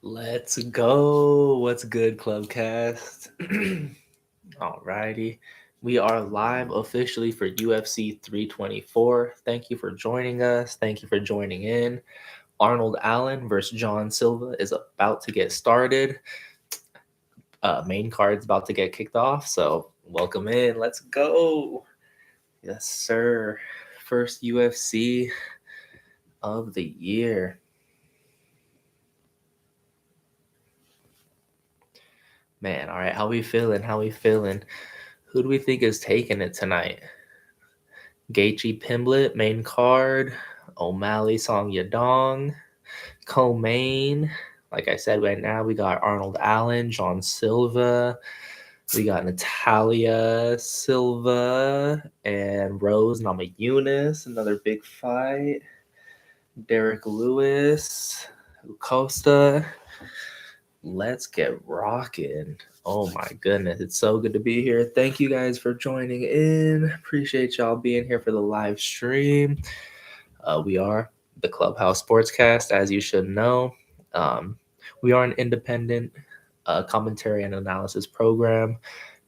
Let's go. What's good, Clubcast? Alrighty. We are live officially for UFC 324. Thank you for joining us. Thank you for joining in. Arnold Allen versus John Silva is about to get started. Main card's about to get kicked off, so welcome in. Let's go. Yes, sir. First UFC of the year. Man, all right. How we feeling? Who do we think is taking it tonight? Gaethje Pimblett, main card. O'Malley, Song Yadong. Co-main. Like I said, right now we got Arnold Allen, John Silva. We got Natalia Silva and Rose Namajunas, another big fight. Derek Lewis, Costa. Let's get rocking. Oh my goodness, it's so good to be here. Thank you guys for joining in. Appreciate y'all being here for the live stream. We are the Clubhouse Sportscast, as you should know. We are an independent commentary and analysis program,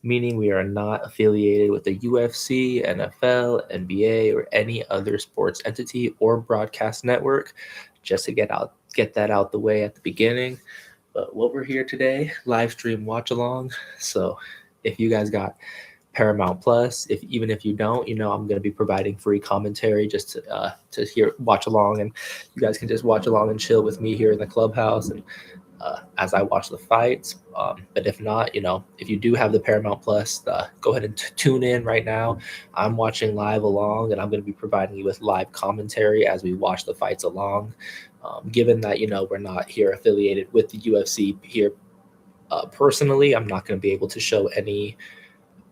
meaning we are not affiliated with the UFC, NFL, NBA, or any other sports entity or broadcast network. Just to get that out the way at the beginning. But what we're here today, live stream watch along. So if you guys got Paramount Plus, even if you don't, I'm going to be providing free commentary just to watch along, and you guys can just watch along and chill with me here in the clubhouse and as I watch the fights. But if not, if you do have the Paramount Plus, go ahead and tune in right now. I'm watching live along, and I'm going to be providing you with live commentary as we watch the fights along. Given that we're not here affiliated with the UFC here personally, I'm not going to be able to show any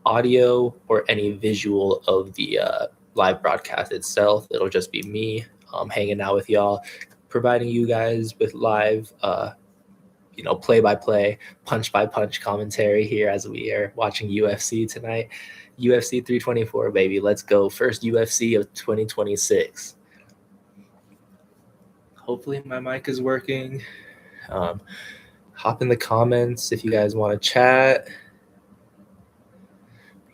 audio or any visual of the live broadcast itself. It'll just be me hanging out with y'all, providing you guys with live play-by-play, punch-by-punch commentary here as we are watching UFC tonight. UFC 324, baby. Let's go. First UFC of 2026. Hopefully my mic is working. Hop in the comments if you guys want to chat.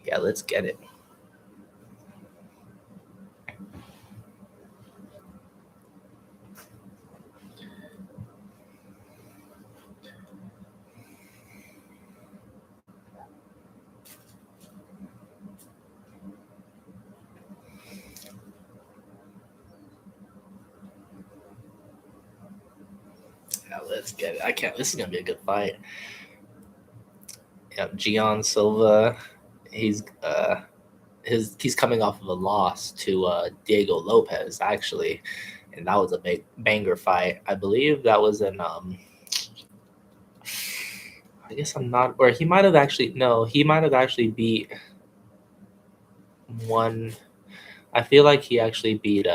Yeah, let's get it. Let's get it. This is gonna be a good fight. Yeah, Gian Silva, he's coming off of a loss to Diego Lopez actually, and that was a big banger fight. I believe that was in I guess I'm not, or he might have actually beat one. I feel like he actually beat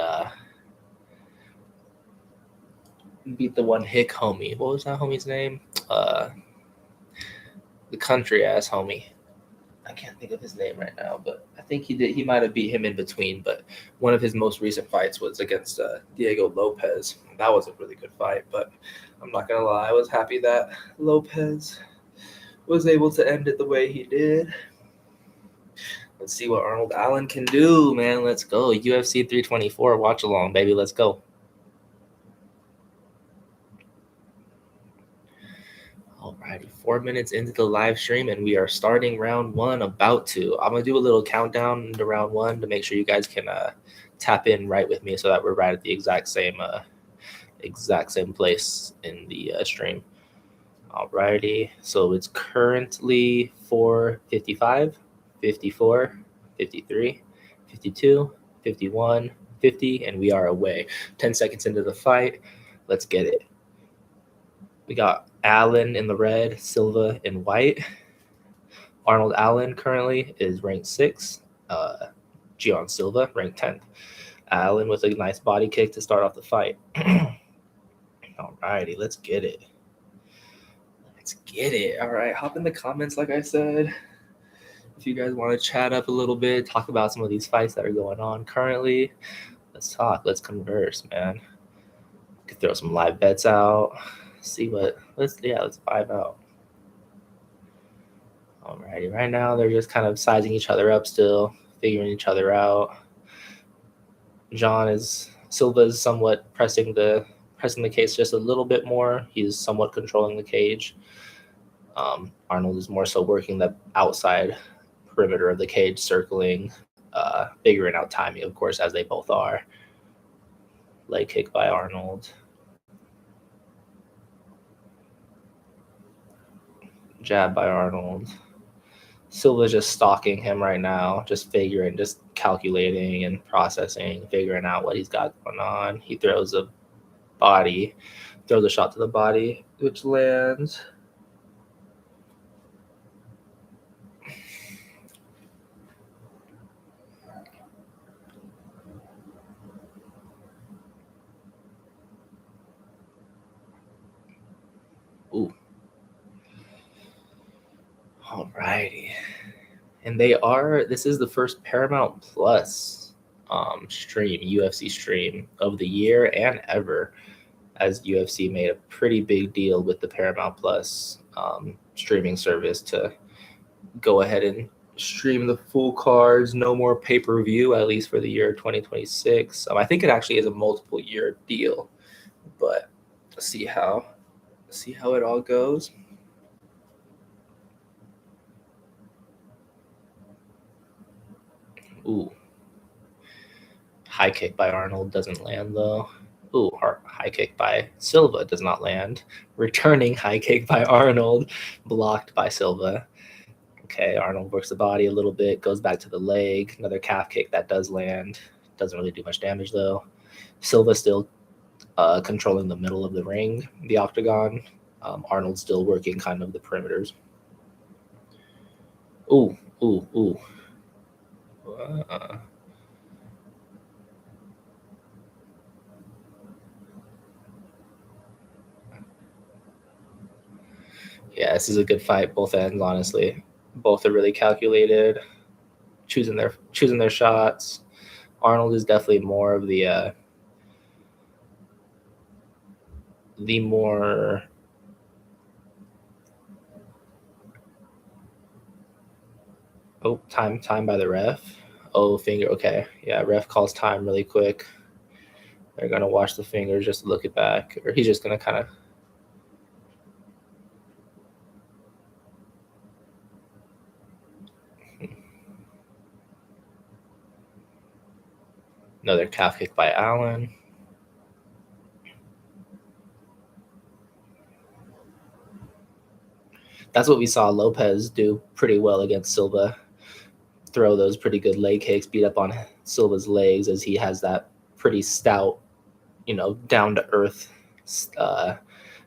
the one Hick homie. What was that homie's name? The country ass homie. I can't think of his name right now, but I think he did. He might have beat him in between, but one of his most recent fights was against Diego Lopez. That was a really good fight, but I'm not gonna lie, I was happy that Lopez was able to end it the way he did. Let's see what Arnold Allen can do, man. Let's go. UFC 324, watch along, baby. Let's go. Alrighty, 4 minutes into the live stream, and we are starting round one. I'm gonna do a little countdown into round one to make sure you guys can tap in right with me, so that we're right at the exact same place in the stream. Alrighty, so it's currently 4:55, 54, 53, 52, 51, 50, and we are away. 10 seconds into the fight. Let's get it. We got Allen in the red, Silva in white. Arnold Allen currently is ranked 6. Gian Silva ranked 10th. Allen with a nice body kick to start off the fight. Alrighty, let's get it. All right, hop in the comments like I said. If you guys want to chat up a little bit, talk about some of these fights that are going on currently, let's talk. Let's converse, man. Could throw some live bets out. see what let's vibe out. Alrighty, right now they're just kind of sizing each other up still, figuring each other out. Silva is somewhat pressing the case just a little bit more. He's somewhat controlling the cage. Arnold is more so working the outside perimeter of the cage, circling, figuring out timing, of course, as they both are. Leg kick by Arnold. Jab by Arnold. Silva's just stalking him right now, just calculating and processing, figuring out what he's got going on. He throws a shot to the body, which lands. Ooh. Alrighty. And this is the first Paramount Plus UFC stream of the year and ever, as UFC made a pretty big deal with the Paramount Plus streaming service to go ahead and stream the full cards, no more pay-per-view, at least for the year 2026. I think it actually is a multiple year deal, but see how it all goes. Ooh. High kick by Arnold doesn't land though. Ooh, high kick by Silva does not land. Returning high kick by Arnold, blocked by Silva. Okay, Arnold works the body a little bit, goes back to the leg. Another calf kick that does land. Doesn't really do much damage though. Silva still controlling the middle of the ring, the octagon. Arnold still working kind of the perimeters. Ooh. Yeah, this is a good fight, both ends, honestly. Both are really calculated, choosing their shots. Arnold is definitely more of the more time by the ref. Finger. Okay, yeah, ref calls time really quick. They're gonna watch the fingers, just look it back, or he's just gonna kind of. Another calf kick by Allen. That's what we saw Lopez do pretty well against Silva. Throw those pretty good leg kicks, beat up on Silva's legs, as he has that pretty stout, down to earth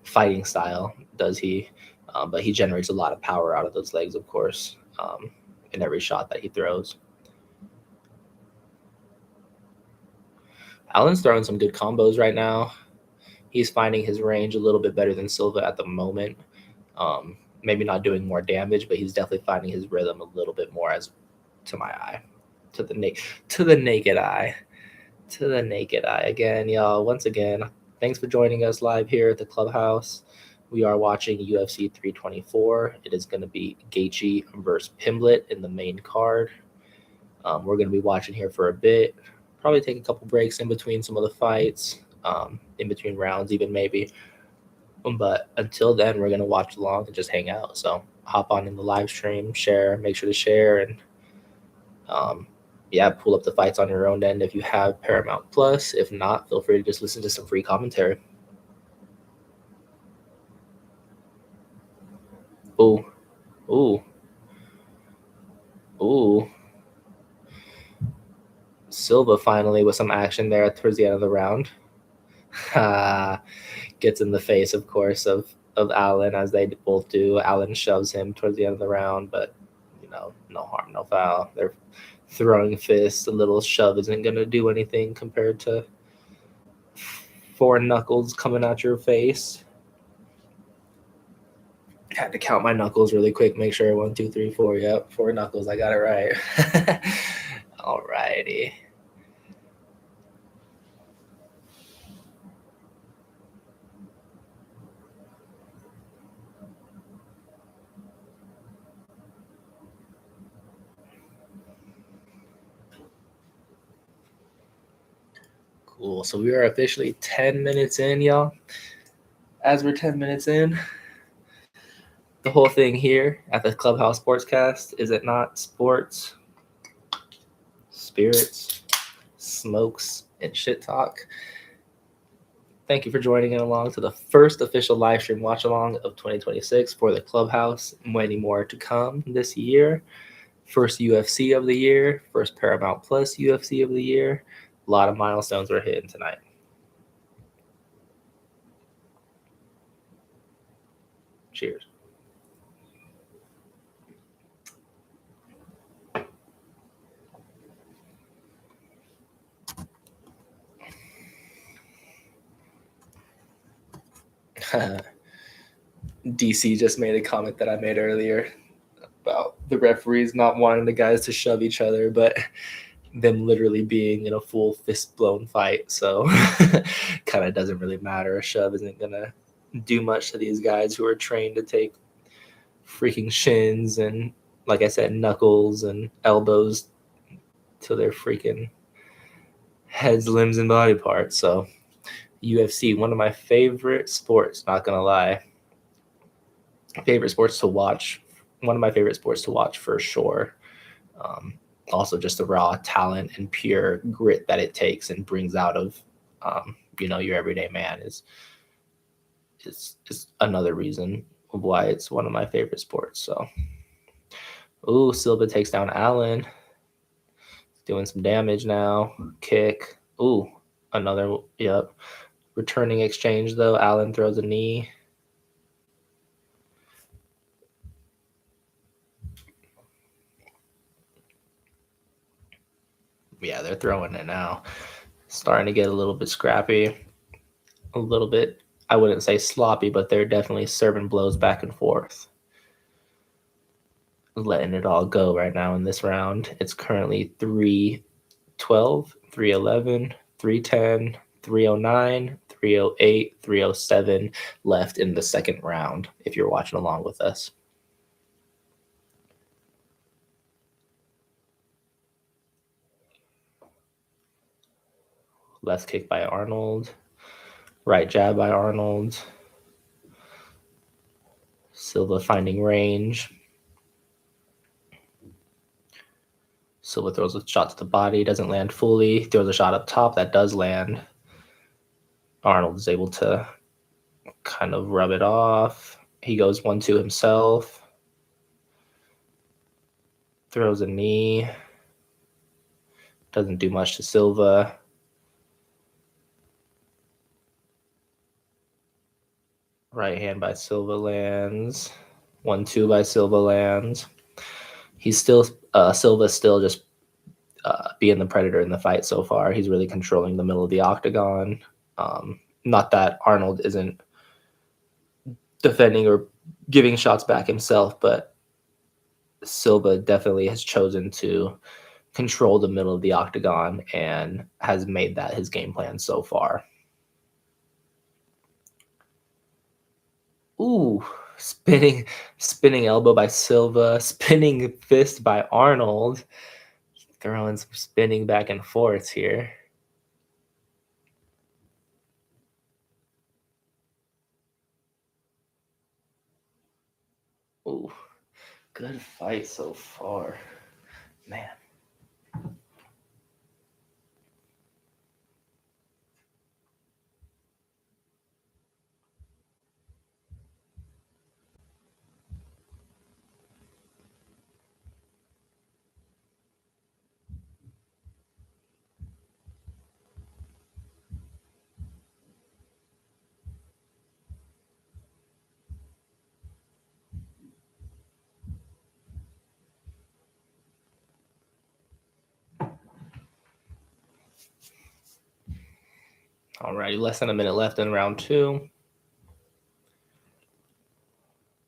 fighting style, does he? But he generates a lot of power out of those legs, of course, in every shot that he throws. Allen's throwing some good combos right now. He's finding his range a little bit better than Silva at the moment. Maybe not doing more damage, but he's definitely finding his rhythm a little bit more, as to my eye, to the naked eye. Again, y'all. Once again, thanks for joining us live here at the clubhouse. We are watching UFC 324. It is going to be Gaethje versus Pimblett in the main card. We're going to be watching here for a bit. Probably take a couple breaks in between some of the fights, in between rounds even maybe. But until then, we're going to watch along and just hang out. So hop on in the live stream, share, make sure to share, and pull up the fights on your own end if you have Paramount Plus. If not, feel free to just listen to some free commentary. Ooh. Silva finally with some action there towards the end of the round. Gets in the face, of course, of Allen, as they both do. Allen shoves him towards the end of the round, but no harm, no foul. They're throwing fists. A little shove isn't going to do anything compared to 4 knuckles coming out your face. Had to count my knuckles really quick, make sure 1, 2, 3, 4. Yep, 4 knuckles. I got it right. Alrighty. Cool. So we are officially 10 minutes in, y'all. As we're 10 minutes in, the whole thing here at the Clubhouse Sportscast is it not sports, spirits, smokes, and shit talk? Thank you for joining in along to the first official live stream watch along of 2026 for the Clubhouse. Many more to come this year. First UFC of the year, first Paramount Plus UFC of the year. A lot of milestones were hitting tonight. Cheers. DC just made a comment that I made earlier about the referees not wanting the guys to shove each other, but them literally being in a full fist-blown fight. So kind of doesn't really matter. A shove isn't going to do much to these guys who are trained to take freaking shins and, like I said, knuckles and elbows to their freaking heads, limbs, and body parts. So UFC, one of my favorite sports, not going to lie. Favorite sports to watch. One of my favorite sports to watch for sure. Also just the raw talent and pure grit that it takes and brings out of your everyday man is another reason of why it's one of my favorite sports. So Silva takes down Allen, doing some damage now. Kick. Another returning exchange though. Allen throws a knee. Yeah, they're throwing it now. Starting to get a little bit scrappy. A little bit, I wouldn't say sloppy, but they're definitely serving blows back and forth. Letting it all go right now in this round. It's currently 312, 311, 310, 309, 308, 307 left in the second round, if you're watching along with us. Left kick by Arnold. Right jab by Arnold. Silva finding range. Silva throws a shot to the body, doesn't land fully. Throws a shot up top, that does land. Arnold is able to kind of rub it off. He goes 1-2 himself. Throws a knee. Doesn't do much to Silva. Right hand by Silva lands. 1-2 by Silva lands. He's still Silva's still just being the predator in the fight so far. He's really controlling the middle of the octagon. Not that Arnold isn't defending or giving shots back himself, but Silva definitely has chosen to control the middle of the octagon and has made that his game plan so far. Spinning elbow by Silva, spinning fist by Arnold. Throwing some spinning back and forth here. Good fight so far, man. Alrighty, less than a minute left in round 2.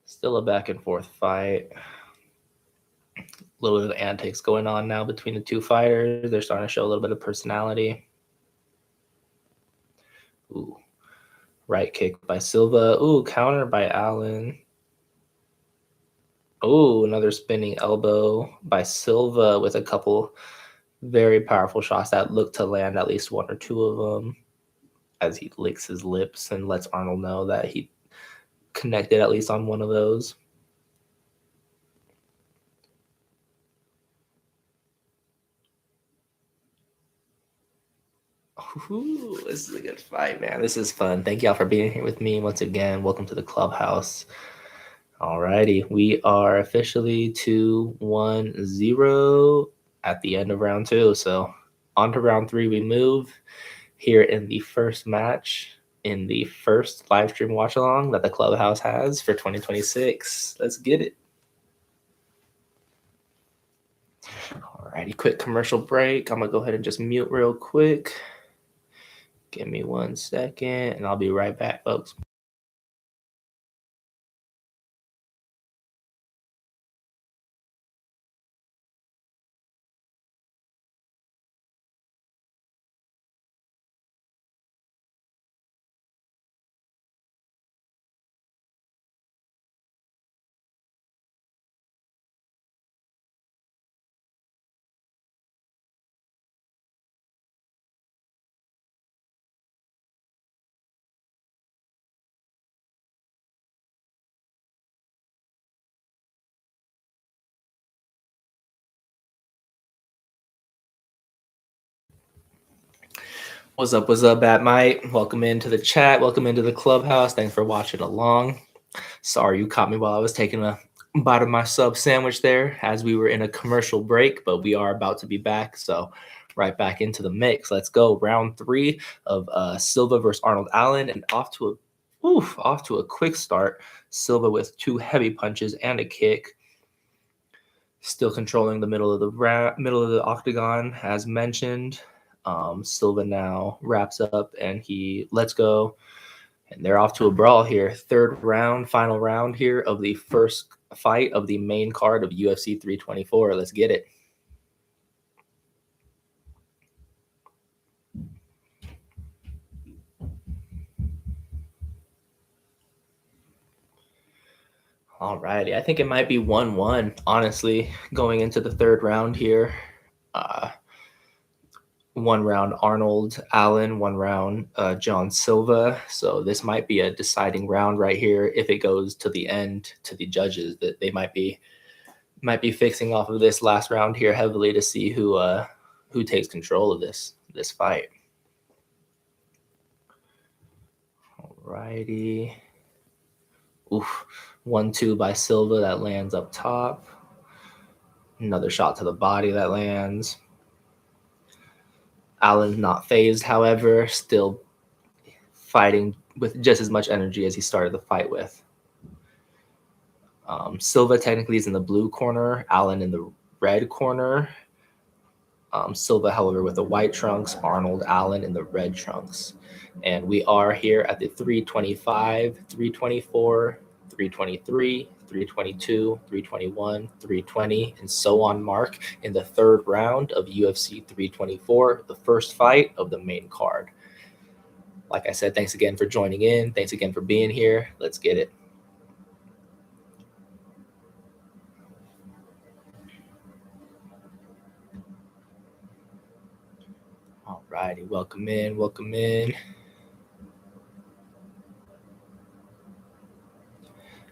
Still a back and forth fight. A little bit of antics going on now between the two fighters. They're starting to show a little bit of personality. Right kick by Silva. Counter by Allen. Another spinning elbow by Silva with a couple Very powerful shots that look to land at least one or two of them as he licks his lips and lets Arnold know that he connected at least on one of those. Ooh, this is a good fight, man. This is fun. Thank y'all for being here with me once again. Welcome to the clubhouse. Alrighty, we are officially 2-1-0 at the end of round 2. So on to round 3 we move here in the first match in the first live stream watch along that the clubhouse has for 2026. Let's get it. Alrighty, quick commercial break. I'm gonna go ahead and just mute real quick. Give me 1 second and I'll be right back, folks. What's up, Bat Mite? Welcome into the chat. Welcome into the clubhouse. Thanks for watching along. Sorry you caught me while I was taking a bite of my sub sandwich there as we were in a commercial break, but we are about to be back. So right back into the mix. Let's go. Round 3 of Silva versus Arnold Allen, and off to a quick start. Silva with 2 heavy punches and a kick. Still controlling the middle of the octagon, as mentioned. Silva now wraps up and he lets go, and they're off to a brawl here. Third round, final round here of the first fight of the main card of UFC 324. Let's get it. Alrighty, I think it might be 1-1, honestly, going into the third round here. 1 round Arnold Allen, 1 round John Silva. So this might be a deciding round right here. If it goes to the end to the judges, that they might be fixing off of this last round here heavily to see who takes control of this fight. Alrighty. Oof. 1-2 by Silva that lands up top. Another shot to the body that lands. Allen's not phased, however, still fighting with just as much energy as he started the fight with. Silva technically is in the blue corner, Allen in the red corner. Silva, however, with the white trunks, Arnold Allen in the red trunks. And we are here at the 325, 324, 323, 322, 321, 320, and so on mark in the third round of UFC 324, the first fight of the main card. Like I said, thanks again for joining in. Thanks again for being here. Let's get it. All righty, welcome in.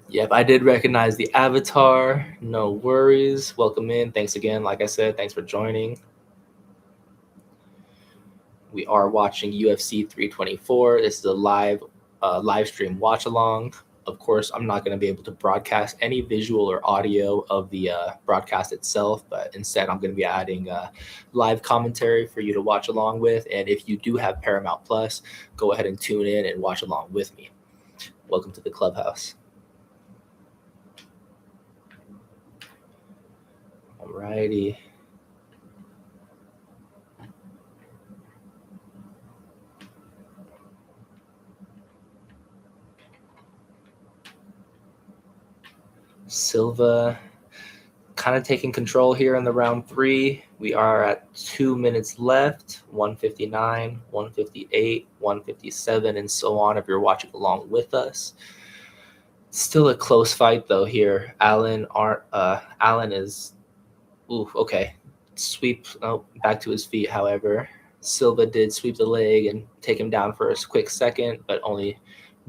Yep, I did recognize the avatar. No worries. Welcome in. Thanks again. Like I said, thanks for joining. We are watching UFC 324. This is a live stream watch along. Of course, I'm not going to be able to broadcast any visual or audio of the broadcast itself, but instead I'm going to be adding live commentary for you to watch along with. And if you do have Paramount Plus, go ahead and tune in and watch along with me. Welcome to the clubhouse. Alrighty. Silva kind of taking control here in the round 3. We are at 2 minutes left, 159, 158, 157, and so on if you're watching along with us. Still a close fight though here. Allen is okay. sweep back to his feet. However, Silva did sweep the leg and take him down for a quick second, but only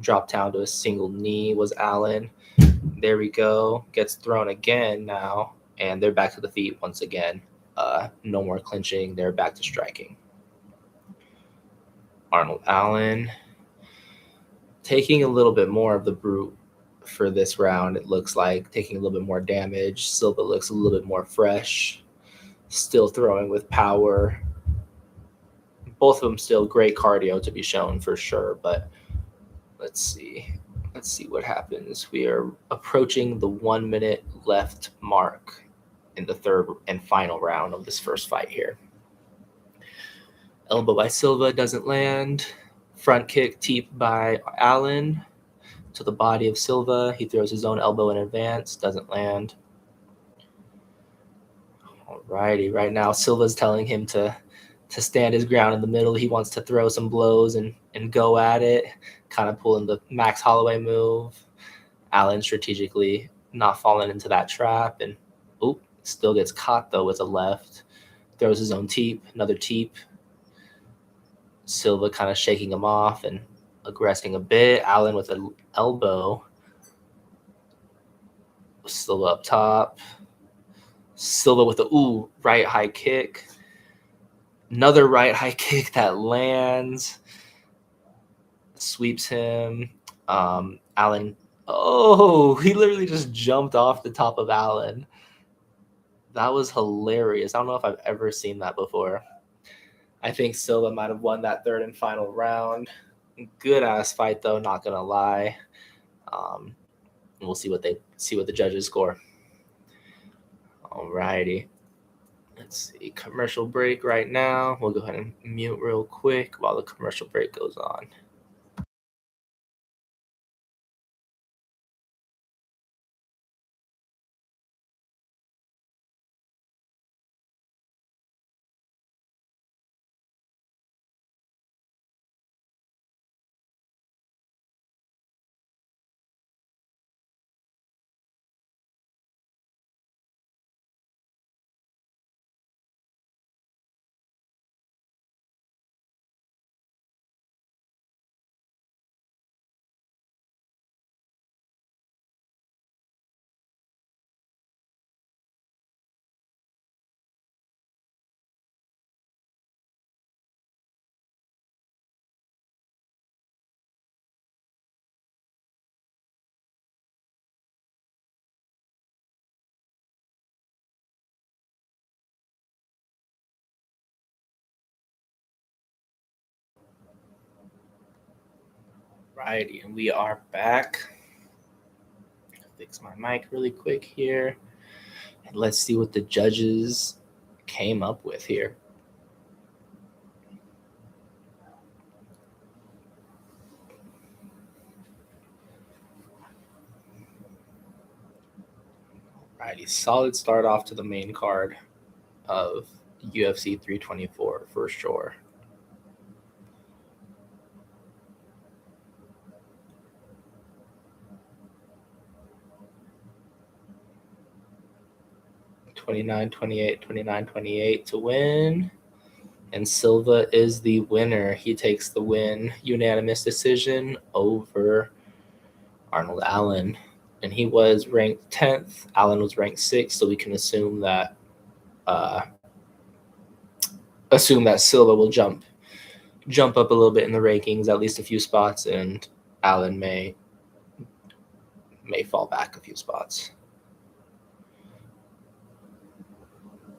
dropped down to a single knee was Allen. There we go. Gets thrown again now, and they're back to the feet once again. No more clinching. They're back to striking. Arnold Allen taking a little bit more of the brute for this round. It looks like taking a little bit more damage. Silva looks a little bit more fresh. Still throwing with power. Both of them still great cardio to be shown for sure, but let's see. Let's see what happens. We are approaching the 1 minute left mark in the third and final round of this first fight here. Elbow by Silva doesn't land. Front kick teep by Allen to the body of Silva. He throws his own elbow in advance, doesn't land. Alrighty, right now Silva's telling him to stand his ground in the middle. He wants to throw some blows and go at it, kind of pulling the Max Holloway move. Allen strategically not falling into that trap, and still gets caught though with a left. Throws his own teep, another teep. Silva kind of shaking him off and aggressing a bit. Allen with an elbow. Silva up top. Silva with a right high kick. Another right high kick that lands. Sweeps him. Allen. Oh, he literally just jumped off the top of Allen. That was hilarious. I don't know if I've ever seen that before. I think Silva might have won that third and final round. Good ass fight though, not gonna lie. We'll see what the judges score. Alrighty. Let's see. Commercial break right now. We'll go ahead and mute real quick while the commercial break goes on. Righty, and we are back. Fix my mic really quick here. And let's see what the judges came up with here. Alrighty, solid start off to the main card of UFC 324 for sure. $29, $28, $29, $28 to win. And Silva is the winner. He takes the win, unanimous decision over Arnold Allen. And he was ranked 10th. Allen was ranked 6th, so we can assume that Silva will jump up a little bit in the rankings, at least a few spots, and Allen may fall back a few spots.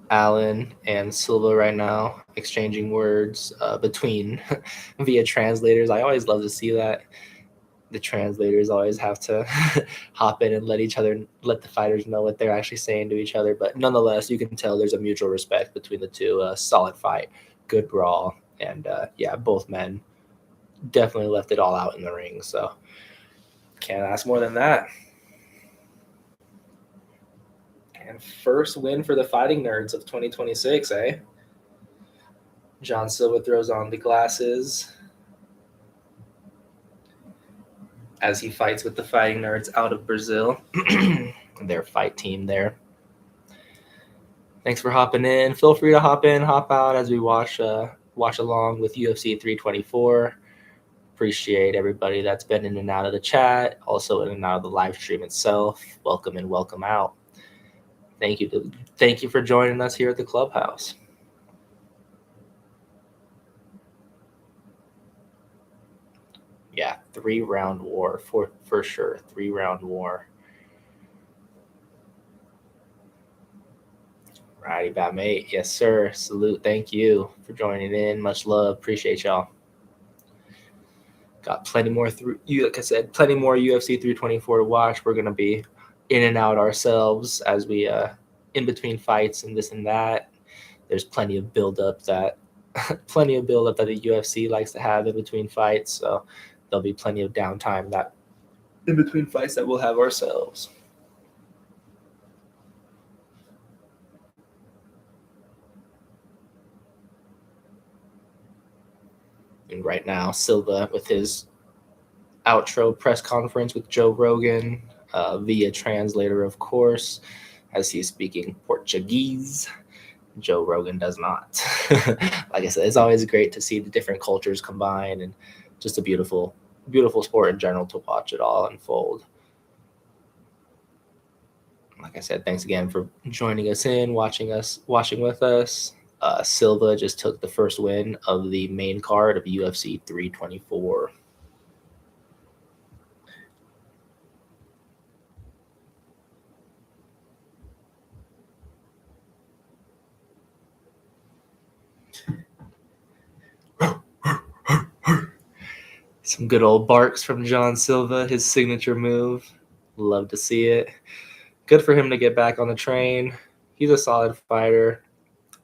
Allen and Silva right now exchanging words between via translators. I always love to see that. The translators always have to hop in and let the fighters know what they're actually saying to each other. But nonetheless, you can tell there's a mutual respect between the two. Solid fight, good brawl, and both men definitely left it all out in the ring. So can't ask more than that. And first win for the Fighting Nerds of 2026, eh? John Silva throws on the glasses as he fights with the Fighting Nerds out of Brazil. Their fight team there. Thanks for hopping in. Feel free to hop in, hop out as we watch along with UFC 324. Appreciate everybody that's been in and out of the chat, also in and out of the live stream itself. Welcome and welcome out. Thank you for joining us here at the clubhouse. Yeah, 3-round war for sure. 3-round war. Righty about mate. Yes, sir. Salute. Thank you for joining in. Much love. Appreciate y'all. Got plenty more like I said, plenty more UFC 324 to watch. We're gonna be in and out ourselves as we in between fights and this and that. There's plenty of build up that the UFC likes to have in between fights. So there'll be plenty of downtime that in between fights that we'll have ourselves. And right now, Silva with his outro press conference with Joe Rogan via translator, of course, as he's speaking Portuguese. Joe Rogan does not. Like I said, it's always great to see the different cultures combine, and just a beautiful, beautiful sport in general to watch it all unfold. Like I said, thanks again for joining us in, watching with us. Silva just took the first win of the main card of UFC 324. Some good old barks from John Silva, his signature move. Love to see it. Good for him to get back on the train. He's a solid fighter.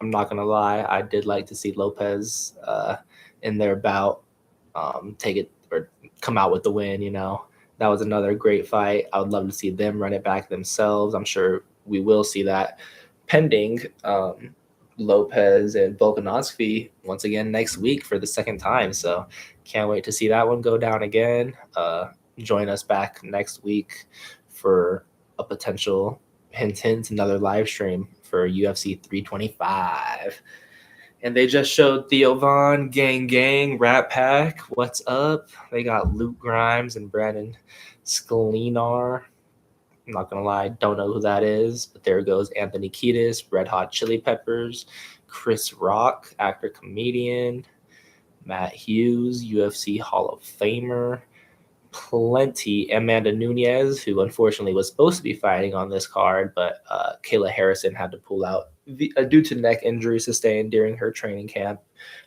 I'm not going to lie. I did like to see Lopez in their bout take it or come out with the win. That was another great fight. I would love to see them run it back themselves. I'm sure we will see that pending Lopez and Volkanovski once again next week for the second time. So can't wait to see that one go down again. Join us back next week for a potential hint, another live stream for UFC 325. And they just showed Theo Von, Gang, Rat Pack. What's up? They got Luke Grimes and Brandon Sklenar. I'm not going to lie, don't know who that is. But there goes Anthony Kiedis, Red Hot Chili Peppers, Chris Rock, actor, comedian, Matt Hughes, UFC Hall of Famer. Plenty. Amanda Nunes, who unfortunately was supposed to be fighting on this card, but Kayla Harrison had to pull out due to neck injury sustained during her training camp.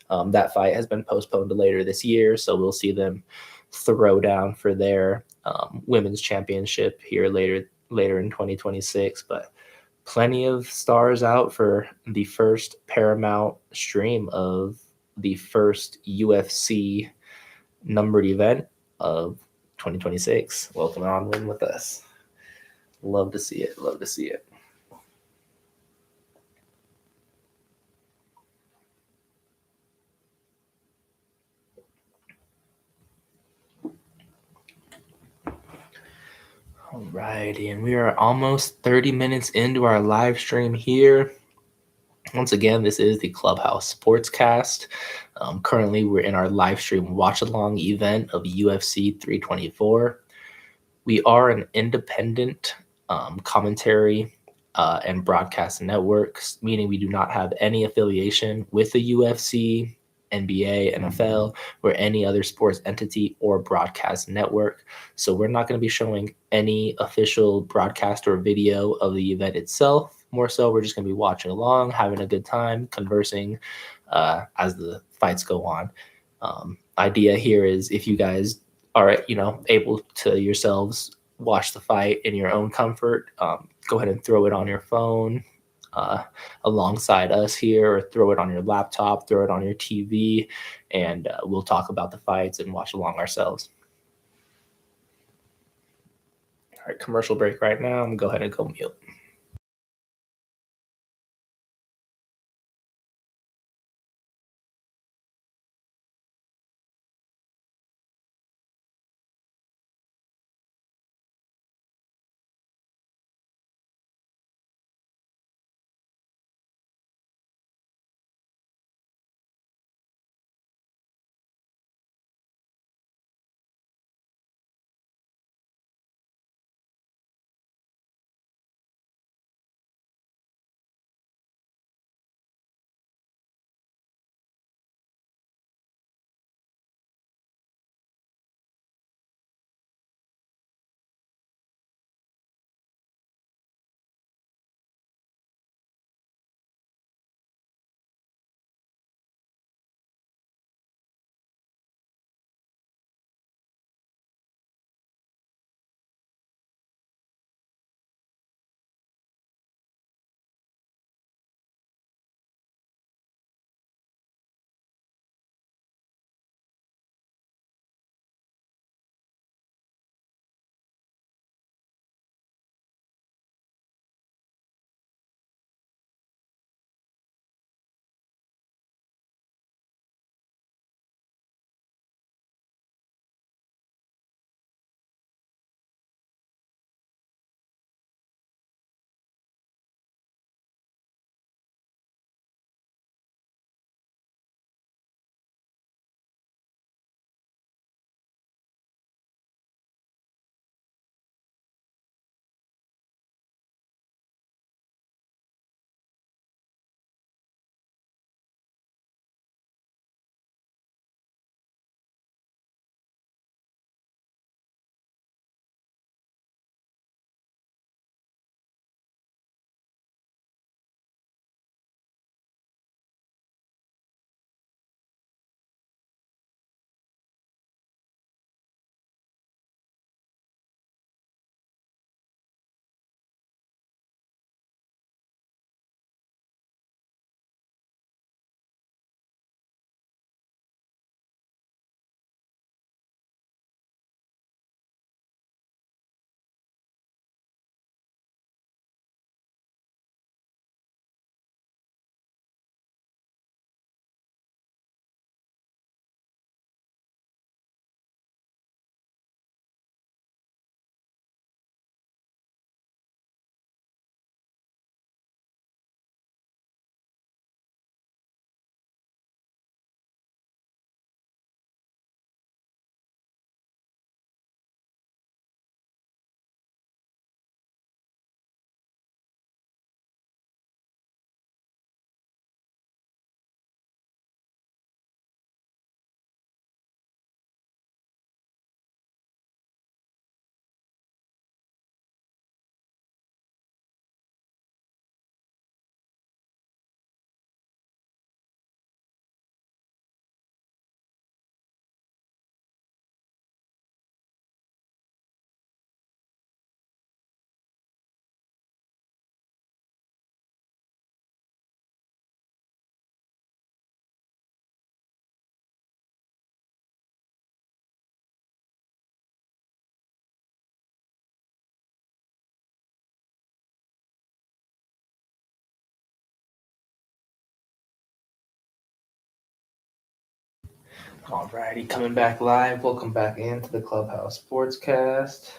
That fight has been postponed to later this year, so we'll see them throw down for their women's championship here later in 2026. But plenty of stars out for the first Paramount stream of the first UFC numbered event of 2026. Welcome on in with us. Love to see it. Love to see it. Alrighty, and we are almost 30 minutes into our live stream here. Once again, this is the Clubhouse Sportscast. Currently, we're in our live stream watch-along event of UFC 324. We are an independent commentary and broadcast network, meaning we do not have any affiliation with the UFC, NBA, NFL, or any other sports entity or broadcast network. So we're not going to be showing any official broadcast or video of the event itself. More so, we're just going to be watching along, having a good time, conversing as the fights go on. Idea here is if you guys are, able to yourselves watch the fight in your own comfort, go ahead and throw it on your phone alongside us here, or throw it on your laptop, throw it on your TV, and we'll talk about the fights and watch along ourselves. All right, commercial break right now. I'm going to go ahead and go mute. Alrighty, coming back live. Welcome back into the Clubhouse Sportscast.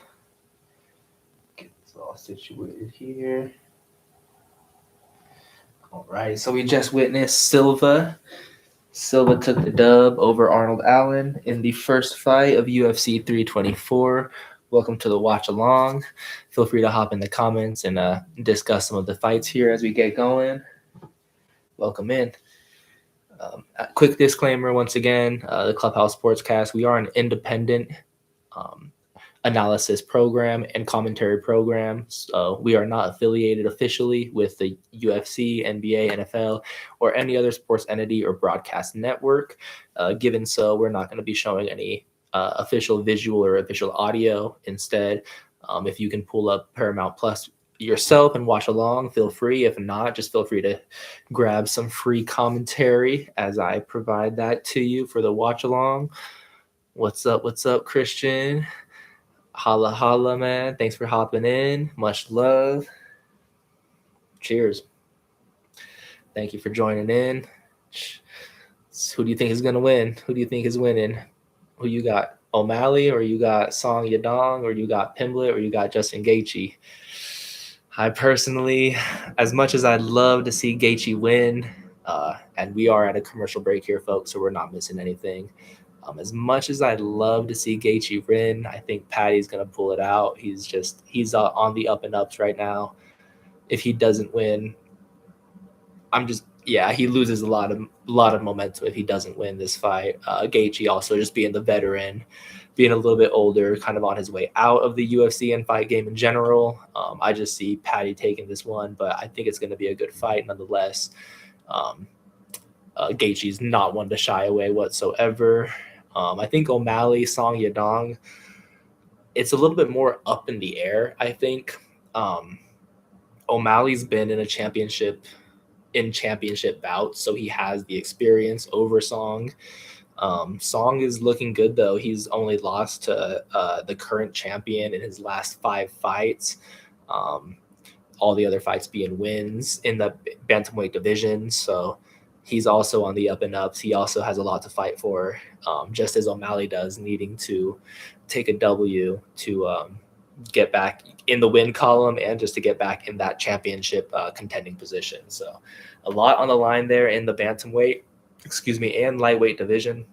Get this all situated here. Alright, so we just witnessed Silva. Silva took the dub over Arnold Allen in the first fight of UFC 324. Welcome to the watch along. Feel free to hop in the comments and discuss some of the fights here as we get going. Welcome in. Quick disclaimer once again, the Clubhouse Sportscast, we are an independent analysis program and commentary program. So we are not affiliated officially with the UFC, NBA, NFL, or any other sports entity or broadcast network. Given so, we're not going to be showing any official visual or official audio. Instead, if you can pull up Paramount Plus yourself and watch along, feel free. If not, just feel free to grab some free commentary as I provide that to you for the watch along. What's up, Christian? Holla, holla, man. Thanks for hopping in. Much love. Cheers. Thank you for joining in. Who do you think is going to win? Who do you think is winning? Who you got? O'Malley, or you got Song Yadong, or you got Pimblett, or you got Justin Gaethje? I personally, as much as I'd love to see Gaethje win, and we are at a commercial break here, folks, so we're not missing anything. As much as I'd love to see Gaethje win, I think Patty's going to pull it out. He's on the up and ups right now. If he doesn't win, he loses a lot of momentum if he doesn't win this fight. Gaethje also just being the veteran, being a little bit older, kind of on his way out of the UFC and fight game in general. I just see Patty taking this one, but I think it's going to be a good fight nonetheless. Gaethje's not one to shy away whatsoever. I think O'Malley, Song Yadong, it's a little bit more up in the air, I think. O'Malley's been in championship bouts, so he has the experience over Song. Song is looking good, though. He's only lost to the current champion in his last 5 fights. All the other fights being wins in the bantamweight division, so he's also on the up and ups. He also has a lot to fight for, just as O'Malley does, needing to take a W to get back in the win column and just to get back in that championship contending position. So a lot on the line there in the bantamweight, and lightweight division,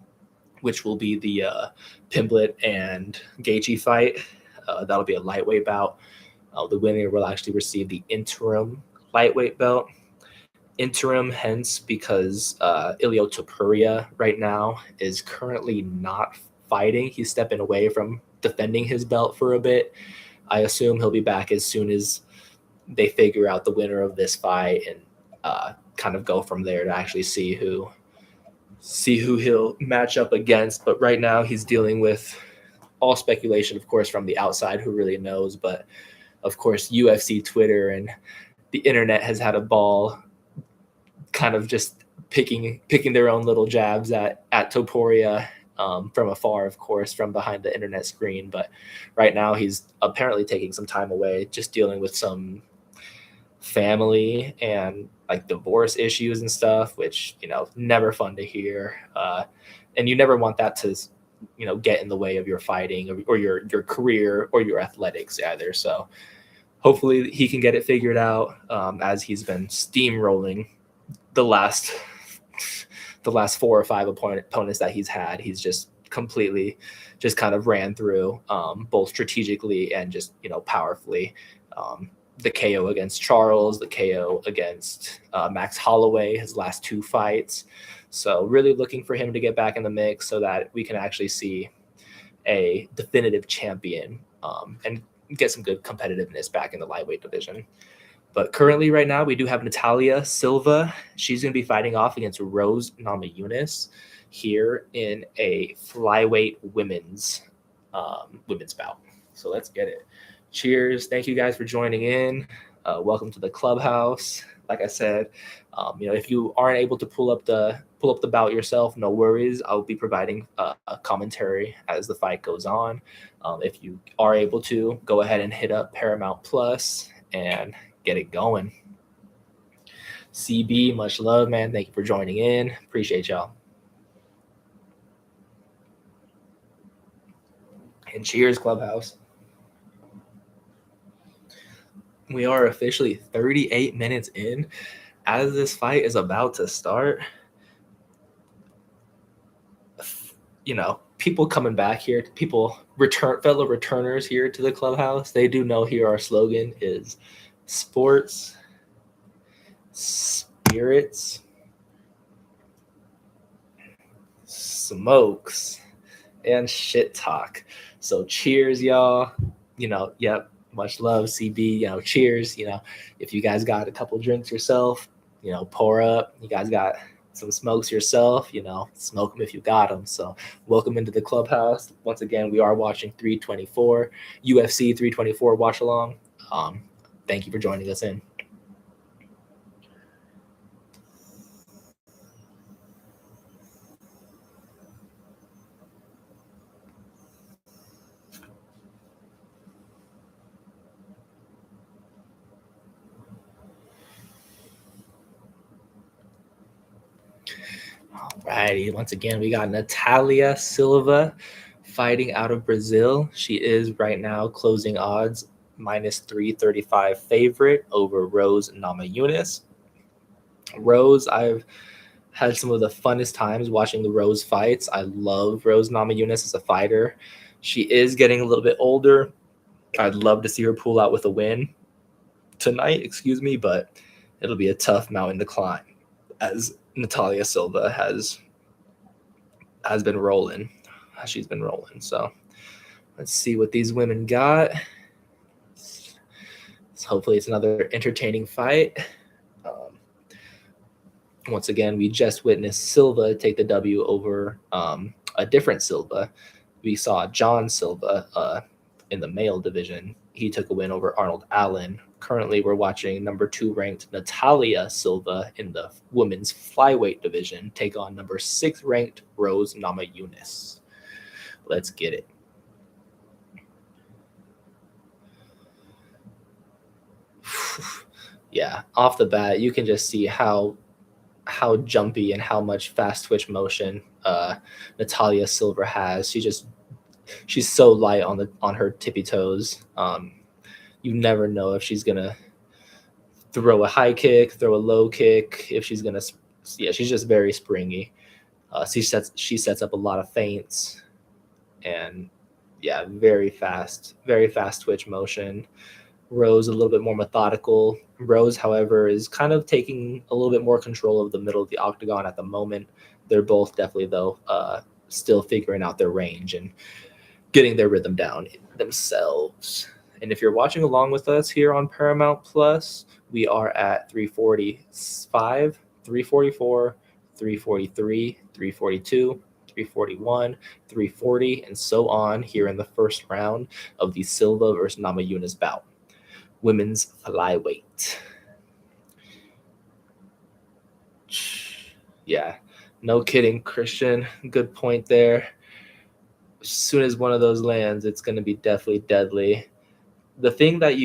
which will be the Pimblett and Gaethje fight. That'll be a lightweight bout. The winner will actually receive the interim lightweight belt. Interim, hence, because Ilio Topuria right now is currently not fighting. He's stepping away from defending his belt for a bit. I assume he'll be back as soon as they figure out the winner of this fight and kind of go from there to actually see who he'll match up against. But right now he's dealing with all speculation, of course, from the outside, who really knows. But of course, UFC Twitter and the internet has had a ball kind of just picking their own little jabs at Topuria from afar, of course, from behind the internet screen. But right now he's apparently taking some time away, just dealing with some family and like divorce issues and stuff, which, never fun to hear. And you never want that to, get in the way of your fighting or your career or your athletics either. So hopefully he can get it figured out, as he's been steamrolling the last 4 or 5 opponents that he's had. He's just completely just kind of ran through, both strategically and just, powerfully. The KO against Charles, the KO against Max Holloway, his last 2 fights. So really looking for him to get back in the mix so that we can actually see a definitive champion, and get some good competitiveness back in the lightweight division. But currently right now we do have Natalia Silva. She's going to be fighting off against Rose Namajunas here in a flyweight women's bout. So let's get it. Cheers. Thank you guys for joining in. Welcome to the clubhouse. Like I said, if you aren't able to pull up the bout yourself, no worries. I'll be providing a commentary as the fight goes on. If you are able to, go ahead and hit up Paramount Plus and get it going. CB, much love, man. Thank you for joining in. Appreciate y'all. And cheers, Clubhouse. We are officially 38 minutes in. As this fight is about to start, people coming back here, fellow returners here to the Clubhouse, they do know here our slogan is sports, spirits, smokes, and shit talk. So cheers, y'all. Yep, much love, CB. Cheers. If you guys got a couple drinks yourself, pour up. You guys got some smokes yourself, smoke them if you got them. So welcome into the Clubhouse. Once again, we are watching 324, UFC 324 watch along. Thank you for joining us in. Alrighty, once again, we got Natalia Silva fighting out of Brazil. She is right now closing odds minus 335 favorite over Rose Namajunas. Rose, I've had some of the funnest times watching the Rose fights. I love Rose Namajunas as a fighter. She is getting a little bit older. I'd love to see her pull out with a win tonight, but it'll be a tough mountain to climb as Natalia Silva has been rolling. She's been rolling. So let's see what these women got. Hopefully it's another entertaining fight. Once again, we just witnessed Silva take the W over a different Silva. We saw John Silva in the male division. He took a win over Arnold Allen. Currently, we're watching number 2 ranked Natalia Silva in the women's flyweight division take on number 6 ranked Rose Namajunas. Let's get it. Yeah, off the bat, you can just see how jumpy and how much fast twitch motion Natalia Silva has. She's so light on her tippy toes. You never know if she's gonna throw a high kick, throw a low kick. If she's gonna, she's just very springy. She sets up a lot of feints, and very fast twitch motion. Rose a little bit more methodical. Rose, however, is kind of taking a little bit more control of the middle of the octagon at the moment. They're both definitely, though, still figuring out their range and getting their rhythm down themselves. And if you're watching along with us here on Paramount Plus, we are at 345, 344, 343, 342, 341, 340, and so on here in the first round of the Silva versus Namajunas bout. Women's flyweight. Yeah, no kidding, Christian. Good point there. As soon as one of those lands, it's going to be definitely deadly. The thing that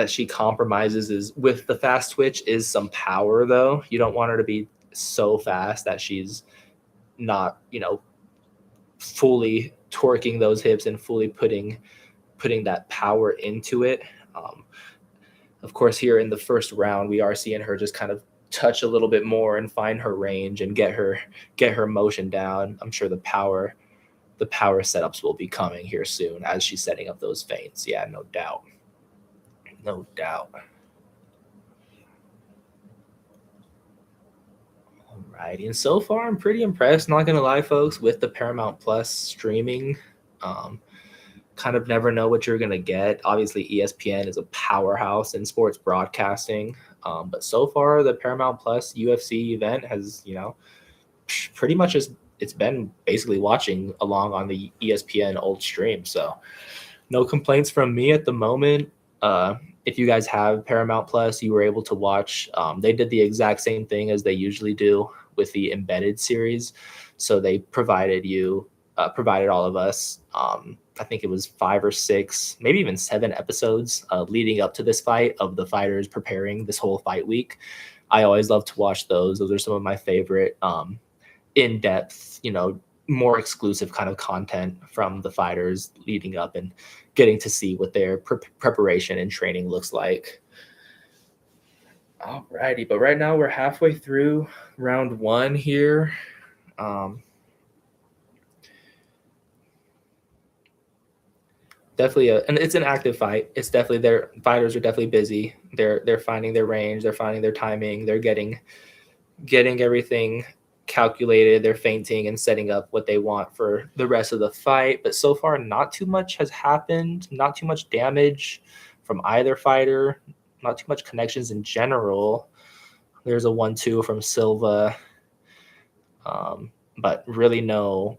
she compromises is with the fast twitch is some power, though. You don't want her to be so fast that she's not, fully torquing those hips and fully putting that power into it. Of course, here in the first round, we are seeing her just kind of touch a little bit more and find her range and get her motion down. I'm sure the power setups will be coming here soon as she's setting up those feints. Yeah, no doubt. No doubt. Alrighty, and so far I'm pretty impressed, not gonna lie, folks, with the Paramount Plus streaming. Kind of never know what you're gonna get. Obviously, ESPN is a powerhouse in sports broadcasting, but so far the Paramount Plus UFC event has, pretty much it's been basically watching along on the ESPN old stream. So no complaints from me at the moment. If you guys have Paramount Plus, you were able to watch. They did the exact same thing as they usually do with the embedded series. So they provided all of us, I think it was 5 or 6, maybe even 7 episodes leading up to this fight of the fighters preparing this whole fight week. I always love to watch those. Those are some of my favorite in-depth, more exclusive kind of content from the fighters leading up and getting to see what their preparation and training looks like. Alrighty, but right now we're halfway through round 1 here. Definitely and it's an active fight. It's definitely their fighters are definitely busy. They're finding their range, they're finding their timing, they're getting everything calculated. They're feinting and setting up what they want for the rest of the fight. But so far, not too much has happened. Not too much damage from either fighter. Not too much connections in general. There's a 1-2 from Silva. But really no,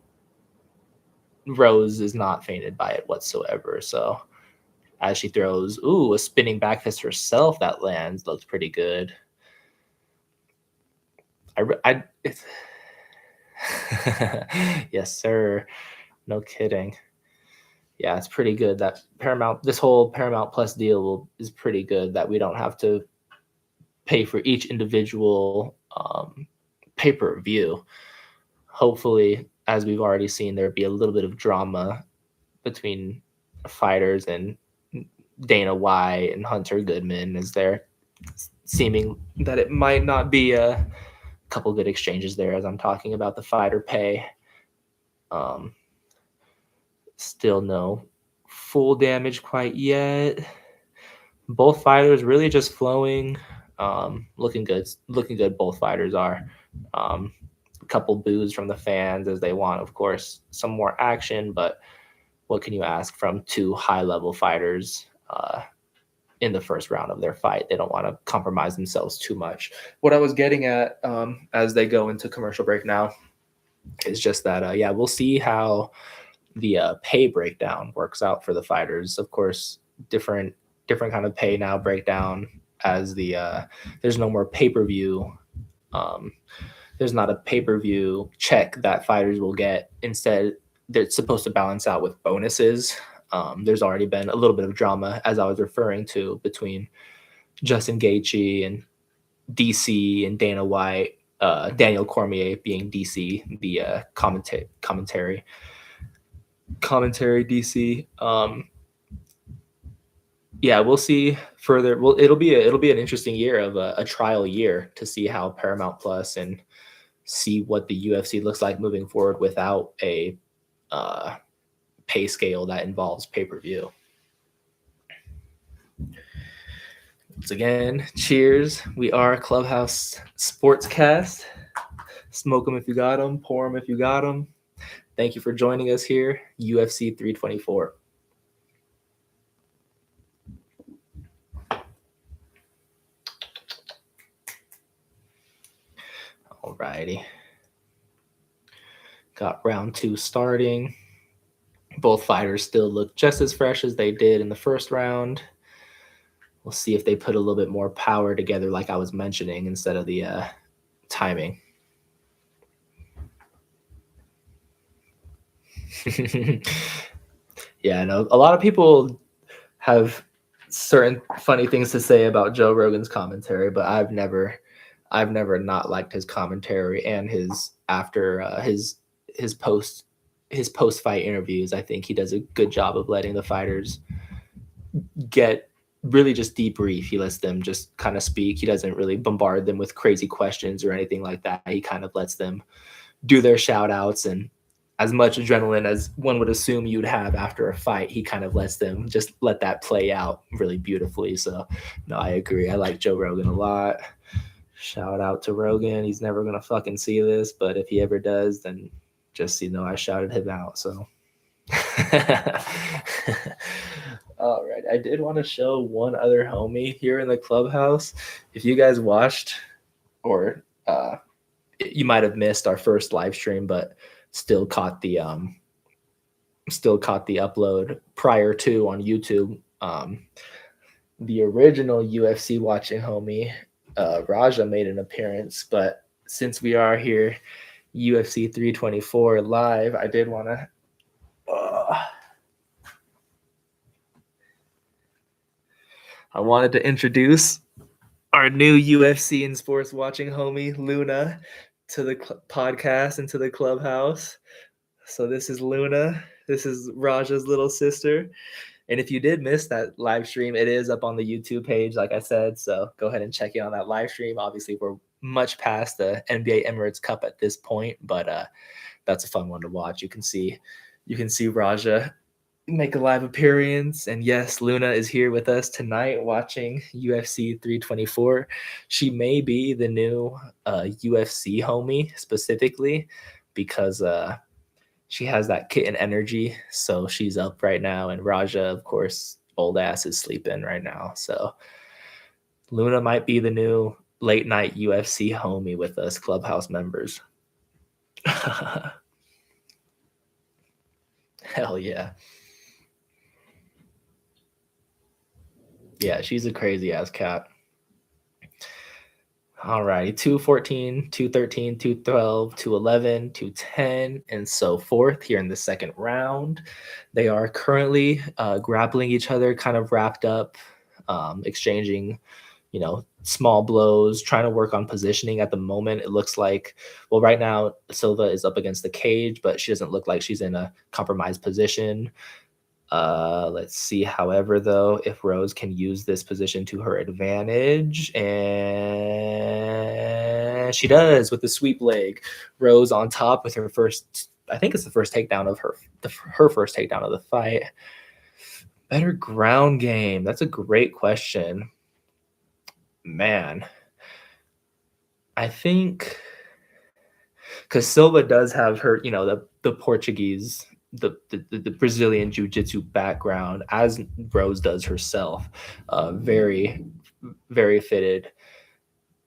Rose is not fainted by it whatsoever. So as she throws, a spinning back fist herself that lands, looks pretty good. Yes, sir. No kidding. Yeah, it's pretty good that this whole Paramount Plus deal is pretty good that we don't have to pay for each individual pay-per-view. Hopefully, as we've already seen, there'd be a little bit of drama between fighters and Dana White and Hunter Goodman. Is there seeming that it might not be a couple good exchanges there as I'm talking about the fighter pay. Still no full damage quite yet. Both fighters really just flowing. Looking good. Both fighters are. A couple boos from the fans as they want, of course, some more action. But what can you ask from two high-level fighters in the first round of their fight? They don't want to compromise themselves too much. What I was getting at as they go into commercial break now is just that, we'll see how the pay breakdown works out for the fighters. Of course, different kind of pay now breakdown as there's no more pay-per-view. There's not a pay-per-view check that fighters will get. Instead, they're supposed to balance out with bonuses. There's already been a little bit of drama, as I was referring to, between Justin Gaethje and DC and Dana White, Daniel Cormier being DC, the commentary DC. We'll see further. Well, it'll be an interesting year of a trial year to see how Paramount Plus and see what the UFC looks like moving forward without a pay scale that involves pay-per-view. Once again, cheers. We are Clubhouse Sportscast. Smoke them if you got them. Pour them if you got them. Thank you for joining us here, UFC 324. Alrighty. Got round 2 starting. Both fighters still look just as fresh as they did in the first round. We'll see if they put a little bit more power together, like I was mentioning, instead of the timing. Yeah, I know a lot of people have certain funny things to say about Joe Rogan's commentary, but I've never not liked his commentary and his after his post fight interviews. I think he does a good job of letting the fighters get really just debrief. He lets them just kind of speak. He doesn't really bombard them with crazy questions or anything like that. He kind of lets them do their shout outs, and as much adrenaline as one would assume you'd have after a fight, he kind of lets them just let that play out really beautifully. So no, I agree. I like Joe Rogan a lot. Shout out to Rogan. He's never going to fucking see this, but if he ever does, then just, I shouted him out. So all right. I did want to show one other homie here in the clubhouse. If you guys watched, or you might have missed our first live stream, but still caught the upload prior to on YouTube. The original UFC watching homie, Raja, made an appearance, but since we are here, UFC 324 live, I did want to I wanted to introduce our new UFC and sports watching homie, Luna, to the podcast and to the clubhouse. So this is Luna. This is Raja's little sister. And if you did miss that live stream, it is up on the YouTube page, like I said. So go ahead and check in on that live stream. Obviously, we're much past the NBA Emirates Cup at this point, but that's a fun one to watch. You can see Raja make a live appearance, and yes, Luna is here with us tonight watching UFC 324. She may be the new UFC homie specifically because she has that kitten energy. So she's up right now, and Raja, of course, old ass is sleeping right now. So Luna might be the new late night UFC homie with us clubhouse members. Hell yeah. Yeah, she's a crazy ass cat. All righty, 214, 213, 212, 211, 210, and so forth here in the second round. They are currently grappling each other, kind of wrapped up, exchanging, small blows, trying to work on positioning at the moment. It looks like, well, right now, Silva is up against the cage, but she doesn't look like she's in a compromised position. Let's see, however, though, if Rose can use this position to her advantage. And she does with the sweep leg. Rose on top with her first, I think it's the first takedown of her first takedown of the fight. Better ground game. That's a great question. Man, I think because Silva does have her, the Portuguese, the Brazilian jiu-jitsu background, as Rose does herself. Very, very fitted.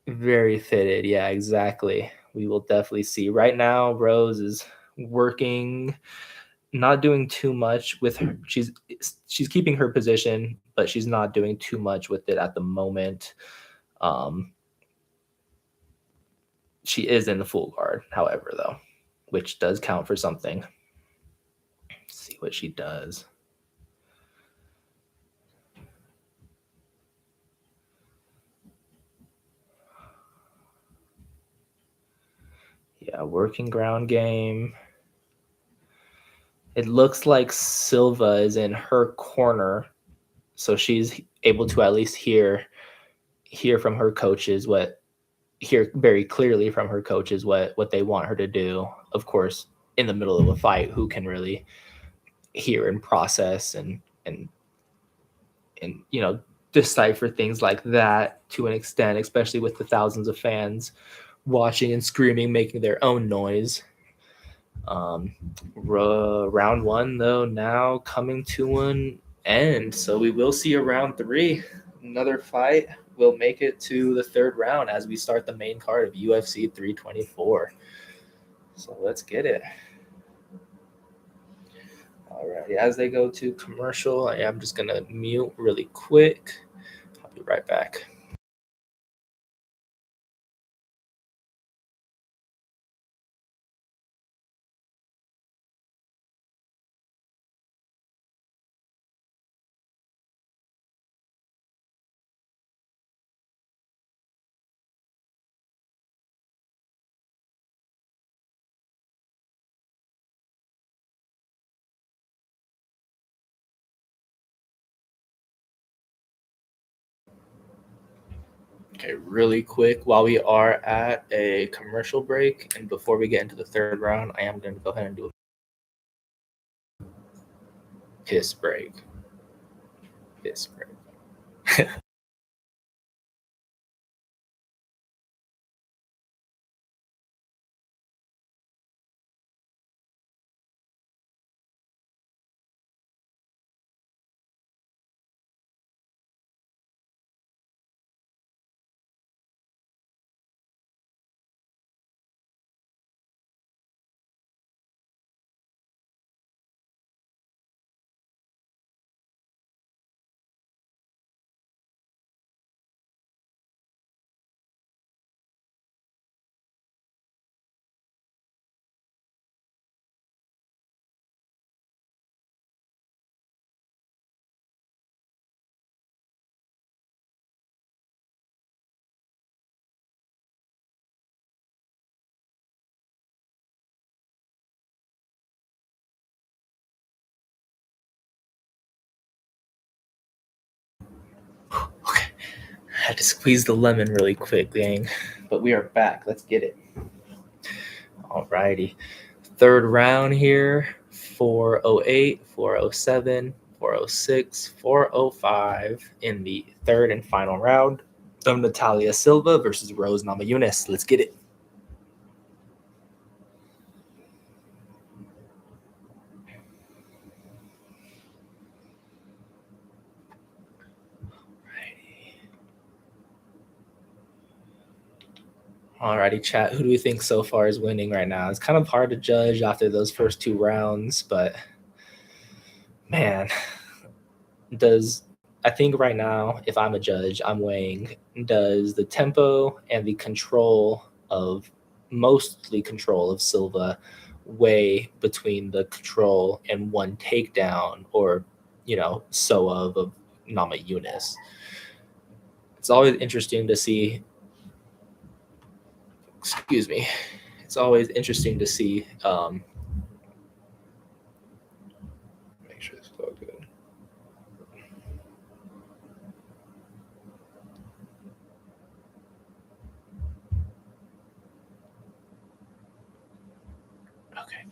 Very fitted. Yeah, exactly. We will definitely see. Right now, Rose is working, not doing too much with her. She's keeping her position, but she's not doing too much with it at the moment. Um, she is in the full guard, however, though, which does count for something. Let's see what she does. Yeah, working ground game. It looks like Silva is in her corner, so she's able to at least hear from her coaches hear very clearly from her coaches what they want her to do. Of course, in the middle of a fight, who can really hear and process and decipher things like that to an extent, especially with the thousands of fans watching and screaming, making their own noise. Round one, though, now coming to an end. So we will see a round three. Another fight will make it to the third round as we start the main card of UFC 324. So let's get it. All right. As they go to commercial, I am just going to mute really quick. I'll be right back. Okay, really quick, while we are at a commercial break and before we get into the third round, I am going to go ahead and do a piss break. Piss break. Had to squeeze the lemon really quick, gang. But we are back. Let's get it. Alrighty. Third round here. 408, 407, 406, 405 in the third and final round of Natalia Silva versus Rose Namajunas. Let's get it. Alrighty, chat. Who do we think so far is winning right now? It's kind of hard to judge after those first two rounds, but man, I think right now, if I'm a judge, I'm weighing, does the tempo and the mostly control of Silva weigh between the control and one takedown or, so of Namajunas? It's always interesting to see. Excuse me. It's always interesting to see. Make sure it's all good. Okay.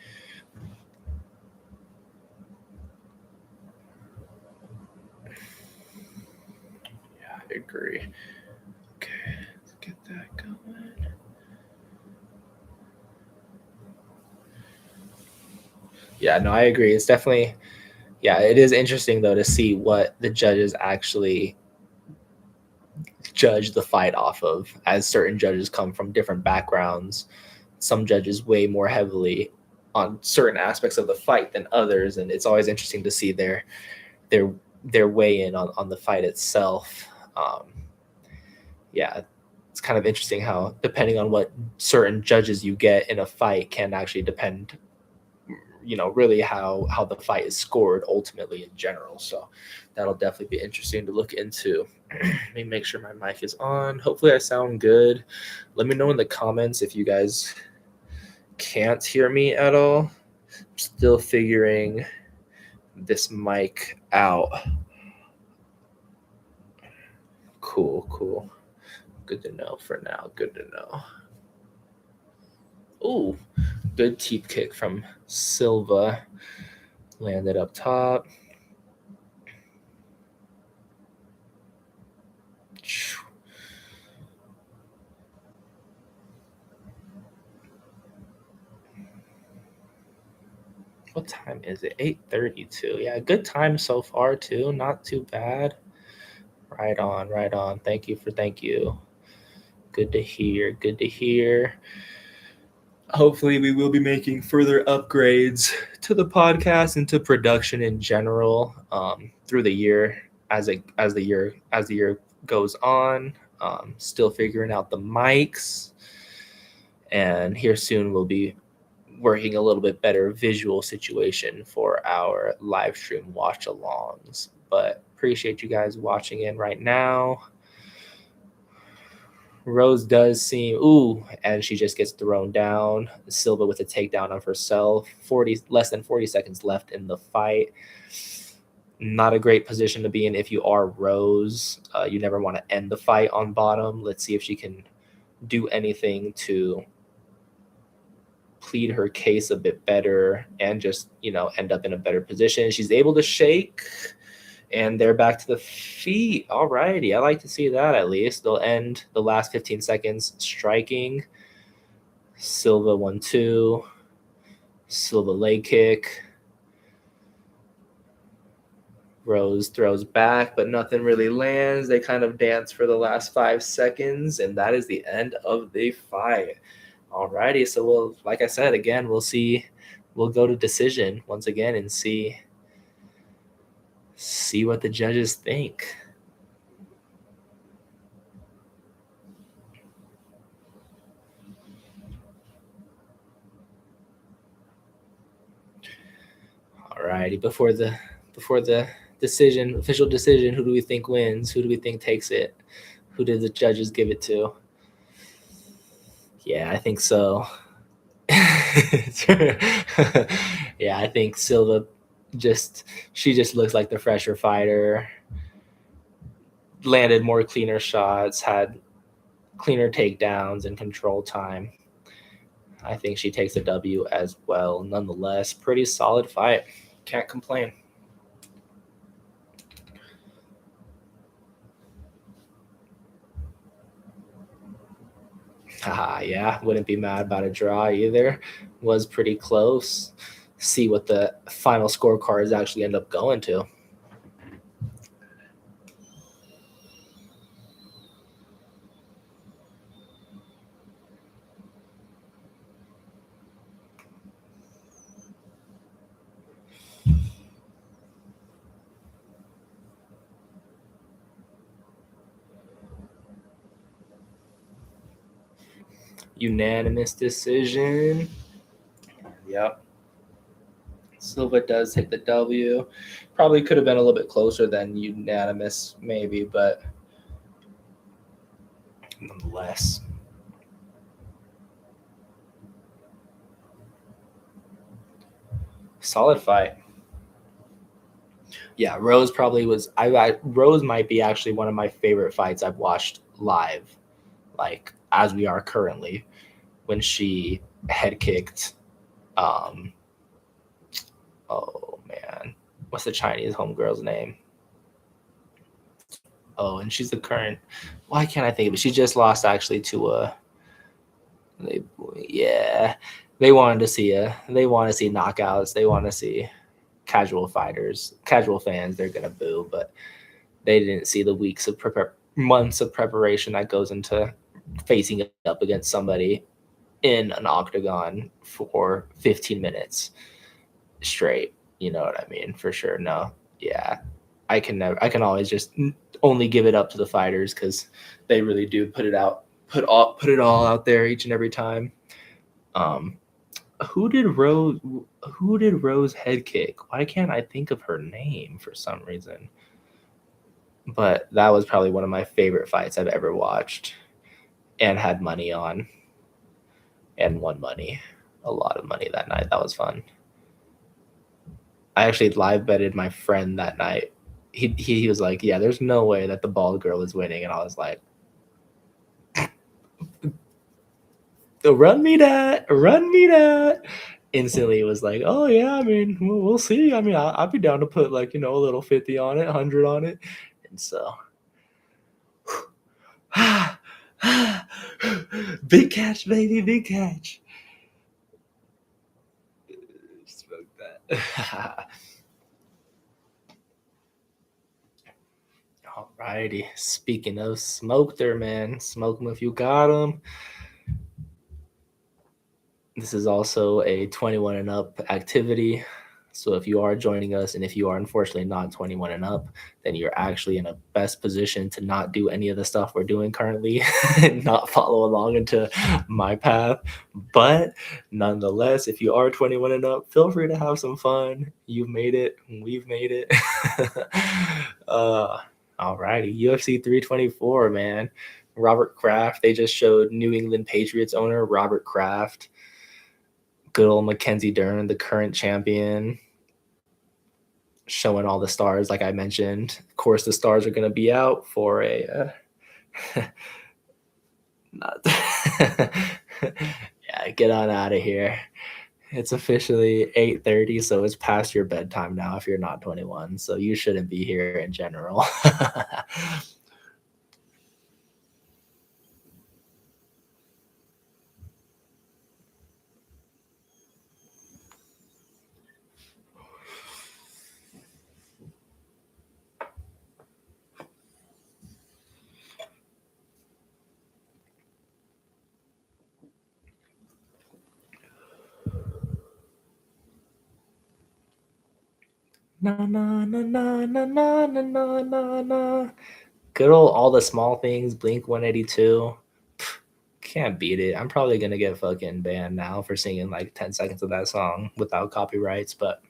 Yeah, I agree. Okay, let's get that going. Yeah, no, I agree. It's definitely, it is interesting though to see what the judges actually judge the fight off of, as certain judges come from different backgrounds. Some judges weigh more heavily on certain aspects of the fight than others, and it's always interesting to see their weigh in on the fight itself. It's kind of interesting how depending on what certain judges you get in a fight can actually depend, really how the fight is scored ultimately in general. So that'll definitely be interesting to look into. Let me make sure my mic is on. Hopefully I sound good. Let me know in the comments if you guys can't hear me at all. I'm still figuring this mic out. Cool. Good to know for now. Good to know. Ooh, good teep kick from Silva. Landed up top. What time is it? 8:32. Yeah, good time so far too. Not too bad. Right on. Thank you. Good to hear. Hopefully we will be making further upgrades to the podcast and to production in general through the year as the year goes on. Still figuring out the mics, and here soon we'll be working a little bit better visual situation for our live stream watch alongs. But appreciate you guys watching in right now. Rose does seem and she just gets thrown down. Silva with a takedown of herself. Less than 40 seconds left in the fight. Not a great position to be in if you are Rose. You never want to end the fight on bottom. Let's see if she can do anything to plead her case a bit better and just, end up in a better position. She's able to shake, and they're back to the feet. All righty. I like to see that at least. They'll end the last 15 seconds striking. Silva 1-2. Silva leg kick. Rose throws back, but nothing really lands. They kind of dance for the last 5 seconds, and that is the end of the fight. Alrighty, so like I said, again, we'll go to decision once again and see what the judges think. Alrighty, before the official decision, who do we think wins? Who do we think takes it? Who did the judges give it to? Yeah, I think so. Yeah, I think Silva just looks like the fresher fighter. landed more cleaner shots, had cleaner takedowns and control time. I think she takes a W as well. Nonetheless, pretty solid fight. Can't complain. Yeah, wouldn't be mad about a draw either. Was pretty close. See what the final scorecards actually end up going to. Unanimous decision. Yep. Silva does take the W. Probably could have been a little bit closer than unanimous, maybe, but nonetheless. Solid fight. Yeah, Rose probably was. Rose might be actually one of my favorite fights I've watched live, like as we are currently, when she head kicked. Oh man, what's the Chinese homegirl's name? Oh, and she's the current. Why can't I think of it? She just lost actually to a. They wanted to see They want to see knockouts. They want to see casual fighters, casual fans. They're gonna boo, but they didn't see the weeks of months of preparation that goes into facing up against somebody in an octagon for 15 minutes straight. You know what I mean? For sure. No. Yeah. I can always just only give it up to the fighters because they really do put it all out there each and every time. Who did Rose head kick? Why can't I think of her name for some reason? But that was probably one of my favorite fights I've ever watched and had money on and won money. A lot of money that night. That was fun. I actually live betted my friend that night. He was like, yeah, there's no way that the bald girl is winning. And I was like, run me that. Instantly it was like, oh yeah, I mean, we'll see. I mean, I'll be down to put like, a little 50 on it, 100 on it. And so big catch, baby, big catch. Smoke that. Alrighty. Speaking of smoke there, man. Smoke them if you got them. This is also a 21 and up activity. So if you are joining us and if you are unfortunately not 21 and up, then you're actually in a best position to not do any of the stuff we're doing currently and not follow along into my path. But nonetheless, if you are 21 and up, feel free to have some fun. You've made it. We've made it. Alrighty. UFC 324, man. Robert Kraft. They just showed New England Patriots owner Robert Kraft. Good old Mackenzie Dern, the current champion, showing all the stars, like I mentioned. Of course, the stars are going to be out for a. Yeah, get on out of here. It's officially 8:30, so it's past your bedtime now if you're not 21. So you shouldn't be here in general. Na na na na na na na na na na. Good old All the Small Things, Blink 182. Can't beat it. I'm probably gonna get fucking banned now for singing like 10 seconds of that song without copyrights, but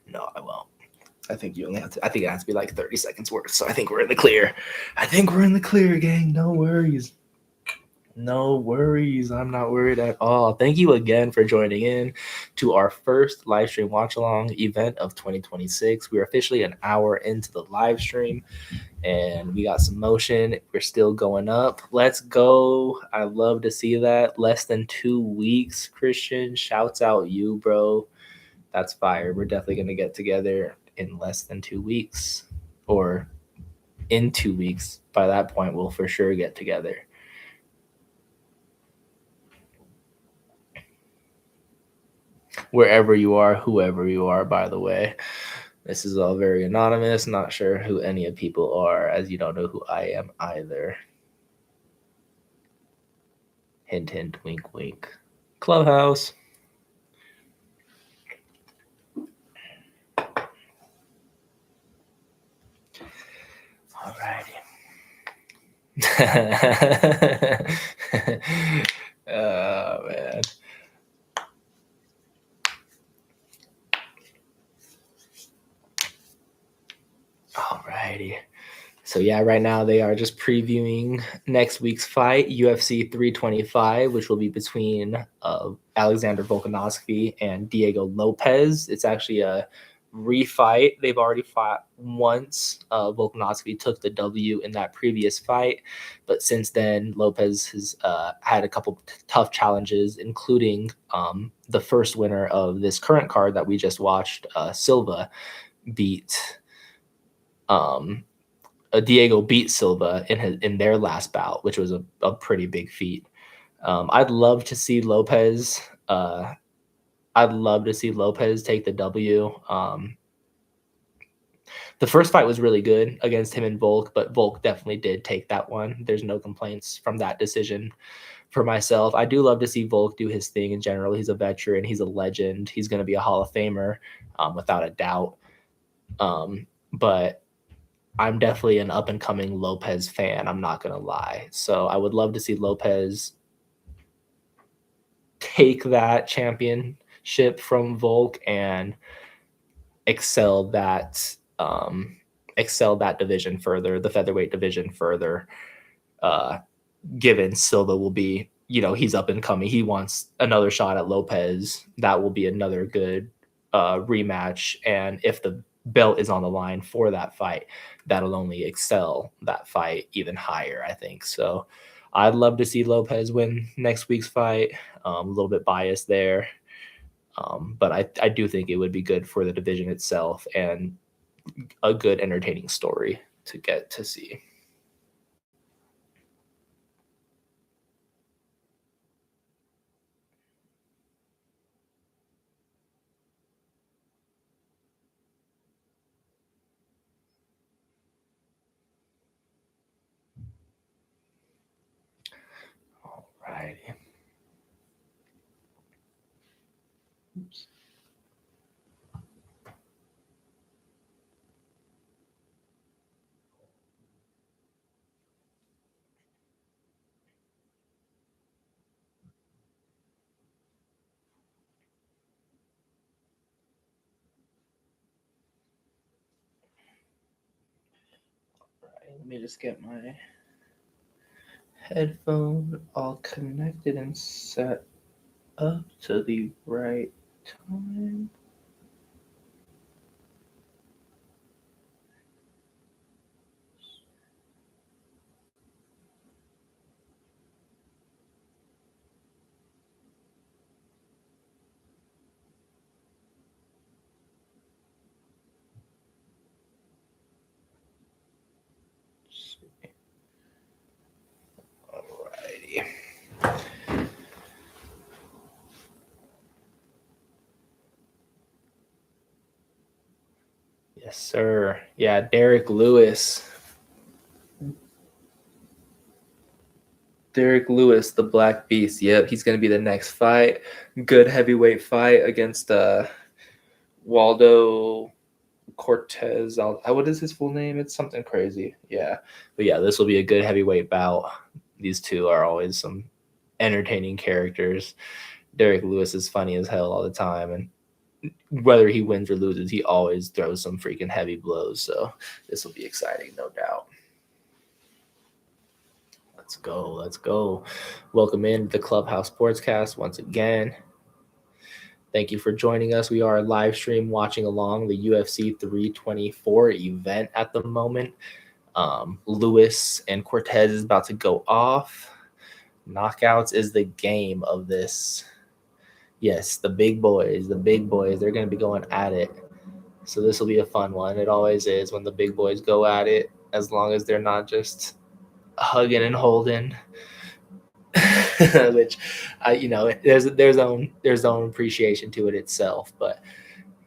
no, I won't. I think you only have to. I think it has to be like 30 seconds worth. So I think we're in the clear. I think we're in the clear, gang. No worries. No worries. I'm not worried at all. Thank you again for joining in to our first live stream watch along event of 2026. We're officially an hour into the live stream and we got some motion. We're still going up. Let's go. I love to see that. Less than 2 weeks, Christian. Shouts out you, bro. That's fire. We're definitely going to get together in less than 2 weeks or in 2 weeks. By that point, we'll for sure get together. Wherever you are, whoever you are, by the way. This is all very anonymous. Not sure who any of people are, as you don't know who I am either. Hint, hint, wink, wink. Clubhouse. Alrighty. Oh, man. Alrighty. So yeah, right now they are just previewing next week's fight, UFC 325, which will be between Alexander Volkanovski and Diego Lopez. It's actually a refight. They've already fought once. Volkanovski took the W in that previous fight, but since then Lopez has had a couple tough challenges, including the first winner of this current card that we just watched, Silva, beat. Diego beat Silva in their last bout, which was a pretty big feat. I'd love to see Lopez. I'd love to see Lopez take the W. The first fight was really good against him and Volk, but Volk definitely did take that one. There's no complaints from that decision for myself. I do love to see Volk do his thing in general. He's a veteran. He's a legend. He's going to be a Hall of Famer without a doubt. But I'm definitely an up-and-coming Lopez fan. I'm not going to lie. So I would love to see Lopez take that championship from Volk and excel that division further, the featherweight division further, given Silva will be, he's up and coming. He wants another shot at Lopez. That will be another good rematch. And if the belt is on the line for that fight, that'll only excel that fight even higher, I think. So I'd love to see Lopez win next week's fight. A little bit biased there. But I do think it would be good for the division itself and a good entertaining story to get to see. Alrighty. Oops. Let me just get my headphone all connected and set up to the right time. Alrighty. Yes, sir. Yeah, Derek Lewis. Derek Lewis, the Black Beast. Yep, he's going to be the next fight. Good heavyweight fight against Waldo Cortez. What is his full name? It's something crazy. Yeah. But yeah, this will be a good heavyweight bout. These two are always some entertaining characters. Derek Lewis is funny as hell all the time. And whether he wins or loses, he always throws some freaking heavy blows. So this will be exciting, no doubt. Let's go. Welcome in to the Clubhouse Sportscast once again. Thank you for joining us. We are live stream watching along the UFC 324 event at the moment. Lewis and Cortez is about to go off. Knockouts is the game of this. Yes, the big boys, they're going to be going at it. So this will be a fun one. It always is when the big boys go at it, as long as they're not just hugging and holding. Which, there's own appreciation to it itself. But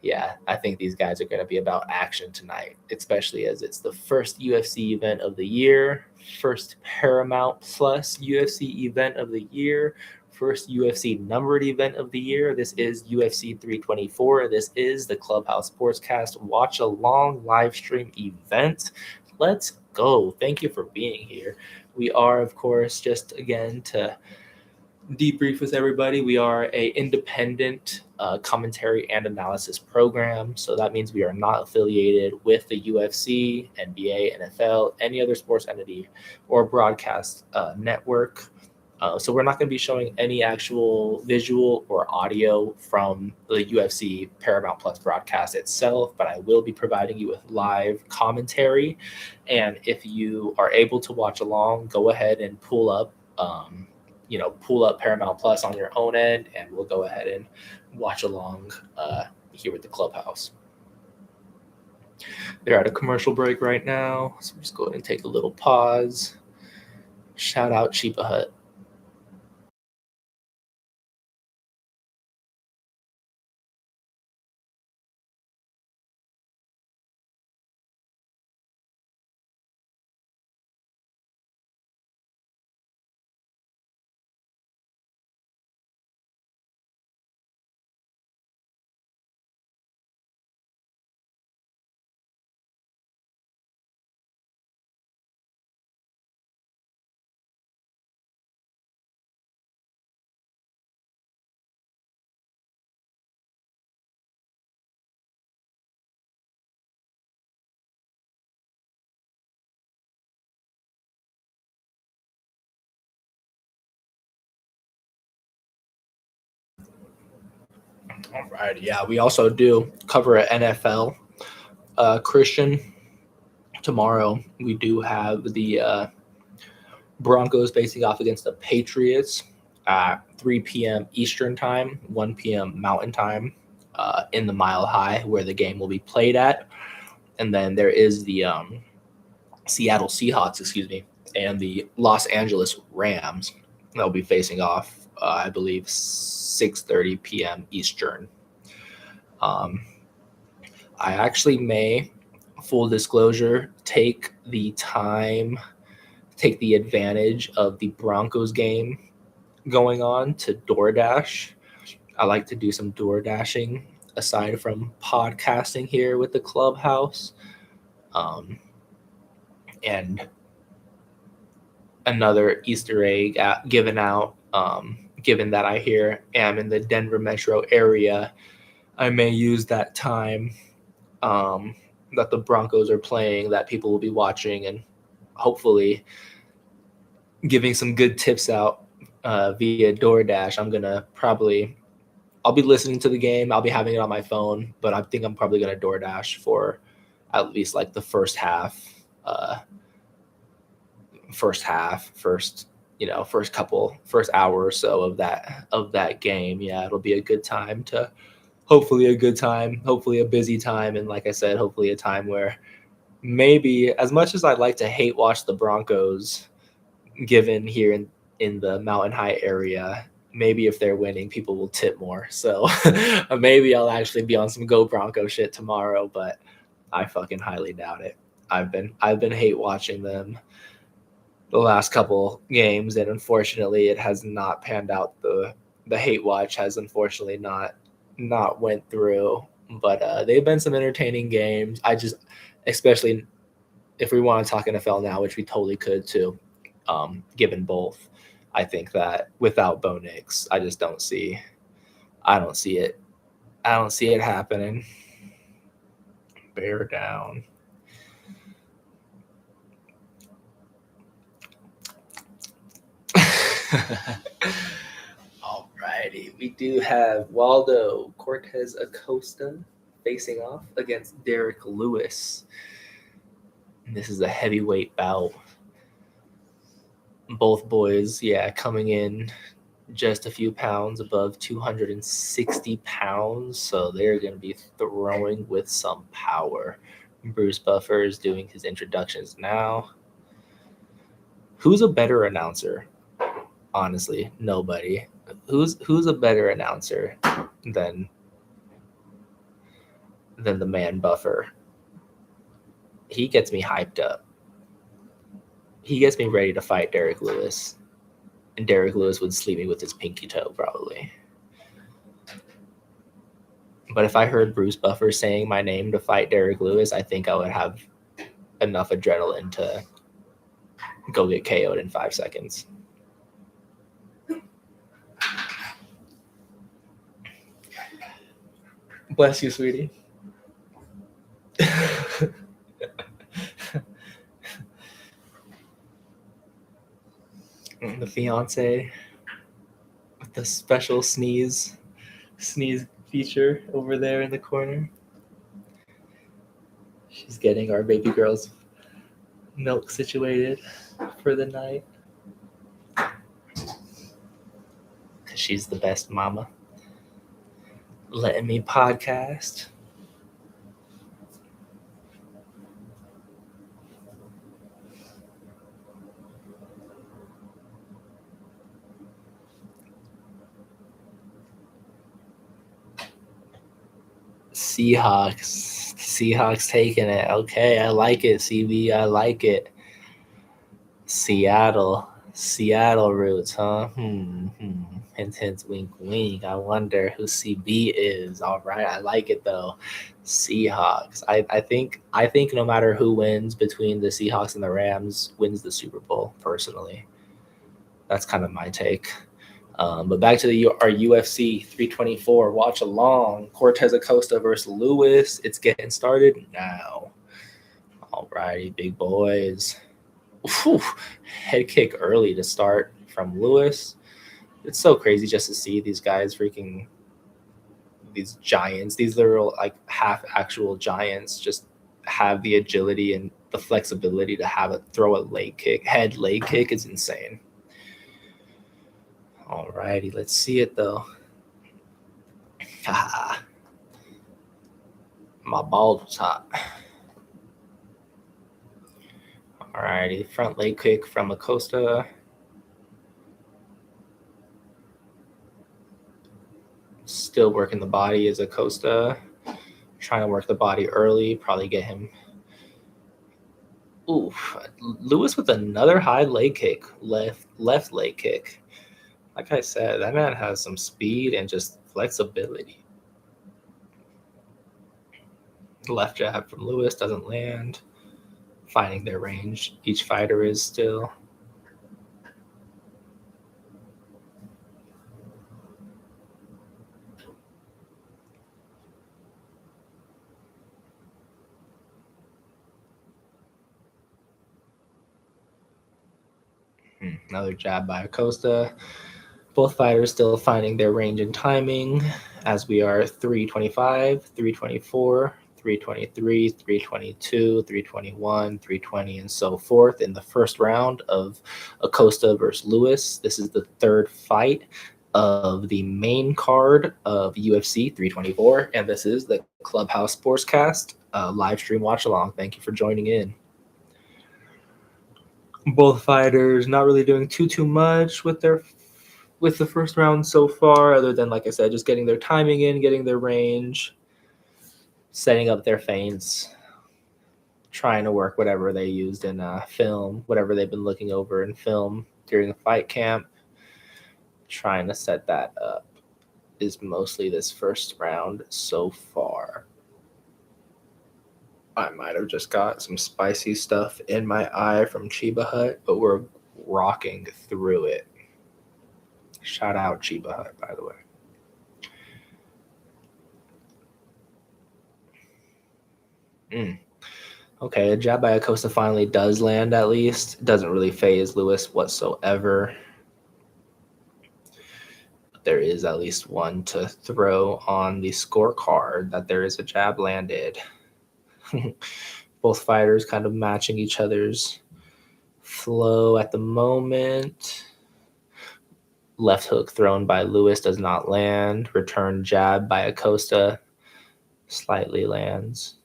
yeah, I think these guys are going to be about action tonight, especially as it's the first UFC event of the year, first Paramount Plus UFC event of the year, first UFC numbered event of the year. This is UFC 324. This is the Clubhouse Sportscast watch along live stream event. Let's go. Thank you for being here. We are, of course, just again to debrief with everybody. We are a independent commentary and analysis program. So that means we are not affiliated with the UFC, NBA, NFL, any other sports entity or broadcast network. So we're not going to be showing any actual visual or audio from the UFC Paramount Plus broadcast itself, but I will be providing you with live commentary. And if you are able to watch along, go ahead and pull up Paramount Plus on your own end, and we'll go ahead and watch along here with the Clubhouse. They're at a commercial break right now, so I'm just going to take a little pause. Shout out Cheapa Hut. All right. Yeah, we also do cover an NFL. Christian, tomorrow we do have the Broncos facing off against the Patriots at 3 p.m. Eastern time, 1 p.m. Mountain time in the Mile High where the game will be played at. And then there is the Seattle Seahawks, and the Los Angeles Rams. They'll be facing off, I believe, 6:30 p.m. Eastern. I actually may, full disclosure, take the advantage of the Broncos game going on to DoorDash. I like to do some DoorDashing aside from podcasting here with the Clubhouse. And another Easter egg given out, given that I am in the Denver metro area, I may use that time that the Broncos are playing, that people will be watching, and hopefully giving some good tips out via DoorDash. I'll be listening to the game. I'll be having it on my phone, but I think I'm probably going to DoorDash for at least like the first hour or so of that game. Yeah, it'll be a good time hopefully a busy time. And like I said, hopefully a time where maybe, as much as I'd like to hate watch the Broncos, given here in the Mountain High area, maybe if they're winning, people will tip more. So maybe I'll actually be on some Go Bronco shit tomorrow, but I fucking highly doubt it. I've been hate watching them the last couple games, and unfortunately it has not panned out. The hate watch has unfortunately not went through, but they've been some entertaining games. Especially if we want to talk NFL now, which we totally could too, given both, I think that without Bo Nix, I don't see it happening. Bear down. Alrighty, we do have Waldo Cortez Acosta facing off against Derek Lewis. And this is a heavyweight bout. Both boys, coming in just a few pounds above 260 pounds, so they're going to be throwing with some power. Bruce Buffer is doing his introductions now. Who's a better announcer? Honestly, nobody. Who's a better announcer than the man Buffer? He gets me hyped up. He gets me ready to fight Derek Lewis. And Derek Lewis would sleep me with his pinky toe, probably. But if I heard Bruce Buffer saying my name to fight Derek Lewis, I think I would have enough adrenaline to go get KO'd in 5 seconds. Bless you, sweetie. The fiance with the special sneeze feature over there in the corner. She's getting our baby girl's milk situated for the night. 'Cause she's the best mama. Letting me podcast. Seahawks taking it. Okay, I like it, CB. I like it. Seattle roots, huh? Hint, hint, wink, wink. I wonder who CB is. All right, I like it though. Seahawks. I think no matter who wins between the Seahawks and the Rams wins the Super Bowl. Personally, that's kind of my take. But back to our UFC 324 watch along. Cortez Acosta versus Lewis. It's getting started now. Alrighty, big boys. Whew, head kick early to start from Lewis. It's so crazy just to see these guys these giants, these literal like half actual giants, just have the agility and the flexibility to throw a head leg kick is insane. Alrighty, let's see it though. My balls was hot. Alrighty, front leg kick from Acosta. Still working the body is Acosta. Trying to work the body early, probably get him. Ooh, Lewis with another high leg kick, left leg kick. Like I said, that man has some speed and just flexibility. Left jab from Lewis doesn't land. Finding their range. Each fighter is still. Another jab by Acosta. Both fighters still finding their range and timing as we are 325, 324, 323, 322, 321, 320, and so forth in the first round of Acosta versus Lewis. This is the third fight of the main card of UFC 324, and this is the Clubhouse Sportscast live stream watch along. Thank you for joining in. Both fighters not really doing too much with the first round so far, other than, like I said, just getting their timing in, getting their range, setting up their feints, trying to work whatever they used in film, whatever they've been looking over in film during the fight camp, trying to set that up is mostly this first round so far. I might have just got some spicy stuff in my eye from Chiba Hut, but we're rocking through it. Shout out Chiba Hut, by the way. Okay, a jab by Acosta finally does land at least. Doesn't really phase Lewis whatsoever. there is at least one to throw on the scorecard that there is a jab landed. Both fighters kind of matching each other's flow at the moment. Left hook thrown by Lewis does not land. Return jab by Acosta slightly lands.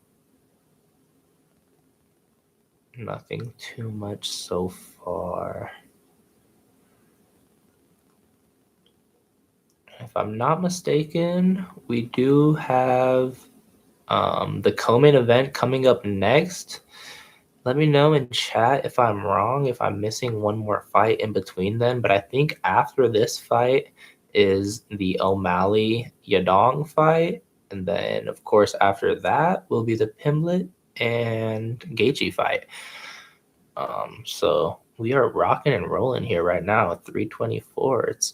Nothing too much so far. If I'm not mistaken, we do have the co-main event coming up next. Let me know in chat if I'm wrong, if I'm missing one more fight in between them. But I think after this fight is the O'Malley Yadong fight. And then, of course, after that will be the Pimblett and Gaethje fight. So we are rocking and rolling here right now at 3:24. It's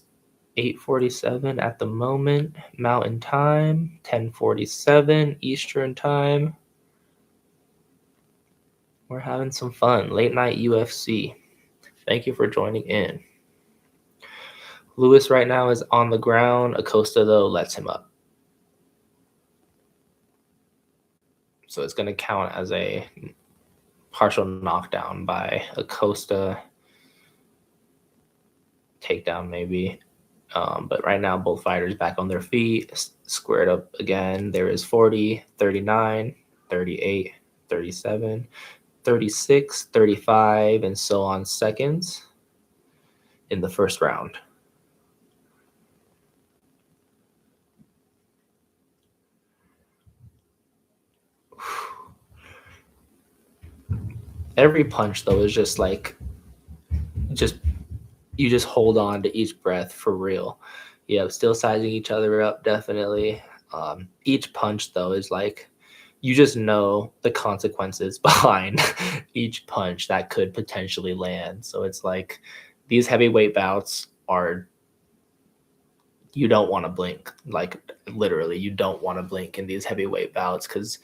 8:47 at the moment, Mountain Time, 10:47 Eastern Time. We're having some fun. Late night UFC. Thank you for joining in. Lewis right now is on the ground. Acosta, though, lets him up. So it's going to count as a partial knockdown by Acosta. Takedown, maybe. But right now, both fighters back on their feet, squared up again. There is 40, 39, 38, 37, 36, 35, and so on seconds in the first round. Every punch, though, is just like, you just hold on to each breath for real. Yeah, still sizing each other up, definitely. Each punch, though, is like, you just know the consequences behind each punch that could potentially land. So it's like these heavyweight bouts are, you don't want to blink. Like literally, you don't want to blink in these heavyweight bouts because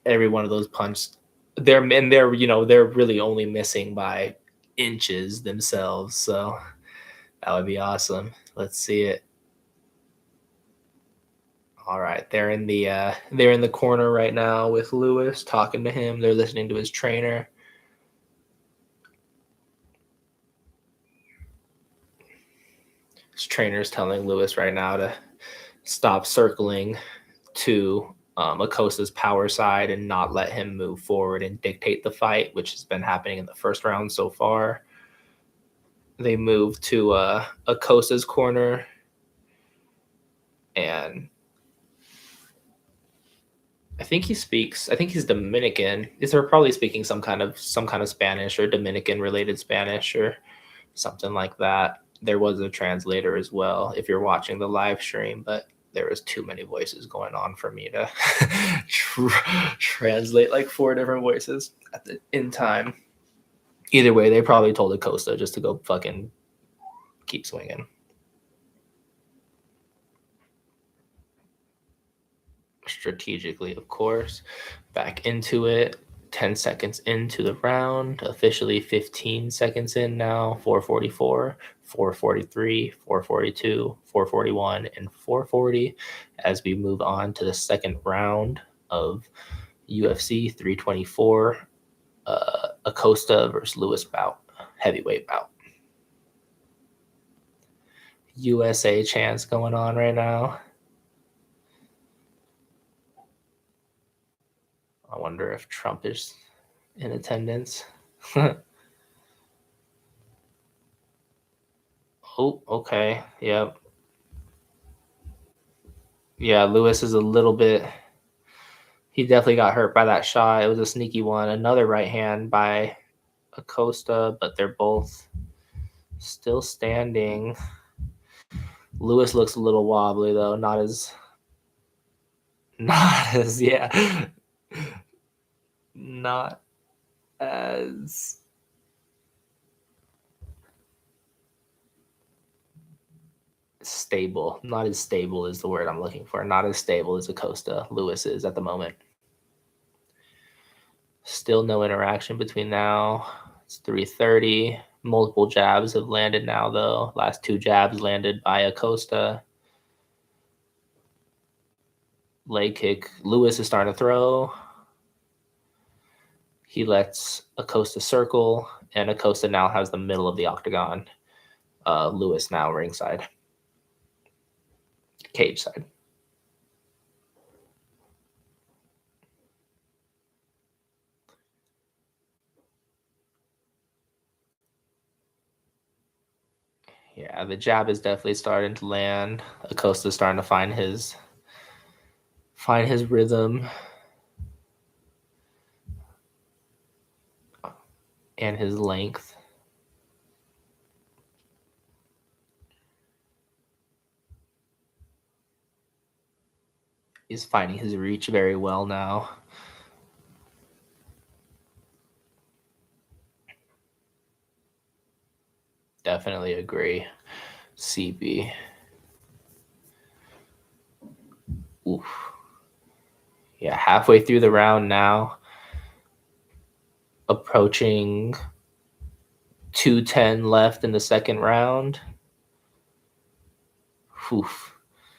every one of those punches, they're really only missing by inches themselves. So that would be awesome. Let's see it. All right, they're in the corner right now with Lewis, talking to him. They're listening to his trainer. His trainer's telling Lewis right now to stop circling to Acosta's power side and not let him move forward and dictate the fight, which has been happening in the first round so far. They move to Acosta's corner, and I think he's Dominican. They're probably speaking some kind of Spanish or Dominican related Spanish or something like that. There was a translator as well if you're watching the live stream, but there was too many voices going on for me to translate like 4 different voices in time. Either way, they probably told Acosta just to go fucking keep swinging. Strategically, of course. Back into it. 10 seconds into the round. Officially 15 seconds in now. 4:44, 4:43, 4:42, 4:41, and 4:40 as we move on to the second round of UFC 324. Acosta versus Lewis bout. Heavyweight bout. USA chants going on right now. I wonder if Trump is in attendance. Oh, okay. Yep. Yeah, Lewis is a little bit. He definitely got hurt by that shot. It was a sneaky one. Another right hand by Acosta, but they're both still standing. Lewis looks a little wobbly though. Not as yeah. Not as stable. Not as stable is the word I'm looking for. Not as stable as Acosta Lewis is at the moment. Still no interaction between now. It's 3:30. Multiple jabs have landed now, though. Last 2 jabs landed by Acosta. Leg kick. Lewis is starting to throw. He lets Acosta circle, and Acosta now has the middle of the octagon. Lewis now ringside. Cage side. Yeah, the jab is definitely starting to land. Acosta's starting to find his rhythm and his length. He's finding his reach very well now. Definitely agree. CB. Oof. Yeah, halfway through the round now. Approaching 2:10 left in the second round. Oof.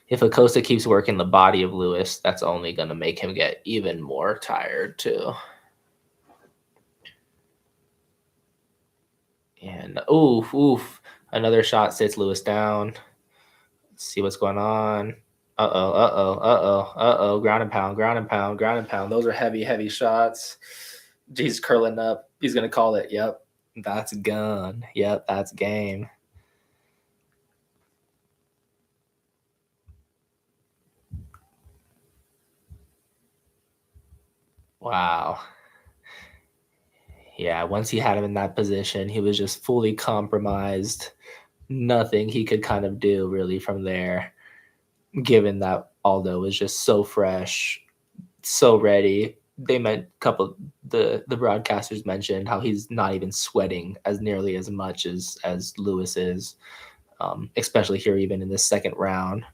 If Acosta keeps working the body of Lewis, that's only going to make him get even more tired, too. And oof. Another shot sits Lewis down. Let's see what's going on. Uh-oh. Ground and pound. Those are heavy shots. He's curling up. He's going to call it. Yep. That's gun. Yep, that's game. Wow. Yeah, once he had him in that position, he was just fully compromised. Nothing he could kind of do really from there, given that Aldo was just so fresh, so ready. They meant the broadcasters mentioned how he's not even sweating as nearly as much as Lewis is, especially here even in the second round.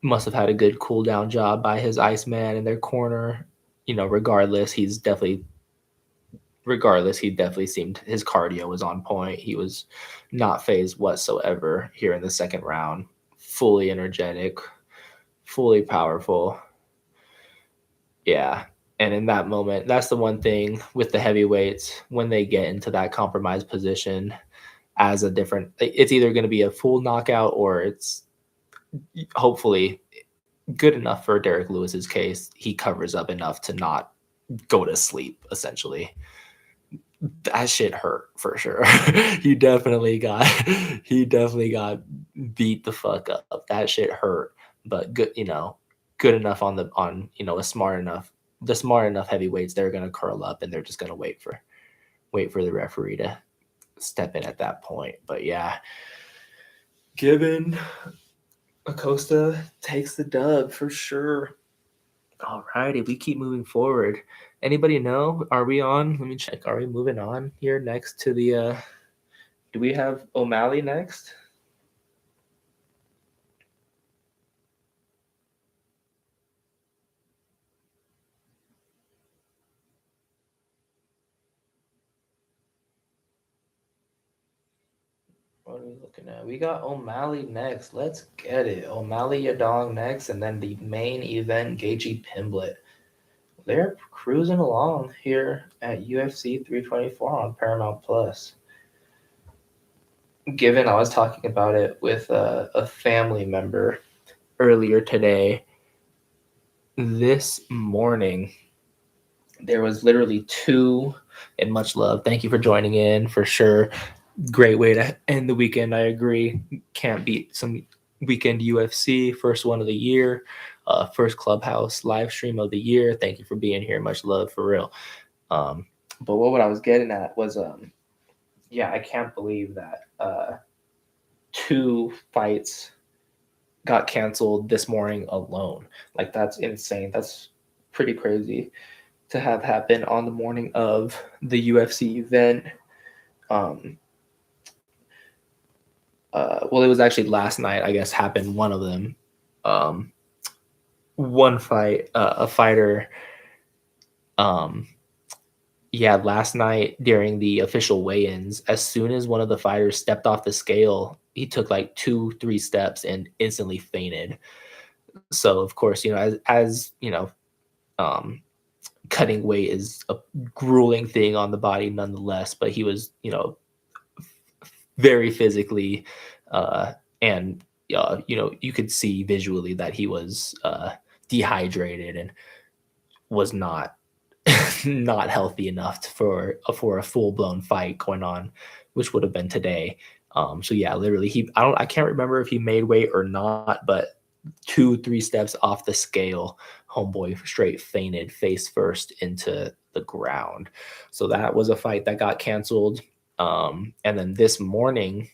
Must have had a good cool down job by his Iceman in their corner. Regardless, he definitely seemed his cardio was on point. He was not phased whatsoever here in the second round. Fully energetic, fully powerful. Yeah. And in that moment, that's the one thing with the heavyweights when they get into that compromised position it's either going to be a full knockout or it's hopefully good enough for Derek Lewis's case. He covers up enough to not go to sleep, essentially. That shit hurt for sure. he definitely got beat the fuck up. That shit hurt, but good enough the smart enough heavyweights. They're gonna curl up and they're just gonna wait for the referee to step in at that point. But yeah, given Acosta takes the dub for sure. All righty, we keep moving forward. Anybody know? Are we on? Let me check. Are we moving on here next to the do we have O'Malley next? What are we looking at? We got O'Malley next. Let's get it. O'Malley Yadong next, and then the main event, Gaethje Pimblett. They're cruising along here at UFC 324 on Paramount Plus. Given I was talking about it with a family member earlier today, this morning there was literally 2, and much love. Thank you for joining in for sure. Great way to end the weekend. I agree. Can't beat some weekend UFC. First one of the year. First Clubhouse live stream of the year. Thank you for being here. Much love for real. But what I was getting at was, I can't believe that 2 fights got canceled this morning alone. Like, that's insane. That's pretty crazy to have happen on the morning of the UFC event. Well, it was actually last night, I guess, happened one of them. One fight, a fighter Yeah, last night during the official weigh-ins, as soon as one of the fighters stepped off the scale, he took like 2, 3 steps and instantly fainted. So, of course, um, cutting weight is a grueling thing on the body nonetheless, but he was, very physically, uh, and, you could see visually that he was, dehydrated and was not not healthy enough for a full blown fight going on, which would have been today. So yeah, literally, I can't remember if he made weight or not, but 2, 3 steps off the scale, homeboy straight fainted face first into the ground. So that was a fight that got canceled. And then this morning,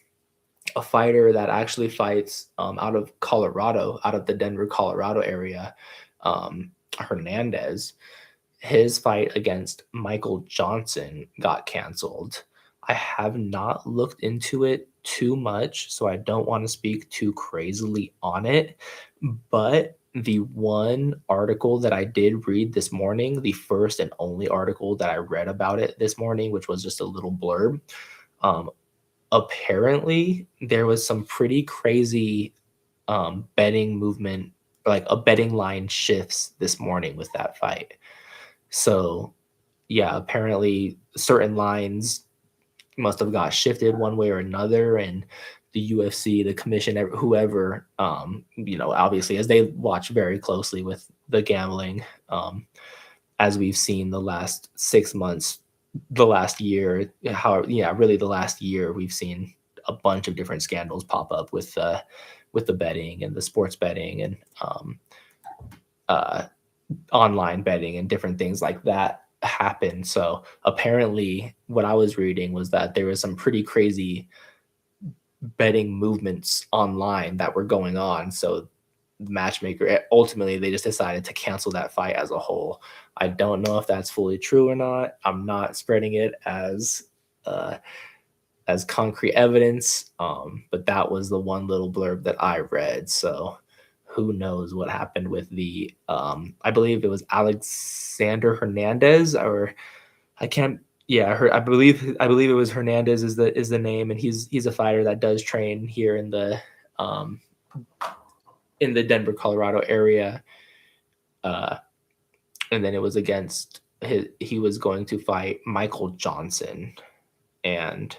a fighter that actually fights out of Colorado, out of the Denver, Colorado area, Hernandez, his fight against Michael Johnson got canceled. I have not looked into it too much, so I don't want to speak too crazily on it. But the one article that I did read this morning, the first and only article that I read about it this morning, which was just a little blurb, um, apparently there was some pretty crazy betting movement, like a betting line shifts this morning with that fight. So yeah, apparently certain lines must have got shifted one way or another, and the UFC, the commission, whoever, obviously as they watch very closely with the gambling, as we've seen the last 6 months, the last year, really the last year, we've seen a bunch of different scandals pop up with the betting and the sports betting and uh, online betting and different things like that happen. So apparently, what I was reading was that there was some pretty crazy betting movements online that were going on. So the matchmaker ultimately they just decided to cancel that fight as a whole. I don't know if that's fully true or not. I'm not spreading it uh, as concrete evidence, but that was the one little blurb that I read. So who knows what happened with the I believe it was Alexander Hernandez, or I can't yeah, I believe it was Hernandez is the name, and he's a fighter that does train here um in the Denver, Colorado area. Uh and then it was against he was going to fight Michael Johnson, and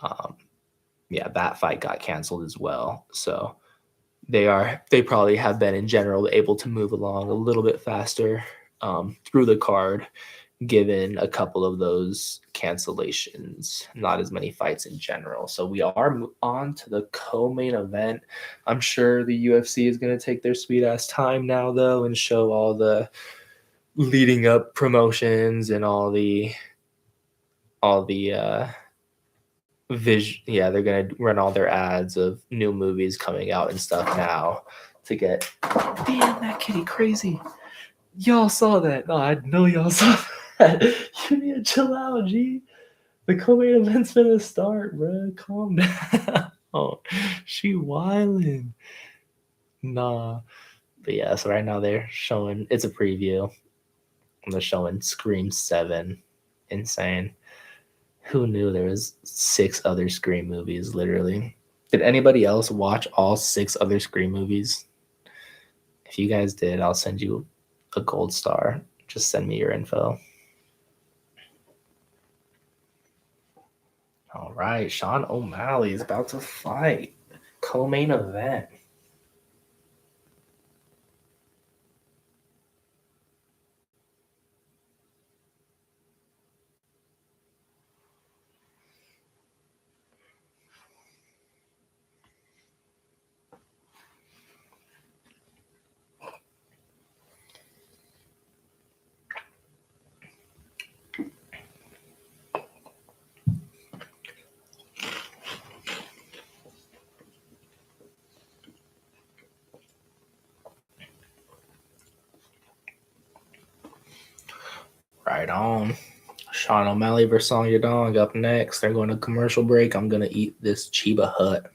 um yeah, that fight got canceled as well. So they probably have been in general able to move along a little bit faster through the card, given a couple of those cancellations, not as many fights in general. So we are on to the co-main event. I'm sure the UFC is going to take their sweet ass time now, though, and show all the leading up promotions and all the yeah, they're gonna run all their ads of new movies coming out and stuff now to get. Damn, that kitty crazy. Y'all saw that. No, I know y'all saw that. You need to chill out, G. The co-main event's gonna start, bro. Calm down. Oh, she wildin'. Nah. But yeah, so right now they're showing, it's a preview. And they're showing Scream 7. Insane. Who knew there was 6 other Scream movies, literally? Did anybody else watch all 6 other Scream movies? If you guys did, I'll send you a gold star. Just send me your info. All right, Sean O'Malley is about to fight. Co-main event. Right on. Sean O'Malley versus Song Yadong up next. They're going to commercial break. I'm going to eat this Chiba Hut.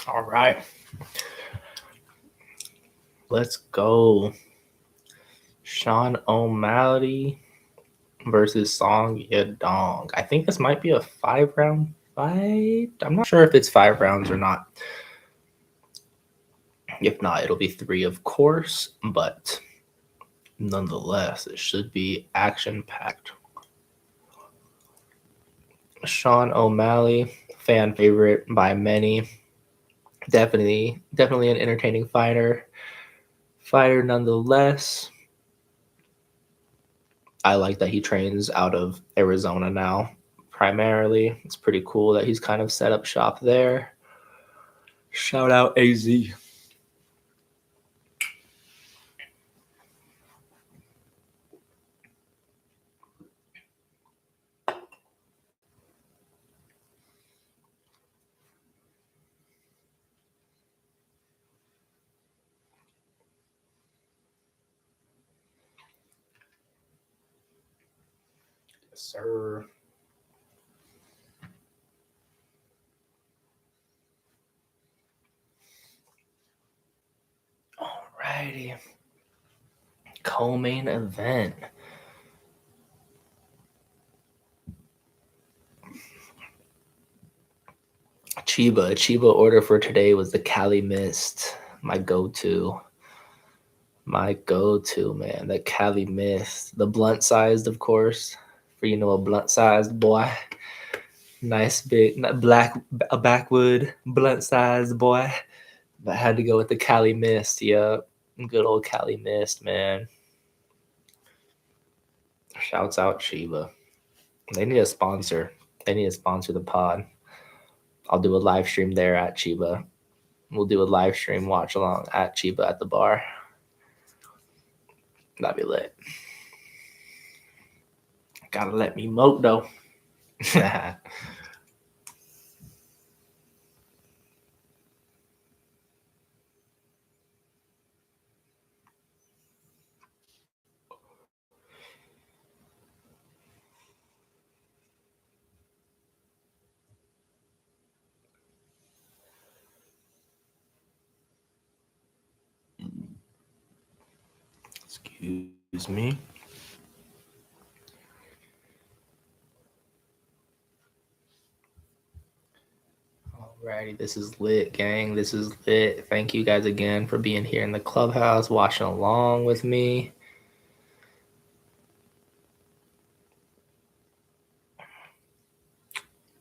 All right. Let's go. Sean O'Malley versus Song Yadong. I think this might be a 5-round fight. I'm not sure if it's 5 rounds or not. If not, it'll be 3, of course, but nonetheless, it should be action-packed. Sean O'Malley, fan favorite by many. Definitely an entertaining fighter. Nonetheless. I like that he trains out of Arizona now, primarily. It's pretty cool that he's kind of set up shop there. Shout out AZ. Yes, sir. Alrighty. Co-main event. Chiba order for today was the Cali Mist. My go-to, man. The Cali Mist. The blunt-sized, of course. For a blunt-sized boy. Nice big a backwood blunt-sized boy. But I had to go with the Cali Mist. Yep. Good old Cali Mist, man. Shouts out Chiba. They need a sponsor. They need to sponsor the pod. I'll do a live stream there at Chiba. We'll do a live stream watch along at Chiba at the bar. That'd be lit. Gotta let me moat though. Excuse me. Alrighty, this is lit, gang. This is lit. Thank you guys again for being here in the clubhouse, watching along with me.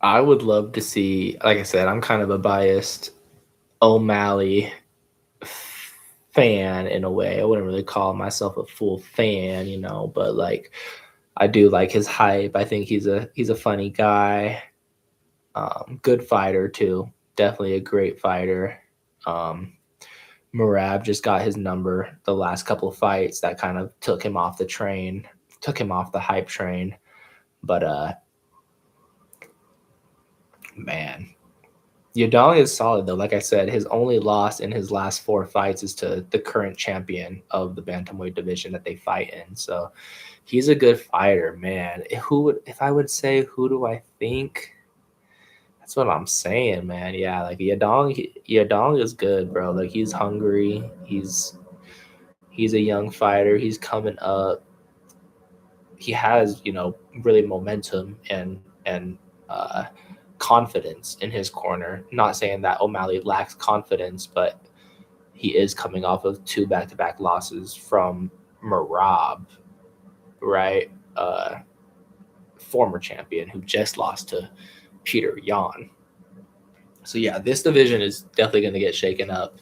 I would love to see, like I said, I'm kind of a biased O'Malley fan in a way. I wouldn't really call myself a full fan, but like I do like his hype. I think he's a funny guy. Good fighter too. Definitely a great fighter. Merab just got his number the last couple of fights that kind of took him off the hype train. But man, Yadong is solid though. Like I said, his only loss in his last 4 fights is to the current champion of the bantamweight division that they fight in. So he's a good fighter, man. If I would say who do I think? That's what I'm saying, man. Yeah, like Yadong is good, bro. Like he's hungry. He's a young fighter. He's coming up. He has, really momentum and confidence in his corner. Not saying that O'Malley lacks confidence, but he is coming off of 2 back-to-back losses from Merab, right? Former champion who just lost to Peter Yan. So yeah, this division is definitely going to get shaken up.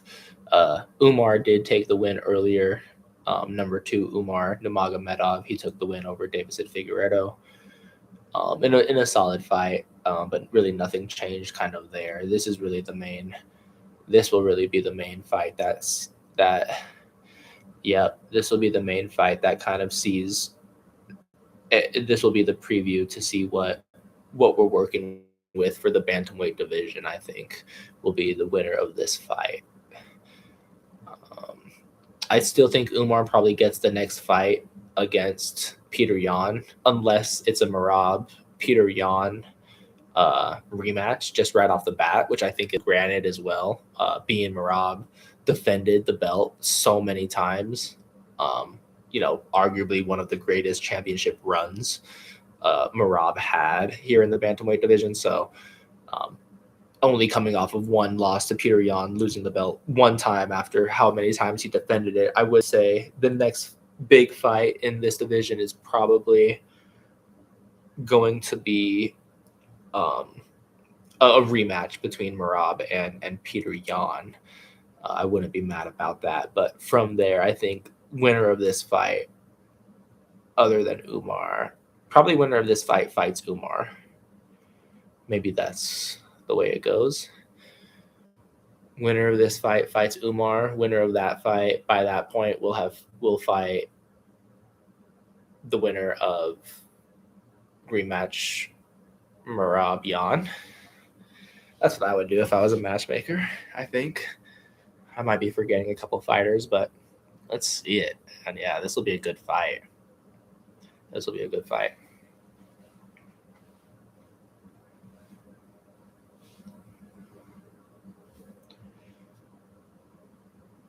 Umar did take the win earlier. Number 2, Umar Nurmagomedov, he took the win over Davidson Figueiredo in a solid fight, but really nothing changed kind of there. This will really be the main fight this will be the main fight that kind of sees this will be the preview to see what we're working with for the bantamweight division. I think will be the winner of this fight. I still think Umar probably gets the next fight against Peter Yan, unless it's a Merab Peter Yan rematch just right off the bat, which I think is granted as well. Being Merab defended the belt so many times. Arguably one of the greatest championship runs Merab had here in the bantamweight division. So only coming off of one loss to Peter Yan, losing the belt one time after how many times he defended it, I would say the next big fight in this division is probably going to be a rematch between Merab and Peter Yan. I wouldn't be mad about that. But from there, I think winner of this fight, other than Umar, probably winner of this fight fights Umar. Maybe that's the way it goes. Winner of this fight fights Umar. Winner of that fight, by that point, will fight the winner of rematch Merab Yan. That's what I would do if I was a matchmaker, I think. I might be forgetting a couple fighters, but let's see it. And yeah, this will be a good fight. This will be a good fight.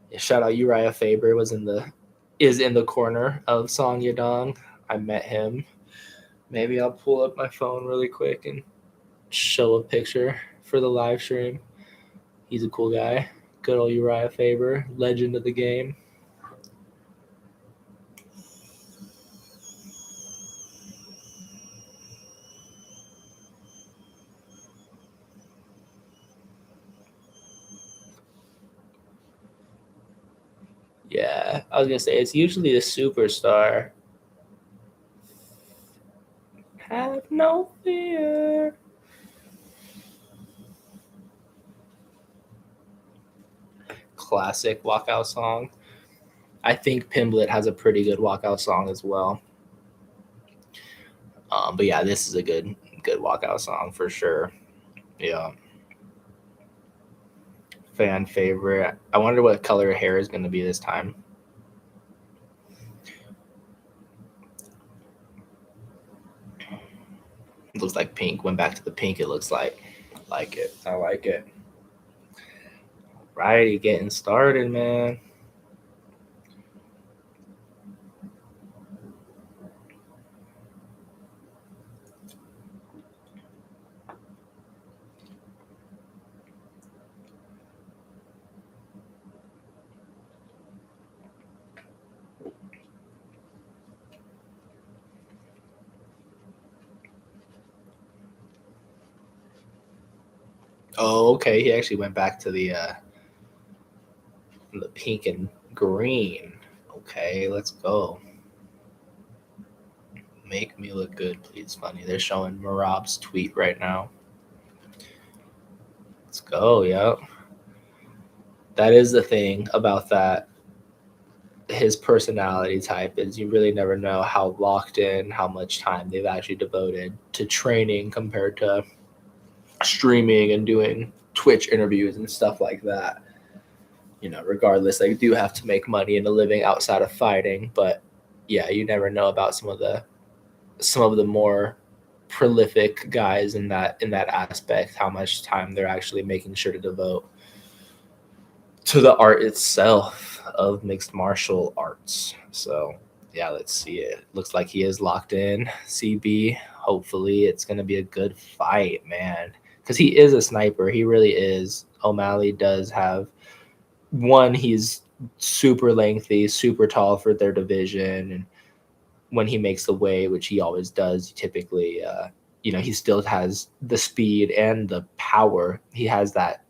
Yeah, shout out Uriah Faber is in the corner of Song Yadong. I met him. Maybe I'll pull up my phone really quick and show a picture for the live stream. He's a cool guy. Good old Uriah Faber, legend of the game. Yeah, I was gonna say it's usually the superstar. Have no fear. Classic walkout song. I think Pimblett has a pretty good walkout song as well. But yeah, this is a good walkout song for sure. Yeah. Fan favorite. I wonder what color hair is going to be this time. It looks like pink. Went back to the pink. It looks like. Like it. I like it. Righty, getting started, man. Oh, okay. He actually went back to the pink and green. Okay, let's go. Make me look good, please. Funny. They're showing Merab's tweet right now. Let's go. Yep. That is the thing about that. His personality type is you really never know how locked in, how much time they've actually devoted to training compared to streaming and doing Twitch interviews and stuff like that. Regardless, they do have to make money and a living outside of fighting, but yeah, you never know about some of the more prolific guys in that aspect, how much time they're actually making sure to devote to the art itself of mixed martial arts. So yeah, let's see it. Looks like he is locked in. CB, hopefully it's going to be a good fight, man, because he is a sniper. He really is. O'Malley does have one. He's super lengthy, super tall for their division, and when he makes the weight, which he always does, typically, he still has the speed and the power. He has that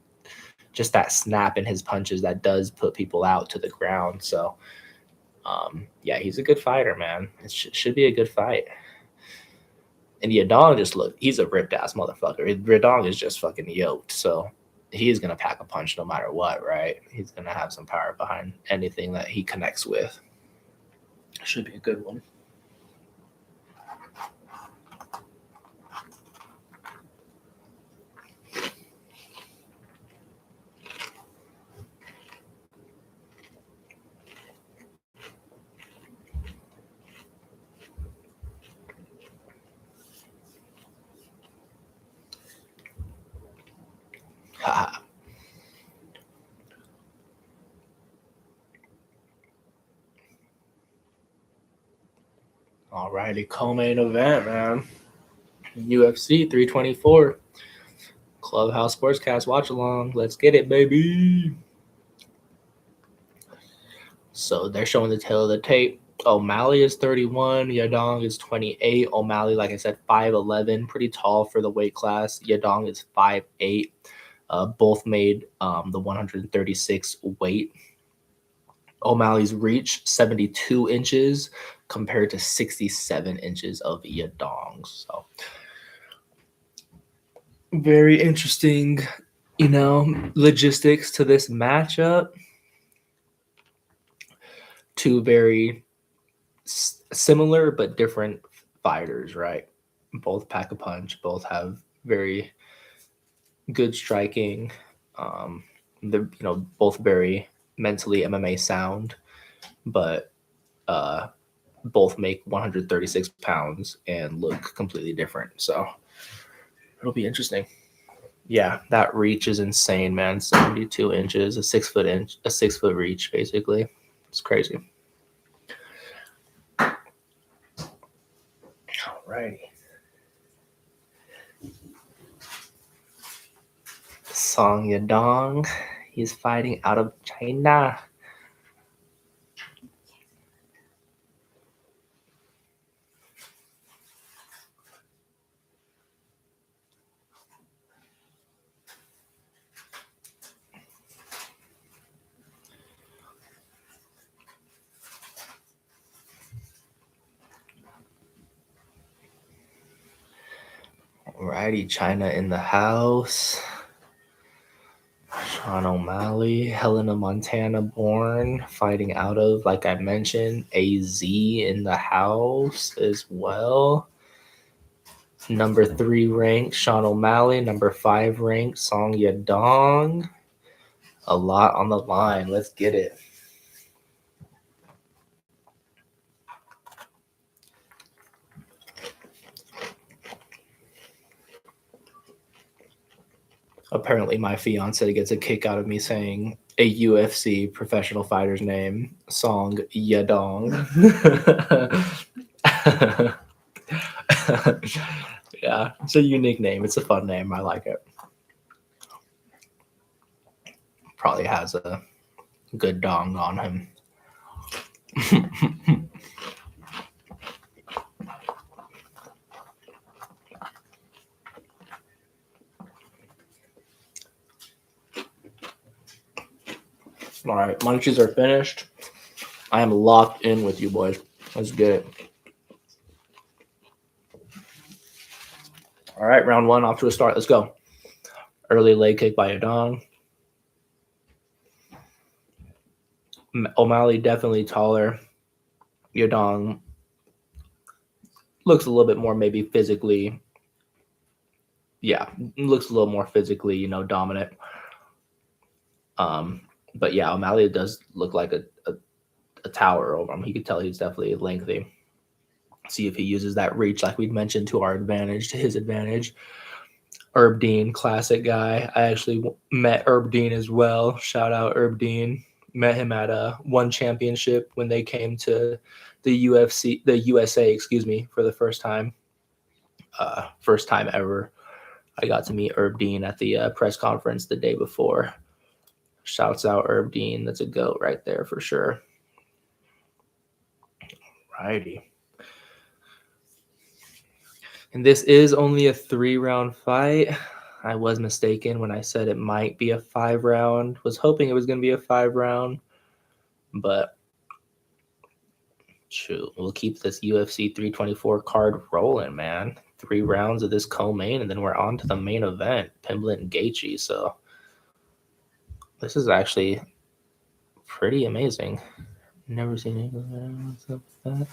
snap in his punches that does put people out to the ground. So, yeah, he's a good fighter, man. It should be a good fight. And Yadong he's a ripped ass motherfucker. Yadong is just fucking yoked. So he's going to pack a punch no matter what, right? He's going to have some power behind anything that he connects with. Should be a good one. Alrighty, co-main event, man. UFC 324. Clubhouse Sportscast watch along. Let's get it, baby. So they're showing the tail of the tape. O'Malley is 31. Yadong is 28. O'Malley, like I said, 5'11", pretty tall for the weight class. Yadong is 5'8". Both made the 136 weight. O'Malley's reach 72 inches compared to 67 inches of Yadong. So very interesting, logistics to this matchup. Two very similar but different fighters, right? Both pack a punch, both have very good striking. They're both very mentally MMA sound, but both make 136 pounds and look completely different. So it'll be interesting. Yeah, that reach is insane, man. 72 inches, a 6 foot reach, basically. It's crazy. Alrighty. Song Yadong, he's fighting out of China. Alrighty, China in the house. Sean O'Malley, Helena, Montana born, fighting out of, like I mentioned, AZ in the house as well. Number 3 ranked Sean O'Malley, number 5 ranked Song Yadong. A lot on the line. Let's get it. Apparently, my fiance gets a kick out of me saying a UFC professional fighter's name, Song Yadong. Yeah, it's a unique name. It's a fun name. I like it. Probably has a good dong on him. All right, munchies are finished. I am locked in with you boys. Let's get it. All right, round 1 off to a start. Let's go. Early leg kick by Yadong. O'Malley definitely taller. Yadong looks a little bit more maybe physically. Yeah, looks a little more physically, dominant. But yeah, O'Malley does look like a tower over him. He could tell he's definitely lengthy. See if he uses that reach like we'd mentioned to our advantage, to his advantage. Herb Dean, classic guy. I actually met Herb Dean as well. Shout out Herb Dean. Met him at one championship when they came to the USA, for the first time. First time ever. I got to meet Herb Dean at the press conference the day before. Shouts out Herb Dean. That's a goat right there for sure. Righty. And this is only a 3-round fight. I was mistaken when I said it might be a 5-round. Was hoping it was going to be a 5-round. But shoot, we'll keep this UFC 324 card rolling, man. 3 rounds of this co-main, and then we're on to the main event, Pimblett and Gaethje. So this is actually pretty amazing. Never seen anything like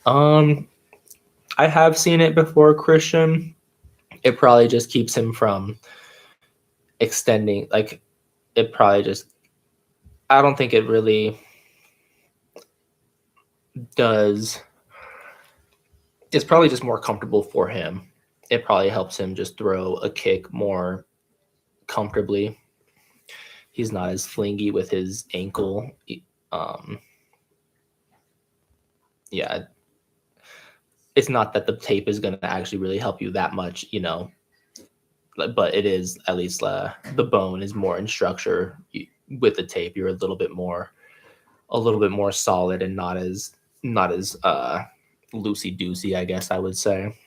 that. I have seen it before, Christian. It probably just keeps him from extending. Like, it probably just... I don't think it really does. It's probably just more comfortable for him. It probably helps him just throw a kick more comfortably. He's not as flingy with his ankle. Yeah, it's not that the tape is going to actually really help you that much, but it is at least the bone is more in structure. With the tape, you're a little bit more solid and not as loosey goosey, I guess I would say.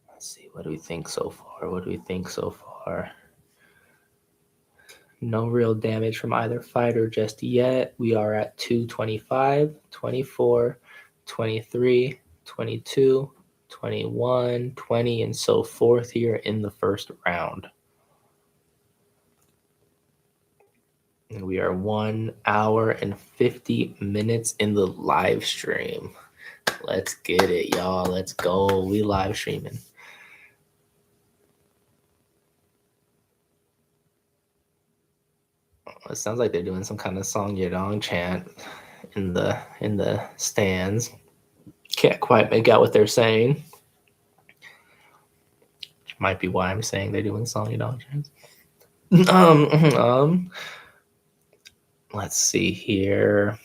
Let's see, what do we think so far? What do we think so far? No real damage from either fighter just yet. We are at 225, 24, 23, 22, 21, 20, and so forth here in the first round. And we are 1 hour and 50 minutes in the live stream. Let's get it, y'all. Let's go. We live streaming. It sounds like they're doing some kind of Song Yadong chant in the stands. Can't quite make out what they're saying. Might be why I'm saying they're doing Song Yadong chants. Let's see here.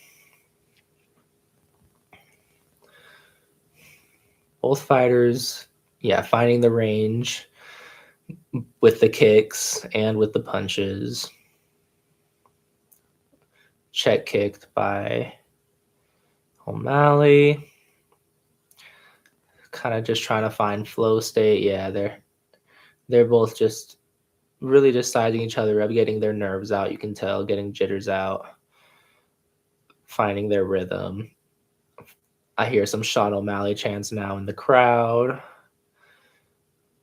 Both fighters, finding the range with the kicks and with the punches. Check kicked by O'Malley. Kind of just trying to find flow state. Yeah, they're both just really just sizing each other up, getting their nerves out. You can tell, getting jitters out, finding their rhythm. I hear some Sean O'Malley chants now in the crowd.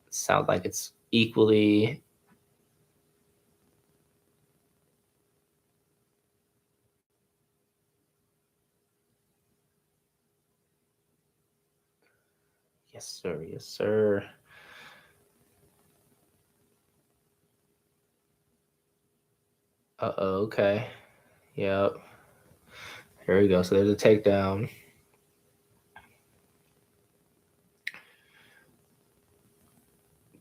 Sounds like it's equally. Yes, sir. Yes, sir. Uh-oh, okay. Yep. Here we go. So there's a takedown.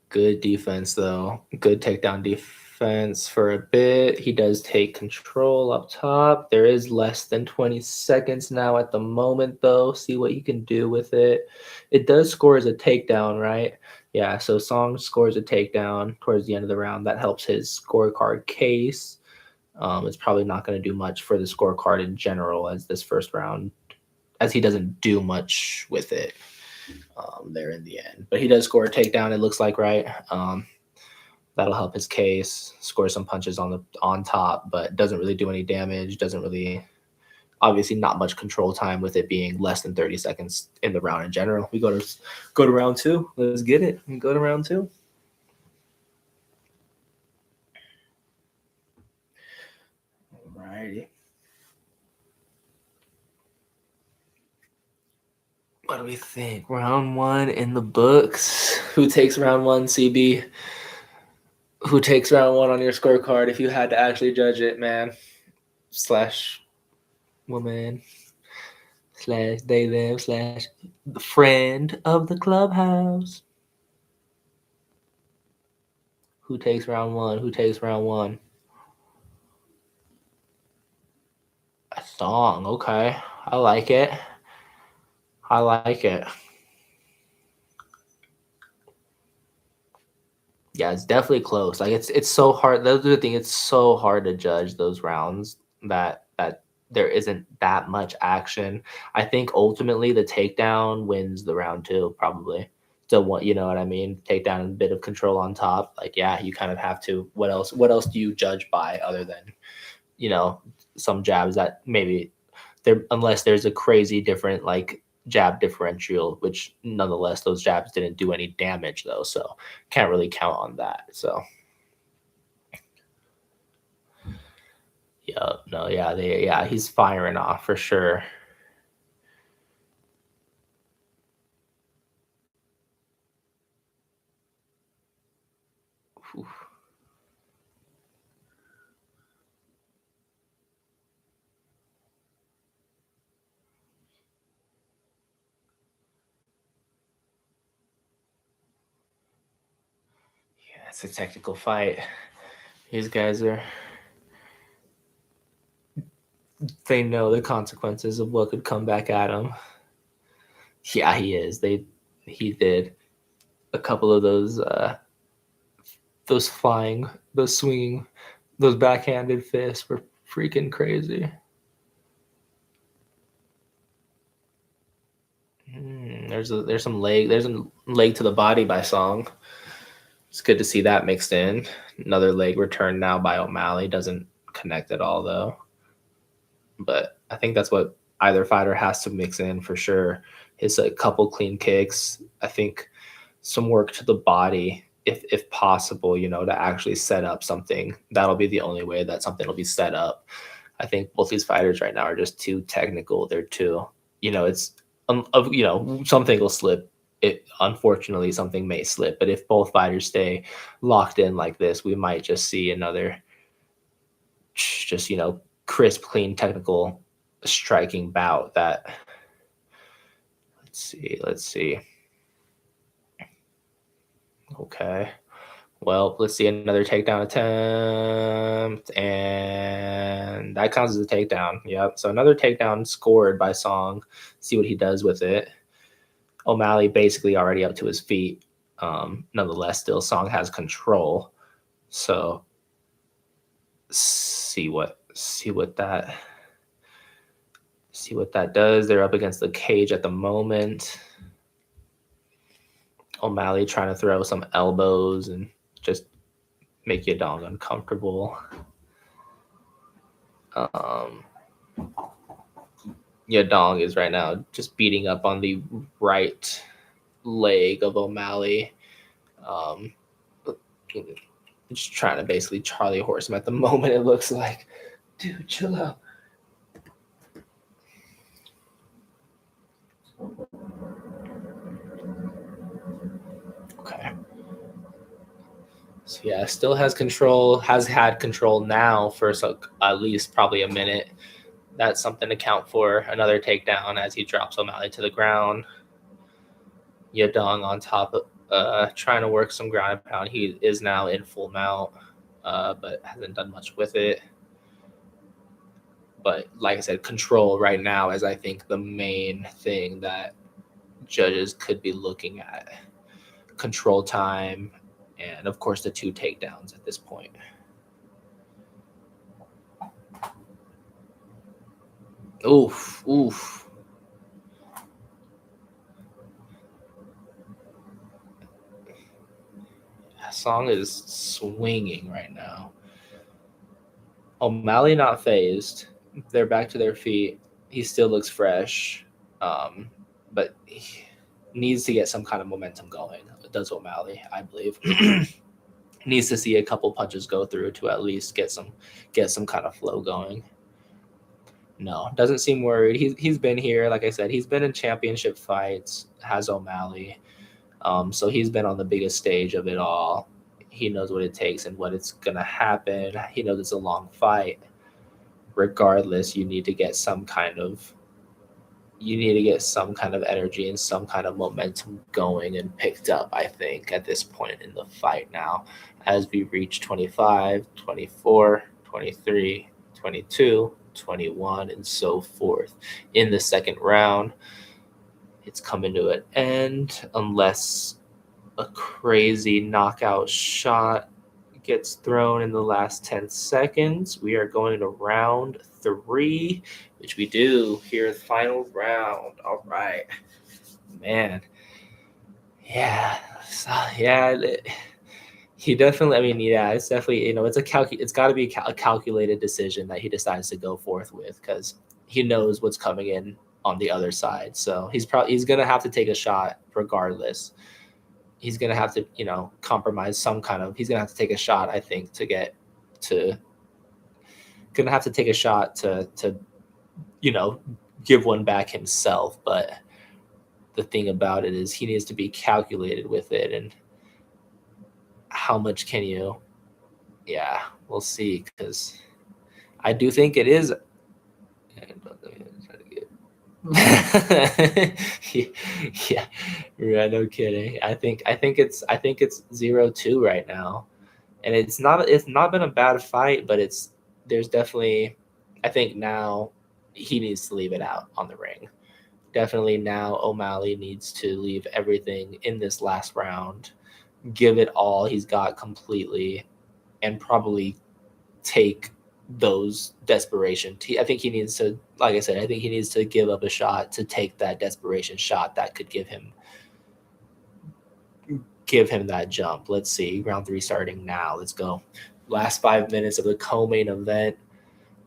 Good defense, though. Good takedown defense for a bit. He does take control up top. There is less than 20 seconds now at the moment, though. See what you can do with it. It does score as a takedown, right? Yeah, so Song scores a takedown towards the end of the round. That helps his scorecard case. It's probably not going to do much for the scorecard in general as this first round, as he doesn't do much with it there in the end. But he does score a takedown, it looks like, right? That'll help his case. Score some punches on top, but doesn't really do any damage. Doesn't really, obviously, not much control time with it being less than 30 seconds in the round in general. We go to round two. Let's get it. We go to round two. Alrighty. What do we think? Round one in the books. Who takes round one, CB? Who takes round one on your scorecard if you had to actually judge it, man? Slash woman. Slash they them. Slash the friend of the clubhouse. Who takes round one? Who takes round one? A song. Okay. I like it. I like it. Yeah, it's definitely close. Like it's so hard. That's the thing. It's so hard to judge those rounds that there isn't that much action. I think ultimately the takedown wins the round two, probably. So what, you know what I mean? Takedown and a bit of control on top. Like, yeah, you kind of have to. What else? What else do you judge by other than, some jabs that maybe there, unless there's a crazy different like jab differential, which nonetheless those jabs didn't do any damage though, so can't really count on that. So yeah, no, yeah, he's firing off for sure. Whew. It's a technical fight. These guys they know the consequences of what could come back at them. Yeah, he is. He did a couple of those flying, those swinging, those backhanded fists were freaking crazy. There's some leg to the body by Song. It's good to see that mixed in. Another leg return now by O'Malley. Doesn't connect at all though. But I think that's what either fighter has to mix in for sure. Is a couple clean kicks. I think some work to the body, if possible, to actually set up something. That'll be the only way that something will be set up. I think both these fighters right now are just too technical. They're too, it's, something will slip. Unfortunately, something may slip. But if both fighters stay locked in like this, we might just see another, just crisp, clean, technical striking bout. That let's see. Okay. Well, let's see another takedown attempt, and that counts as a takedown. Yep. So another takedown scored by Song. See what he does with it. O'Malley basically already up to his feet. Nonetheless, still Song has control. So see what that does. They're up against the cage at the moment. O'Malley trying to throw some elbows and just make Yadong uncomfortable. Yadong is right now just beating up on the right leg of O'Malley. Just trying to basically Charlie horse him at the moment, it looks like. Dude, chill out. Okay. So yeah, still has control, has had control now for at least probably a minute. That's something to count for. Another takedown as he drops O'Malley to the ground. Yadong on top of trying to work some ground and pound. He is now in full mount, but hasn't done much with it. But like I said, control right now is, I think, the main thing that judges could be looking at. Control time, and of course the 2 takedowns at this point. Oof. Song is swinging right now. O'Malley not phased. They're back to their feet. He still looks fresh, but he needs to get some kind of momentum going. It does O'Malley, I believe. Needs to see a couple punches go through to at least get some kind of flow going. No, doesn't seem worried. He's been here, like I said, he's been in championship fights, has O'Malley. So he's been on the biggest stage of it all. He knows what it takes and what it's gonna happen. He knows it's a long fight. Regardless, you need to get some kind of energy and some kind of momentum going and picked up, I think, at this point in the fight now, as we reach 25, 24, 23, 22, 21, and so forth in the second round. It's coming to an end unless a crazy knockout shot gets thrown in the last 10 seconds. We are going to round 3, which we do here, final round. All right, man. Yeah. So, yeah. He definitely, it's definitely, it's got to be a calculated decision that he decides to go forth with, because he knows what's coming in on the other side. So he's going to have to take a shot regardless. He's going to have to, compromise he's going to have to take a shot, I think, to give one back himself. But the thing about it is he needs to be calculated with it. And how much can you, we'll see, because I do think it is. Yeah, yeah, no kidding. I think it's 0-2 right now, and it's not been a bad fight, but there's definitely, I think now he needs to leave it out on the ring. Definitely now O'Malley needs to leave everything in this last round, give it all he's got completely, and probably take those desperation. I think he needs to, like I said, I think he needs to give up a shot to take that desperation shot that could give him that jump. Let's see, round 3 starting now. Let's go. Last 5 minutes of the co-main event.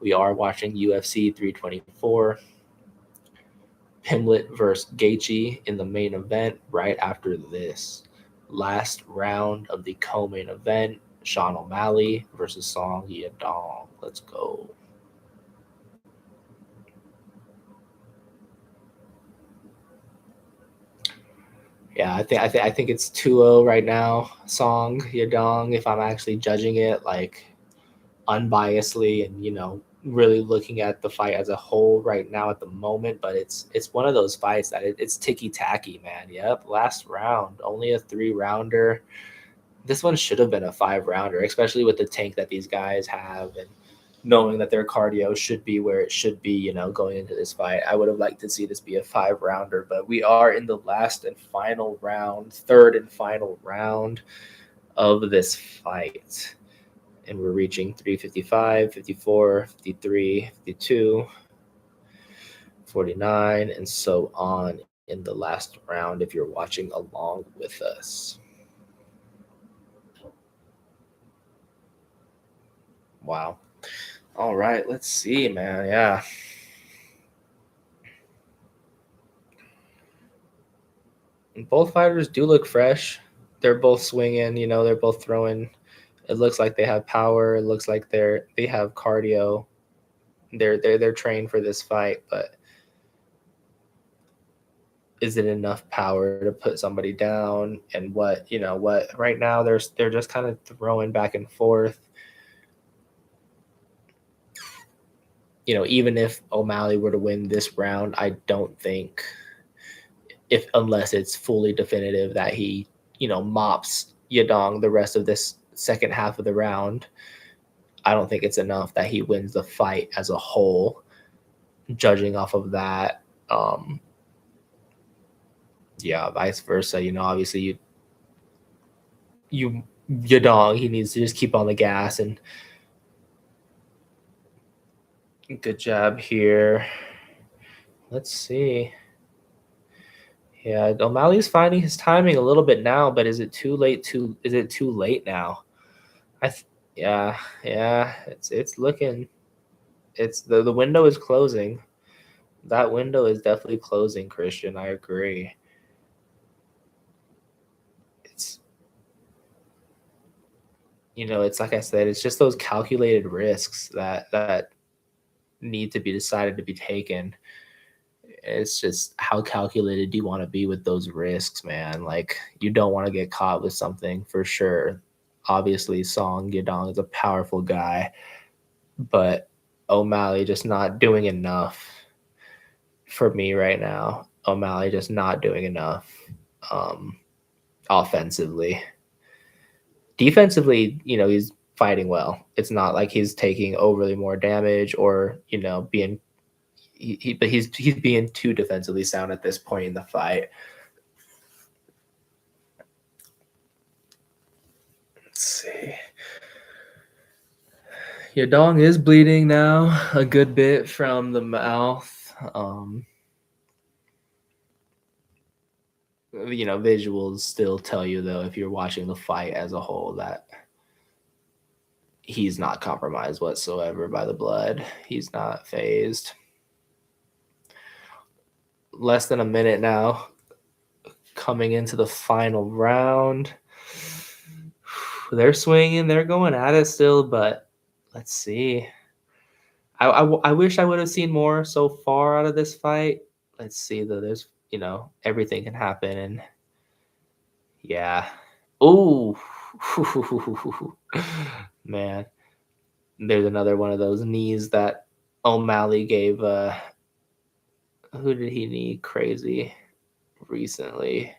We are watching UFC 324. Pimblett versus Gaethje in the main event right after this. Last round of the co-main event. Sean O'Malley versus Song Yadong. Let's go. Yeah, I think it's 2-0 right now. Song Yadong, if I'm actually judging it like unbiasedly and really looking at the fight as a whole right now at the moment, but it's one of those fights that it's ticky tacky, man. Yep, last round, only a 3-rounder. This one should have been a 5-rounder, especially with the tank that these guys have and knowing that their cardio should be where it should be, going into this fight. I would have liked to see this be a 5-rounder, but we are in the last and final round, third and final round of this fight. And we're reaching 355, 54, 53, 52, 49, and so on in the last round if you're watching along with us. Wow. All right, let's see, man. Yeah. Both fighters do look fresh. They're both swinging, they're both throwing. It looks like they have power. It looks like they have cardio. They're trained for this fight, but is it enough power to put somebody down? And what right now they're just kind of throwing back and forth. Even if O'Malley were to win this round, I don't think, if unless it's fully definitive that he, mops Yadong the rest of this second half of the round, I don't think it's enough that he wins the fight as a whole. Judging off of that, yeah, vice versa. Obviously you Yadong, he needs to just keep on the gas. And good job here. Let's see. Yeah, O'Malley's finding his timing a little bit now, but is it too late? Is it too late now? Yeah, it's looking. It's the window is closing. That window is definitely closing, Christian. I agree. It's it's like I said, it's just those calculated risks that need to be decided to be taken. It's just how calculated do you want to be with those risks, man? Like, you don't want to get caught with something for sure. Obviously, Song Yadong is a powerful guy, but O'Malley just not doing enough for me right now. O'Malley just not doing enough offensively. Defensively, he's fighting well. It's not like he's taking overly more damage or being but he's being too defensively sound at this point in the fight. Let's see. Yadong is bleeding now a good bit from the mouth. Visuals still tell you, though, if you're watching the fight as a whole, that he's not compromised whatsoever by the blood. He's not phased. Less than a minute now, coming into the final round. They're swinging, they're going at it still, but let's see. I wish I would have seen more so far out of this fight. Let's see, though. There's, everything can happen. And yeah. Oh, man. There's another one of those knees that O'Malley gave Who did he knee crazy recently?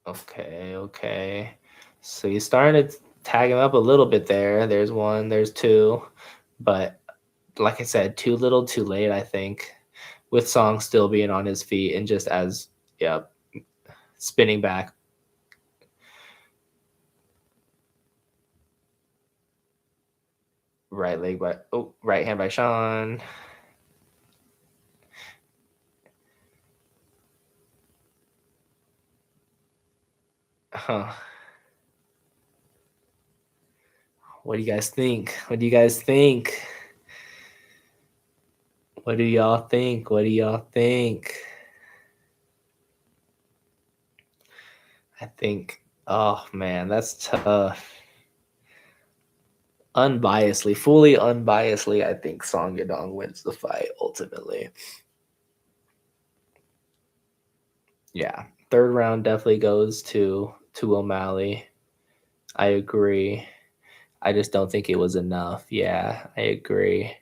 Okay. So you started to tag him up a little bit there. There's one, there's two. But like I said, too little, too late, I think, with Song still being on his feet and just as, yeah, spinning back. Right leg by, right hand by Sean. Huh. What do you guys think? What do you guys think? What do y'all think? What do y'all think? I think, oh man, that's tough. Unbiasedly, fully unbiasedly, I think Song Yadong wins the fight ultimately. Yeah, third round definitely goes to O'Malley. I agree. I just don't think it was enough. Yeah, I agree.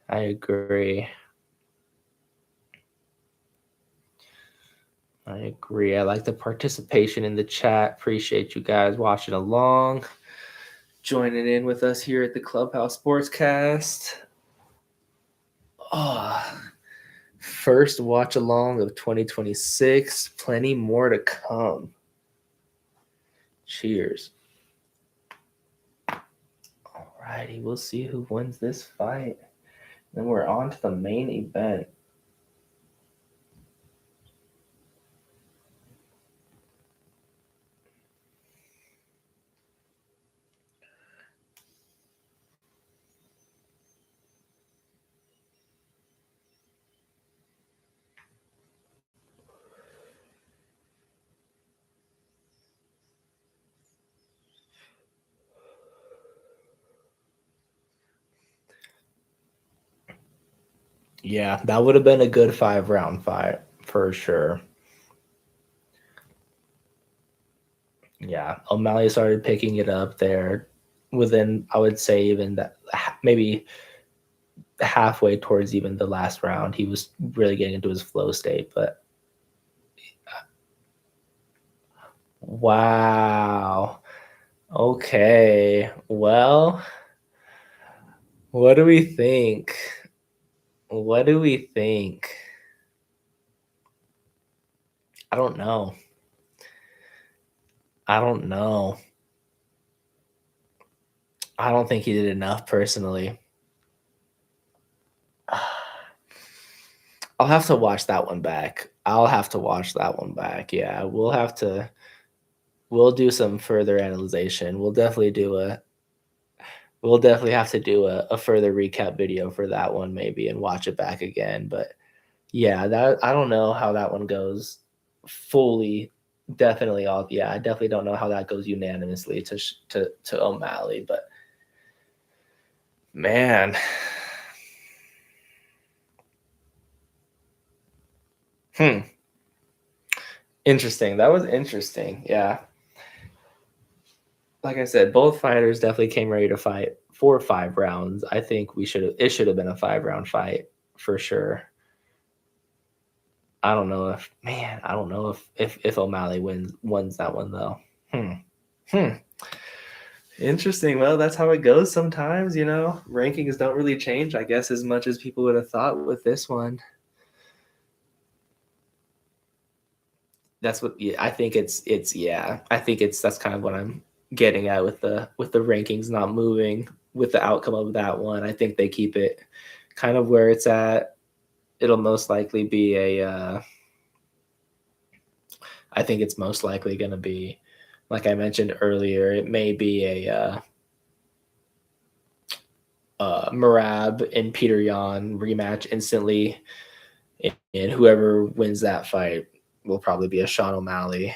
I agree. I agree. I like the participation in the chat. Appreciate you guys watching along, joining in with us here at the Clubhouse Sportscast. Oh, first watch along of 2026. Plenty more to come. Cheers. Alrighty, we'll see who wins this fight. Then we're on to the main event. Yeah, that would have been a good 5-round fight for sure. Yeah, O'Malley started picking it up there within, I would say, even that maybe halfway towards even the last round. He was really getting into his flow state. But wow. Okay. Well, what do we think? What do we think? I don't know. I don't know. I don't think he did enough personally. I'll have to watch that one back. I'll have to watch that one back. Yeah, we'll do some further analyzation. We'll definitely have to do a further recap video for that one maybe and watch it back again. But yeah, that I don't know how that one goes fully. Definitely all yeah, I definitely don't know how that goes unanimously to O'Malley, but man. Interesting. That was interesting. Yeah. Like I said, both fighters definitely came ready to fight for 5 rounds. I think it should have been a 5-round fight for sure. I don't know if O'Malley wins that one though. Interesting. Well, that's how it goes sometimes, you know. Rankings don't really change, I guess, as much as people would have thought with this one. That's what I think that's kind of what I'm getting at with the rankings not moving with the outcome of that one. I think they keep it kind of where it's at. It'll most likely be I think it's most likely going to be, like I mentioned earlier, it may be a Marab and Peter Yan rematch instantly, and whoever wins that fight will probably be a Sean O'Malley.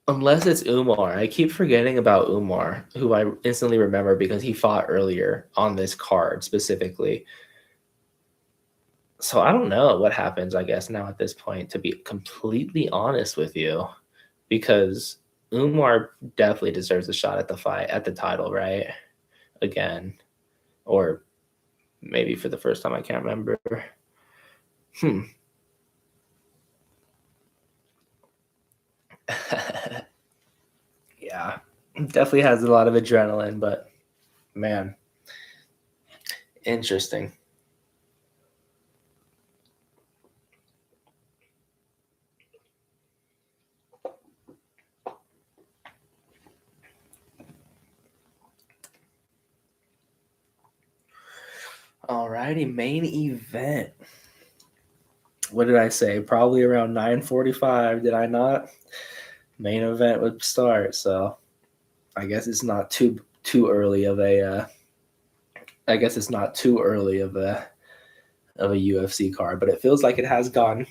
Unless it's Umar. I keep forgetting about Umar, who I instantly remember because he fought earlier on this card specifically. So I don't know what happens, I guess, now at this point, to be completely honest with you, because Umar definitely deserves a shot at the title, right? Again, or maybe for the first time. I can't remember. Yeah, definitely has a lot of adrenaline, but man, interesting. Alrighty, main event. What did I say? Probably around 9:45. Did I not? Main event would start, so I guess it's not too early of a. I guess it's not too early of a UFC card, but it feels like it has gone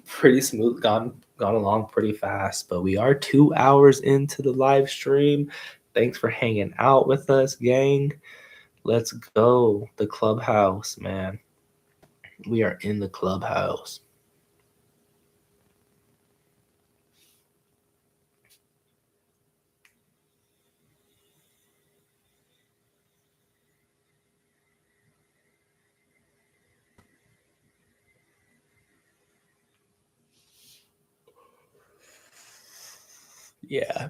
pretty smooth, gone along pretty fast. But we are 2 hours into the live stream. Thanks for hanging out with us, gang. Let's go. The clubhouse, man. We are in the clubhouse. Yeah.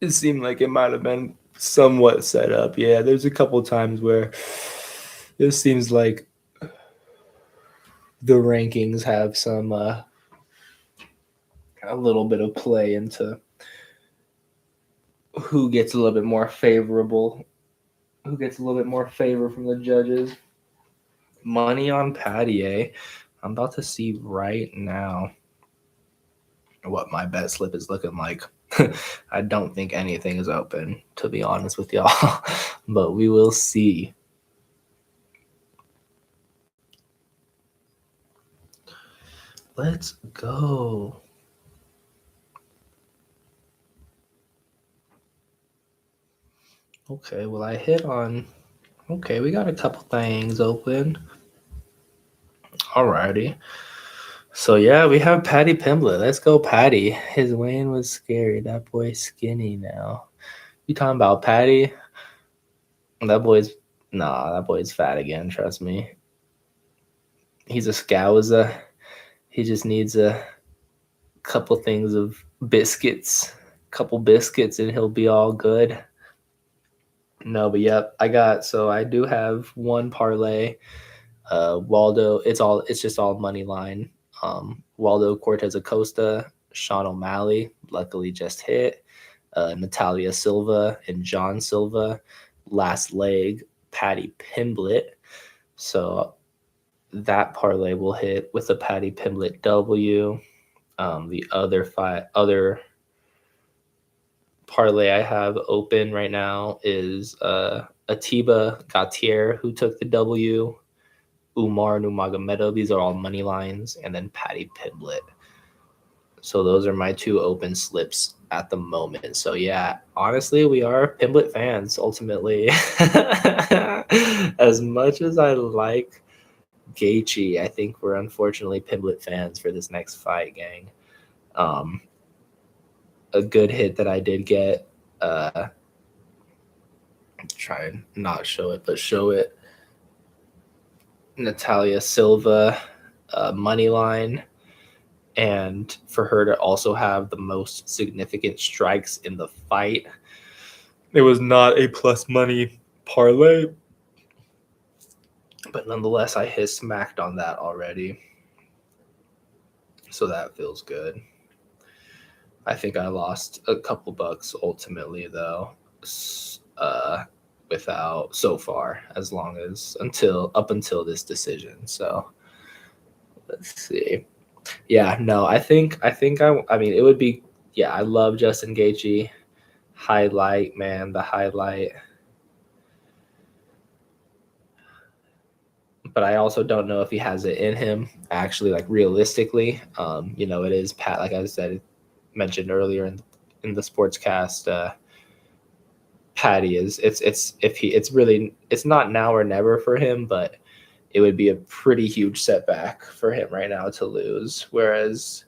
It seemed like it might have been somewhat set up. Yeah, there's a couple times where it seems like the rankings have some a little bit of play into who gets a little bit more favorable, who gets a little bit more favor from the judges. Money on Patty. I'm about to see right now what my bet slip is looking like. I don't think anything is open, to be honest with y'all, but we will see. Let's go. Okay, well, I hit on. Okay, we got a couple things open. Alrighty. So, yeah, we have Patty Pimblett. Let's go, Patty. His weigh-in was scary. That boy's skinny now. You talking about Patty? That boy's. Nah, that boy's fat again, trust me. He's a scouser. He just needs a couple things of biscuits. Couple biscuits, and he'll be all good. No, but yep, I do have one parlay. Waldo, it's just all money line. Waldo Cortez Acosta, Sean O'Malley, luckily just hit. Natalia Silva and John Silva, last leg, Patty Pimblett. So that parlay will hit with a Patty Pimblett W. The other parlay I have open right now is Atiba Gaethje, who took the W. Umar Nurmagomedov. These are all money lines, and then Patty Pimblett. So those are my two open slips at the moment. So yeah, honestly, we are Pimblett fans ultimately. As much as I like Gaethje, I think we're unfortunately Pimblett fans for this next fight, gang. A good hit that I did get. Try and not show it, but show it. Natalia Silva, money line, and for her to also have the most significant strikes in the fight. It was not a plus money parlay, but nonetheless, I hit smacked on that already. So that feels good. I think I lost a couple bucks ultimately, though, without so far, as long as up until this decision. So let's see. Yeah, no, I mean, it would be, yeah, I love Justin Gaethje. Highlight, man, the highlight. But I also don't know if he has it in him, actually, like realistically. It is Pat, like I said, mentioned earlier in the sportscast. Patty it's not now or never for him, but it would be a pretty huge setback for him right now to lose. Whereas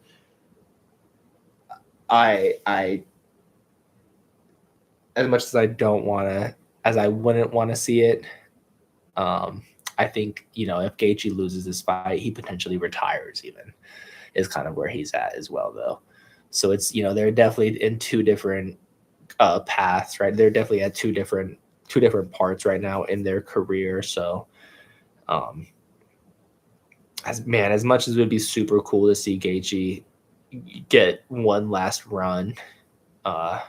I as much as I don't want to, as I wouldn't want to see it, I think, if Gaethje loses this fight, he potentially retires even, is kind of where he's at as well, though. So it's, they're definitely in two different paths, right? They're definitely at two different parts right now in their career. So, as much as it would be super cool to see Gaethje get one last run, at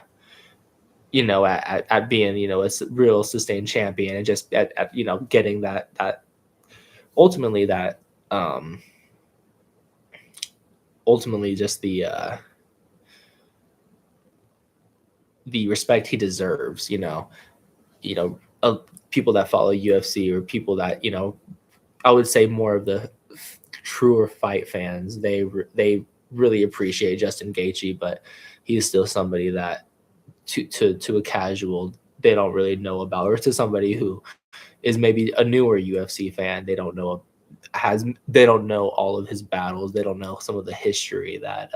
being, a real sustained champion, and just at getting that ultimately that ultimately just the respect he deserves, people that follow UFC, or people that, I would say more of the truer fight fans, they really appreciate Justin Gaethje, but he's still somebody that to a casual, they don't really know about, or to somebody who is maybe a newer UFC fan, they don't know all of his battles, they don't know some of the history that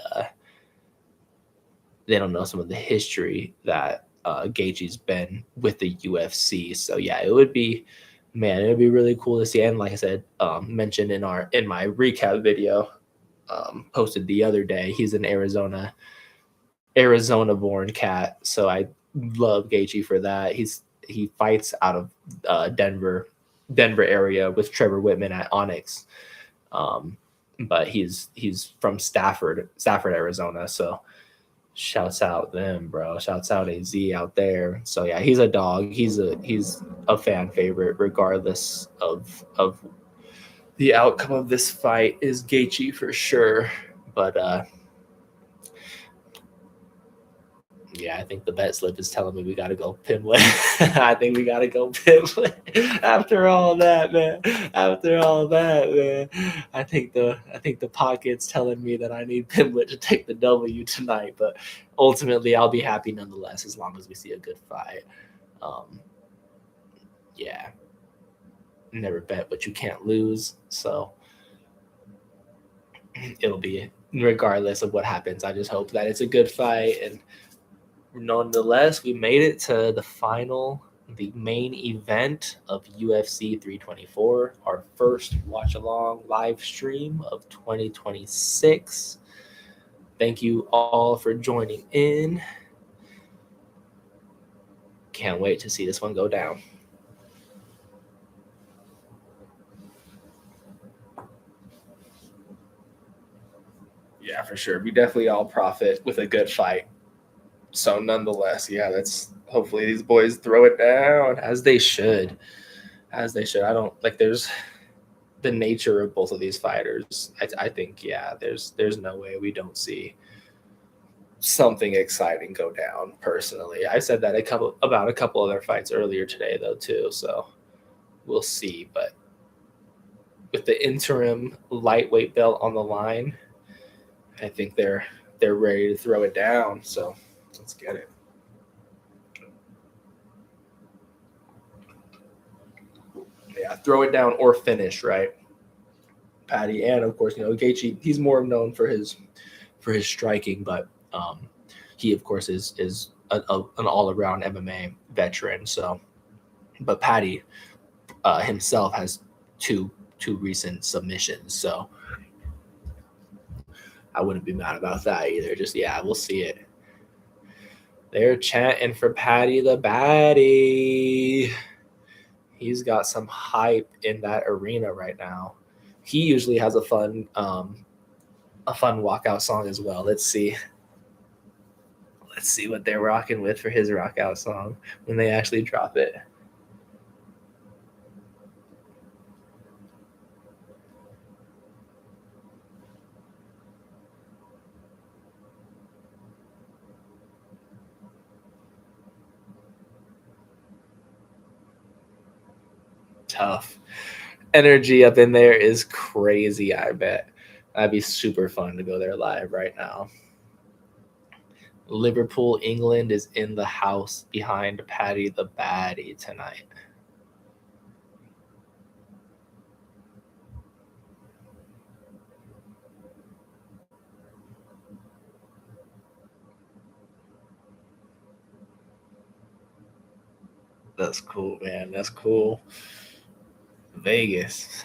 Gaethje's been with the UFC. So yeah, it would be really cool to see. And like I said, mentioned in my recap video, posted the other day, he's an Arizona born cat. So I love Gaethje for that. He fights out of Denver area with Trevor Whitman at Onyx. But he's from Stafford, Arizona. So shouts out them, bro. Shouts out AZ out there. So yeah, he's a dog. He's a fan favorite, regardless of the outcome of this fight, is Gaethje for sure. But yeah, I think the bet slip is telling me we got to go Pimblett. I think we got to go Pimblett. After all that, man. I think the pocket's telling me that I need Pimblett to take the W tonight. But ultimately, I'll be happy nonetheless, as long as we see a good fight. Yeah. Never bet what you can't lose. So it'll be, regardless of what happens, I just hope that it's a good fight. And nonetheless, we made it to the main event of UFC 324, our first watch along live stream of 2026. Thank you all for joining in. Can't wait to see this one go down. Yeah, for sure. We definitely all profit with a good fight. So nonetheless, yeah, hopefully these boys throw it down, as they should. I don't there's the nature of both of these fighters. I think, yeah, there's no way we don't see something exciting go down. Personally, I said that about a couple other fights earlier today, though, too. So we'll see. But with the interim lightweight belt on the line, I think they're ready to throw it down. So let's get it. Yeah, throw it down or finish, right? Patty, and of course, Gaethje, he's more known for his striking, but he of course is an all around MMA veteran. So, but Patty himself has two recent submissions, so I wouldn't be mad about that either. Just, yeah, we'll see it. They're chanting for Patty the Baddie. He's got some hype in that arena right now. He usually has a fun walkout song as well. Let's see what they're rocking with for his rockout song when they actually drop it. Tough. Energy up in there is crazy, I bet. That'd be super fun to go there live right now. Liverpool, England is in the house behind Patty the Baddie tonight. That's cool, man. That's cool. Vegas.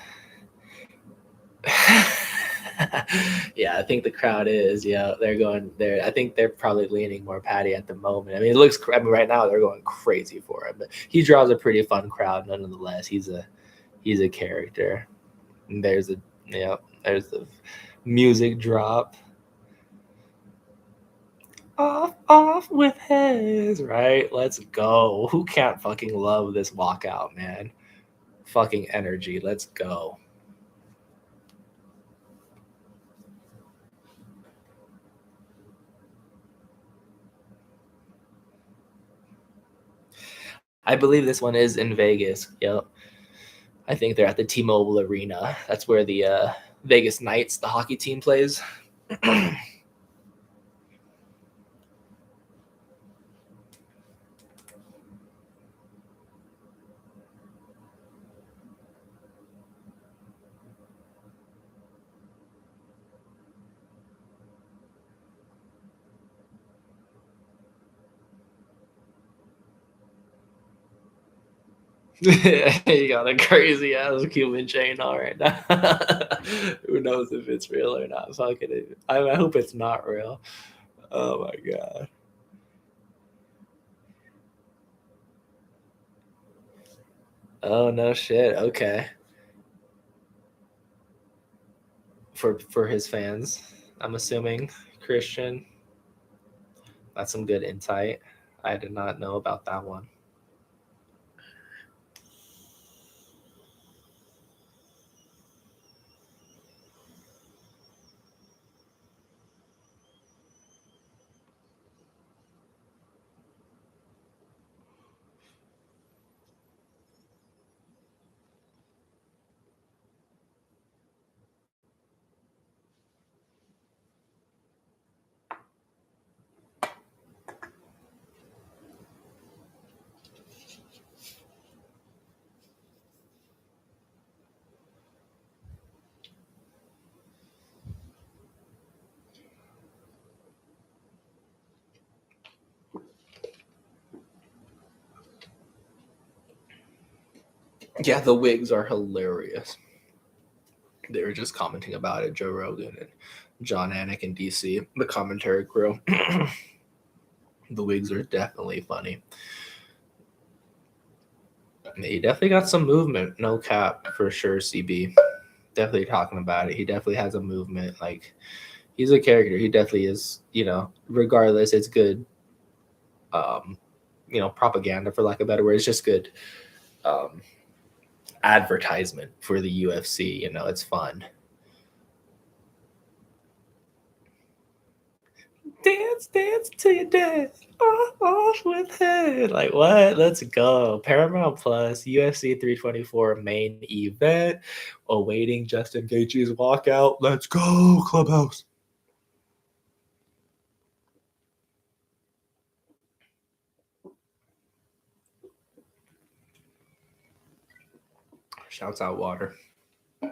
Yeah, I think the crowd is. Yeah, they're going there. I think they're probably leaning more Patty at the moment. I mean, it looks. I mean, right now they're going crazy for him, but he draws a pretty fun crowd nonetheless. He's a character. And there's there's the music drop. Off with his, right? Let's go. Who can't fucking love this walkout, man? Fucking energy. Let's go. I believe this one is in Vegas. Yep. I think they're at the T-Mobile Arena. That's where the Vegas Knights, the hockey team, plays. You got a crazy ass Cuban chain on right now. Who knows if it's real or not? Fucking it. I hope it's not real. Oh my god. Oh no shit. Okay. For his fans, I'm assuming Christian. That's some good insight. I did not know about that one. Yeah, the wigs are hilarious. They were just commenting about it, Joe Rogan and John Anik and DC, the commentary crew. The wigs are definitely funny. I mean, he definitely got some movement, no cap for sure. CB definitely talking about it. He definitely has a movement. Like he's a character. He definitely is. Regardless, it's good. Propaganda for lack of a better word. It's just good advertisement for the UFC. It's fun. Dance to your death. Off with it. Like what? Let's go. Paramount Plus, UFC 324 main event. Awaiting Justin Gaethje's walkout. Let's go, Clubhouse. Shouts out water. All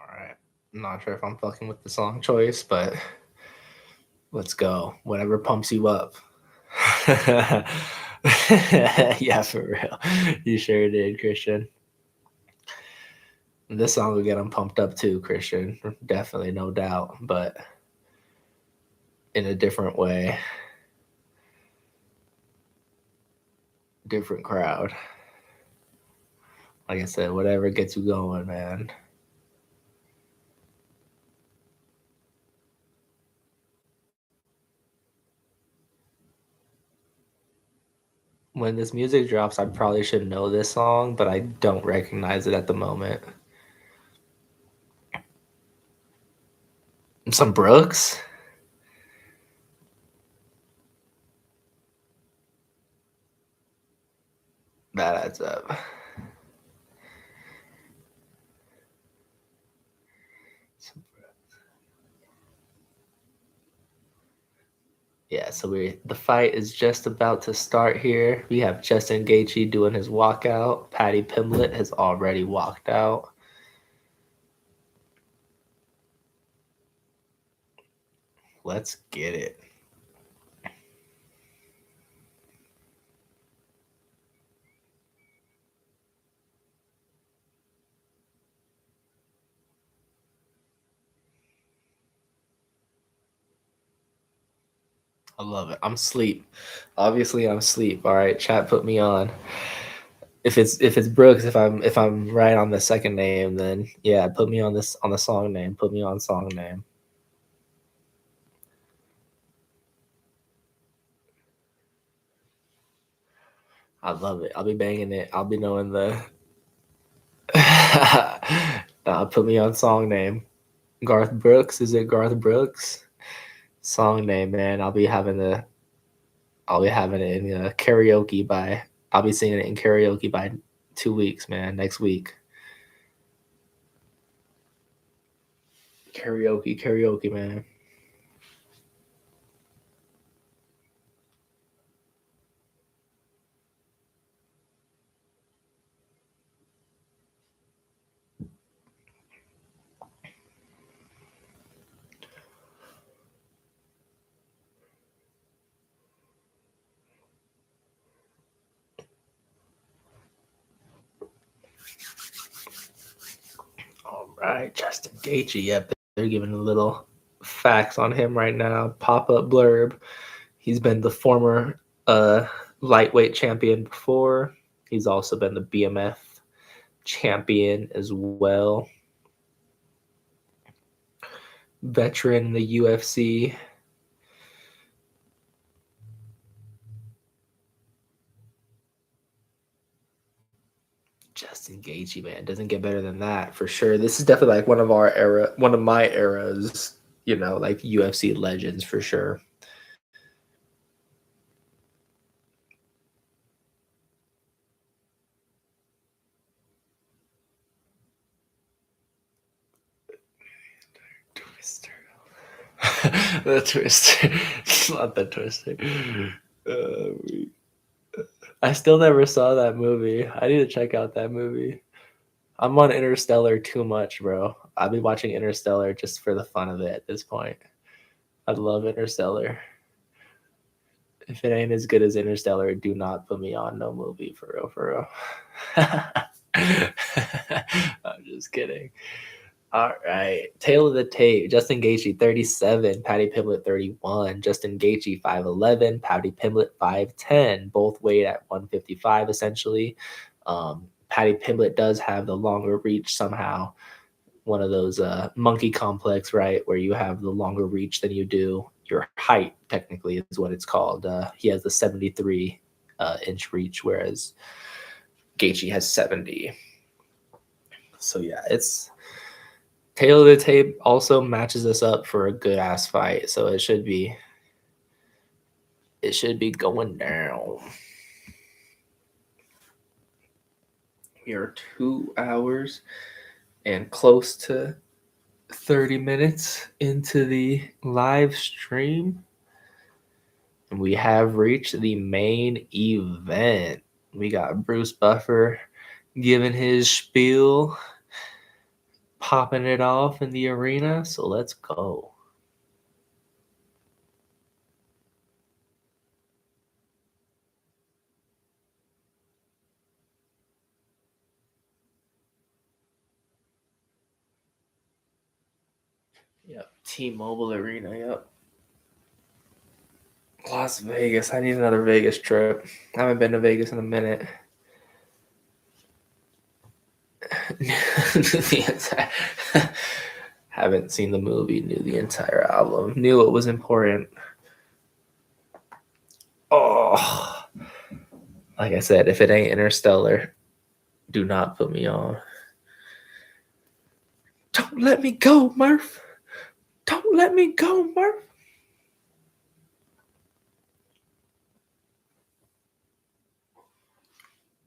right. I'm not sure if I'm fucking with the song choice, but let's go. Whatever pumps you up. Yeah, for real. You sure did, Christian. This song will get him pumped up too, Christian. Definitely, no doubt, but in a different way. Different crowd. Like I said, whatever gets you going, man. When this music drops, I probably should know this song, but I don't recognize it at the moment. Some Brooks? That adds up. Yeah, so the fight is just about to start here. We have Justin Gaethje doing his walkout. Paddy Pimblett has already walked out. Let's get it. I love it. I'm asleep. Obviously, I'm asleep. All right, chat, put me on. If it's Brooks, if I'm right on the second name, then yeah, put me on this on the song name. Put me on song name. I love it. I'll be banging it. I'll be knowing the. Put me on song name. Garth Brooks. Is it Garth Brooks? Song name, man. I'll be having it in karaoke by. I'll be singing it in karaoke by 2 weeks, man. Next week. Karaoke, man. All right, Justin Gaethje. Yep, they're giving a little facts on him right now. Pop-up blurb. He's been the former lightweight champion before. He's also been the BMF champion as well. Veteran in the UFC. Justin Gaethje, man, doesn't get better than that for sure. This is definitely like one of my eras. Like UFC legends for sure. Twister. The Twister. It's not the Twister. I still never saw that movie. I need to check out that movie. I'm on Interstellar too much, bro. I'll be watching Interstellar just for the fun of it at this point. I love Interstellar. If it ain't as good as Interstellar, do not put me on no movie for real. I'm just kidding. All right. Tail of the tape. Justin Gaethje, 37. Paddy Pimblett, 31. Justin Gaethje, 5'11. Paddy Pimblett, 5'10. Both weighed at 155, essentially. Paddy Pimblett does have the longer reach somehow. One of those monkey complex, right? Where you have the longer reach than you do your height, technically, is what it's called. He has the 73 inch reach, whereas Gaethje has 70. So, yeah, it's. Tail of the tape also matches us up for a good ass fight, so it should be going down. We are 2 hours and close to 30 minutes into the live stream, and we have reached the main event. We got Bruce Buffer giving his spiel, popping it off in the arena, so let's go. Yep, T-Mobile Arena, yep. Las Vegas. I need another Vegas trip. I haven't been to Vegas in a minute. Haven't seen the movie, knew the entire album, knew it was important. Oh, like I said, if it ain't Interstellar, do not put me on. Don't let me go, Murph. Don't let me go, Murph.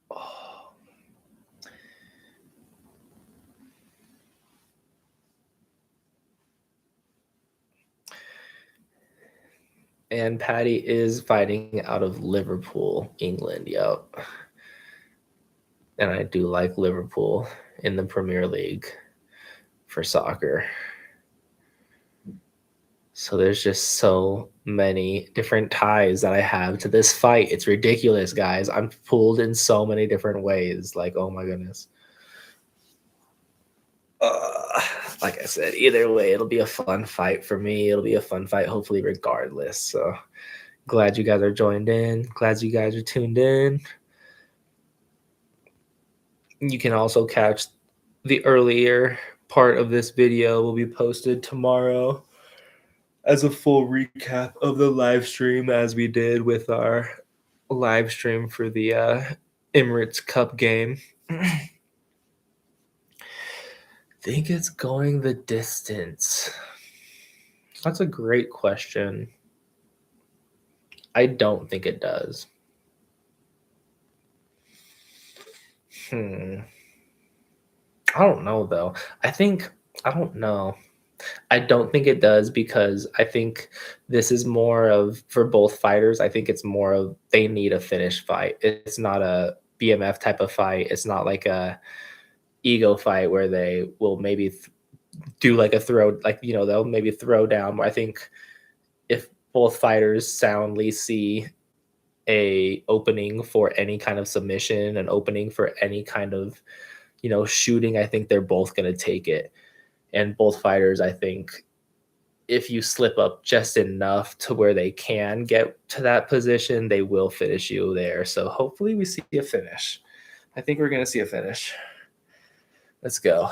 Oh. And Patty is fighting out of Liverpool, England. Yep. And I do like Liverpool in the Premier League for soccer. So there's just so many different ties that I have to this fight. It's ridiculous, guys. I'm pulled in so many different ways. Like, oh my goodness. Uh, like I said, either way, it'll be a fun fight for me. It'll be a fun fight, hopefully, regardless. So glad you guys are joined in. Glad you guys are tuned in. You can also catch the earlier part of this video will be posted tomorrow as a full recap of the live stream as we did with our live stream for the Emirates Cup game. Think it's going the distance? That's a great question. I don't think it does. I don't know though. I don't know. I don't think it does because I think this is more of for both fighters. I think it's more of they need a finish fight. It's not a BMF type of fight. It's not like a ego fight where they will maybe do like a throw, like they'll maybe throw down. I think if both fighters soundly see a opening for any kind of submission, an opening for any kind of shooting, I think they're both going to take it. And both fighters, I think, if you slip up just enough to where they can get to that position, they will finish you there. So hopefully we see a finish. I think we're going to see a finish. Let's go.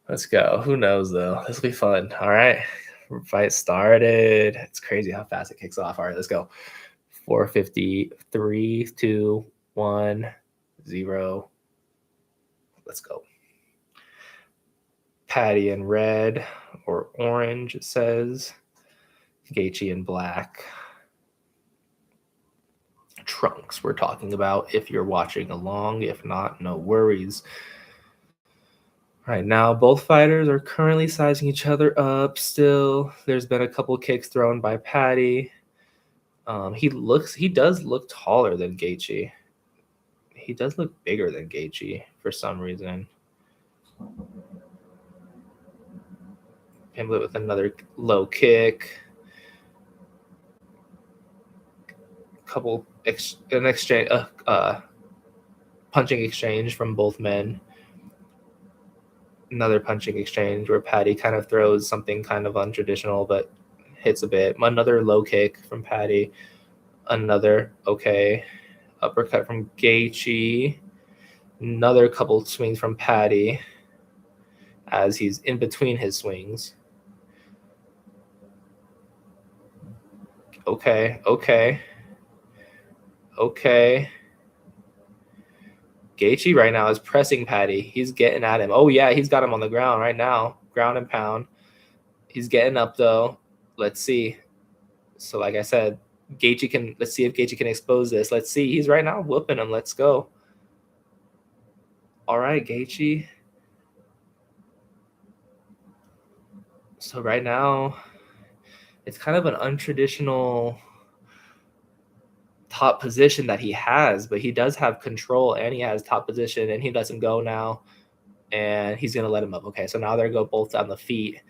Let's go. Who knows, though? This will be fun. All right. Fight started. It's crazy how fast it kicks off. All right, let's go. 4:50, 3, 2, 1, 0. Let's go. Patty in red or orange, it says. Gaethje in black. Trunks we're talking about if you're watching along. If not, no worries. Right now, both fighters are currently sizing each other up still. There's been a couple kicks thrown by Patty. He does look taller than Gaethje. He does look bigger than Gaethje for some reason. Pimblett with another low kick. Punching exchange from both men. Another punching exchange where Patty kind of throws something kind of untraditional but hits a bit. Another low kick from Patty. Another uppercut from Gaethje. Another couple swings from Patty as he's in between his swings. Okay. Gaethje right now is pressing Patty. He's getting at him. Oh, yeah, he's got him on the ground right now. Ground and pound. He's getting up, though. Let's see. So, like I said, let's see if Gaethje can expose this. Let's see. He's right now whooping him. Let's go. All right, Gaethje. So right now, it's kind of an untraditional top position that he has, but he does have control and he has top position and he lets him go now and he's going to let him up. Okay, so now they're go both on the feet.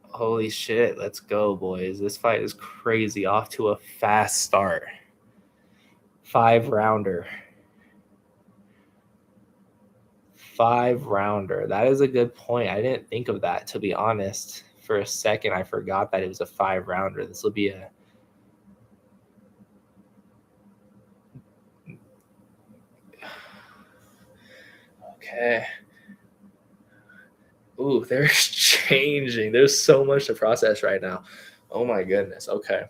Holy shit, let's go, boys. This fight is crazy. Off to a fast start. 5-rounder. 5-rounder. That is a good point. I didn't think of that, to be honest. For a second, I forgot that it was a 5-rounder. This will be a... Okay. Ooh, they're changing. There's so much to process right now. Oh my goodness. Okay.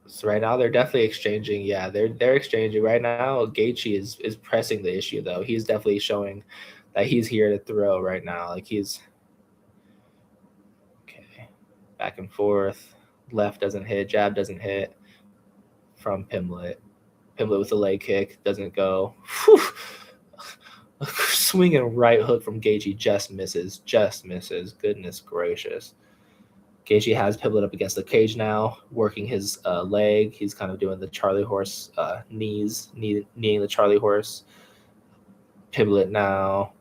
So right now they're definitely exchanging. Yeah, they're exchanging right now. Gaethje is pressing the issue though. He's definitely showing that he's here to throw right now. Like he's okay. Back and forth. Left doesn't hit. Jab doesn't hit from Pimblett. Pimblett with a leg kick doesn't go. Swinging right hook from Gaethje just misses. Just misses. Goodness gracious. Gaethje has Pimblett up against the cage now, working his leg. He's kind of doing the Charlie horse kneeing the Charlie horse. Pimblett now.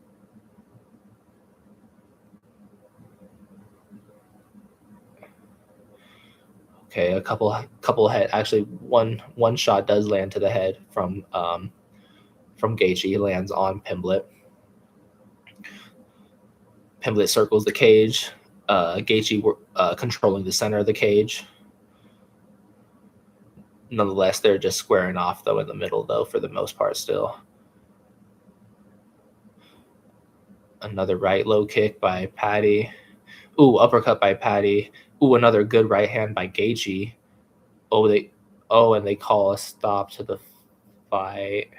Okay, a couple head. Actually, one shot does land to the head from Gaethje. He lands on Pimblett. Pimblett circles the cage. Gaethje controlling the center of the cage. Nonetheless, they're just squaring off though in the middle though for the most part still. Another right low kick by Patty. Ooh, uppercut by Patty. Ooh, another good right hand by Gaethje. And they call a stop to the fight.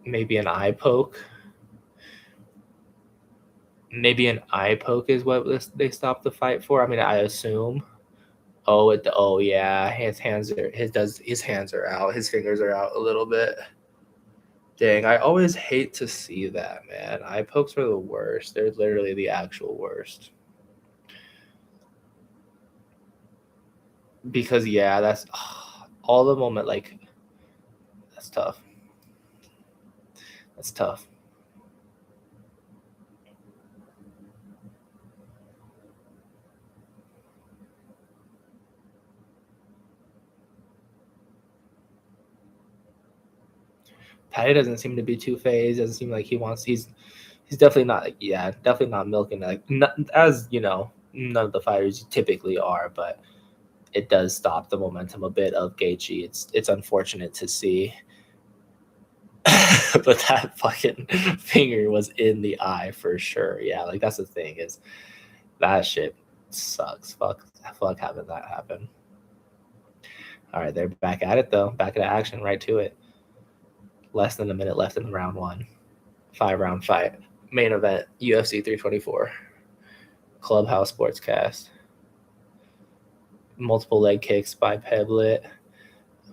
Maybe an eye poke. Maybe an eye poke is what they stopped the fight for. I mean, I assume. Oh yeah, his hands are out. His fingers are out a little bit. Dang, I always hate to see that, man. Eye pokes are the worst. They're literally the actual worst. Because yeah, that's all the moment. Like, that's tough. That's tough. Patty doesn't seem to be too phased. Doesn't seem like he wants. He's definitely not. Yeah, definitely not milking like as you know. None of the fighters typically are, but it does stop the momentum a bit of Gaethje. It's unfortunate to see, but that fucking finger was in the eye for sure. Yeah, like that's the thing is that shit sucks. Fuck having that happen. All right, they're back at it though. Back at action, right to it. Less than a minute left in round 1. 5-round fight. Main event, UFC 324. Clubhouse Sportscast. Multiple leg kicks by Pimblett.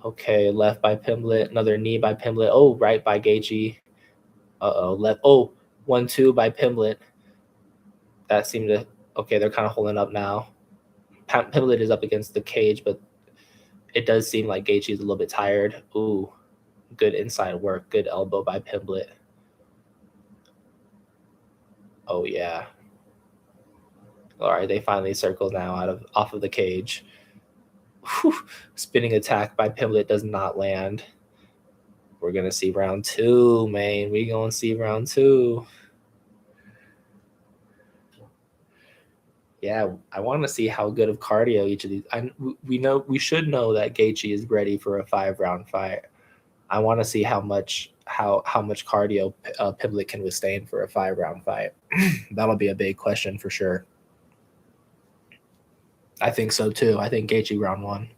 Okay, left by Pimblett. Another knee by Pimblett. Oh, right by Gaethje. Left. Oh, 1-2 by Pimblett. That seemed to... Okay, they're kind of holding up now. Pimblett is up against the cage, but it does seem like Gaethje is a little bit tired. Ooh, good inside work. Good elbow by Pimblett. Oh, yeah. All right, they finally circle now off of the cage. Whew. Spinning attack by Pimblett does not land. We're going to see round 2, man. We're going to see round 2. Yeah, I want to see how good of cardio each of these. We should know that Gaethje is ready for a 5-round fight. I want to see how much cardio Pimblett can withstand for a 5-round fight. That'll be a big question for sure. I think so too. I think Gaethje round 1.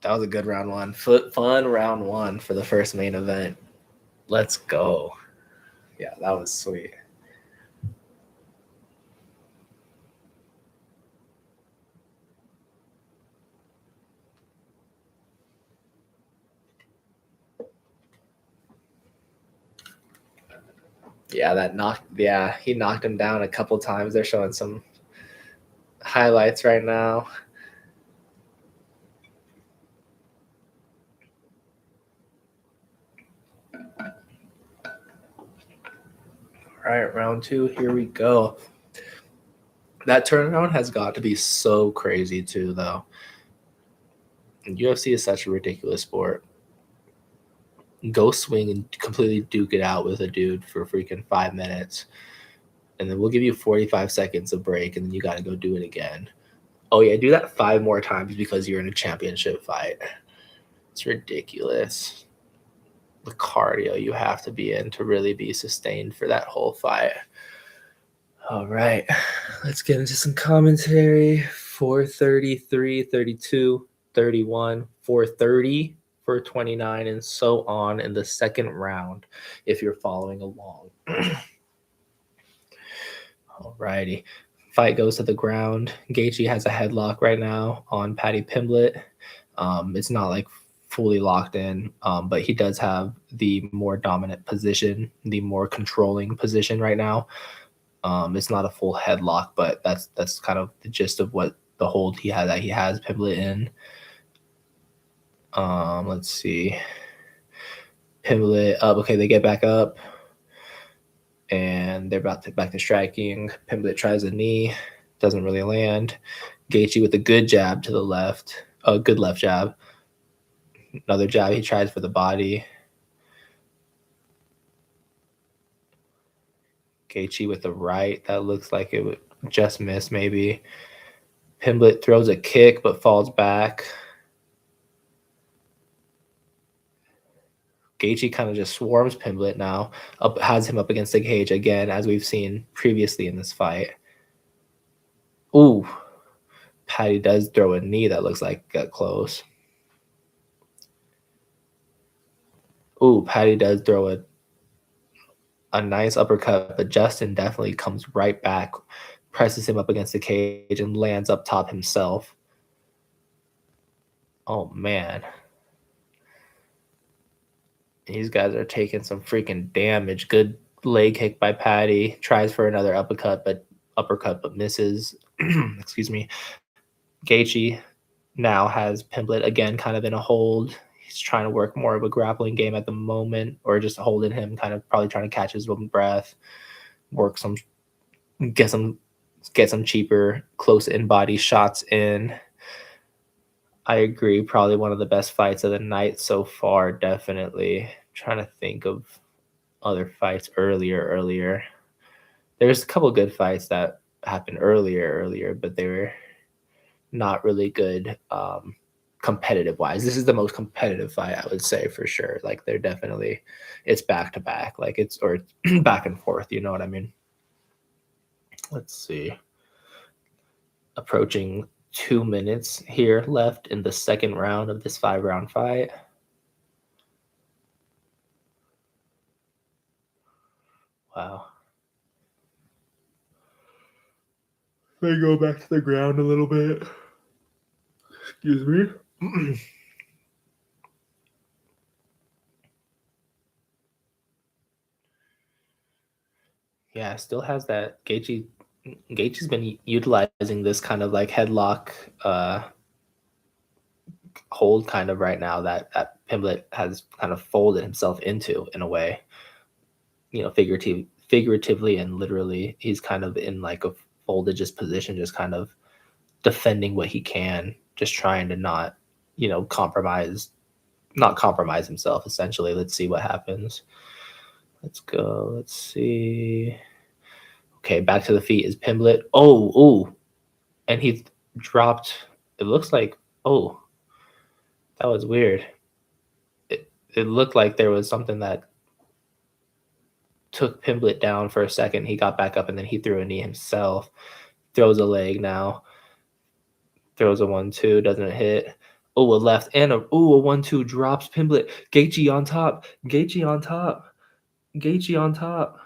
That was a good round 1. Fun round 1 for the first main event. Let's go. Yeah, that was sweet. Yeah, he knocked him down a couple times. They're showing some highlights right now. All right, round 2, here we go. That turnaround has got to be so crazy too, though. And UFC is such a ridiculous sport. Go swing and completely duke it out with a dude for freaking 5 minutes. And then we'll give you 45 seconds of break, and then you got to go do it again. Oh, yeah, do that 5 more times because you're in a championship fight. It's ridiculous. The cardio you have to be in to really be sustained for that whole fight. All right, let's get into some commentary. 433, 32, 31, 430 for 29, and so on in the second round if you're following along. All righty. Fight goes to the ground. Gaethje has a headlock right now on Patty Pimblett. It's not like fully locked in, but he does have the more dominant position, the more controlling position right now. It's not a full headlock, but that's kind of the gist of what the hold he has Pimblett in. Let's see. Pimblett up. Okay, they get back up, and they're back to striking. Pimblett tries a knee, doesn't really land. Gaethje with a good jab to the left, a good left jab. Another jab he tries for the body. Gaethje with the right, that looks like it would just miss maybe. Pimblett throws a kick but falls back. Gaethje kind of just swarms Pimblett now, has him up against the cage again, as we've seen previously in this fight. Ooh, Paddy does throw a knee that looks like got close. Ooh, Paddy does throw a nice uppercut, but Justin definitely comes right back, presses him up against the cage, and lands up top himself. Oh, man. These guys are taking some freaking damage. Good leg kick by Paddy. Tries for another uppercut, but misses. Excuse me. Gaethje now has Pimblett again kind of in a hold. He's trying to work more of a grappling game at the moment, or just holding him, kind of probably trying to catch his own breath, work some, get some cheaper close in body shots in. I agree. Probably one of the best fights of the night so far. Definitely trying to think of other fights earlier. There's a couple good fights that happened earlier, but they were not really good competitive wise. This is the most competitive fight, I would say, for sure. Like, they're definitely, it's back to back, like it's, or back and forth, you know what I mean? Let's see. Approaching 2 minutes here left in the second round of this 5-round fight. Wow. They go back to the ground a little bit. Excuse me. Yeah, still has that Gaethje's been utilizing this kind of like headlock hold kind of right now that Pimblett has kind of folded himself into, in a way. You know, figuratively and literally, he's kind of in like a folded just position, just kind of defending what he can, just trying to not, not compromise himself, essentially. Let's see what happens. Let's go. Let's see. Okay, back to the feet is Pimblett. Oh, and he dropped. It looks like, oh, that was weird. It looked like there was something that took Pimblett down for a second. He got back up, and then he threw a knee himself. Throws a leg now. Throws a 1-2, doesn't hit. Oh, a left and a 1-2 drops Pimblett. Gaethje on top. Gaethje on top. Gaethje on top.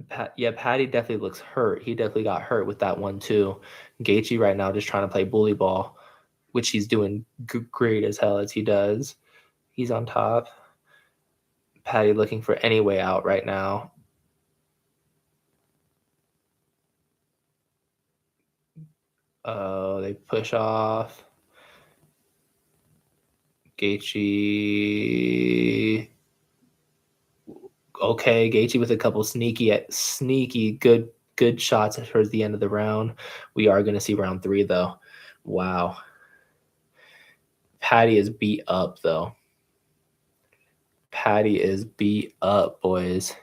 Paddy definitely looks hurt. He definitely got hurt with that 1-2. Gaethje right now just trying to play bully ball, which he's doing great as hell as he does. He's on top. Paddy looking for any way out right now. They push off. Gaethje. Okay, Gaethje with a couple sneaky good shots towards the end of the round. We are going to see round 3 though. Wow. Paddy is beat up though. Paddy is beat up, boys.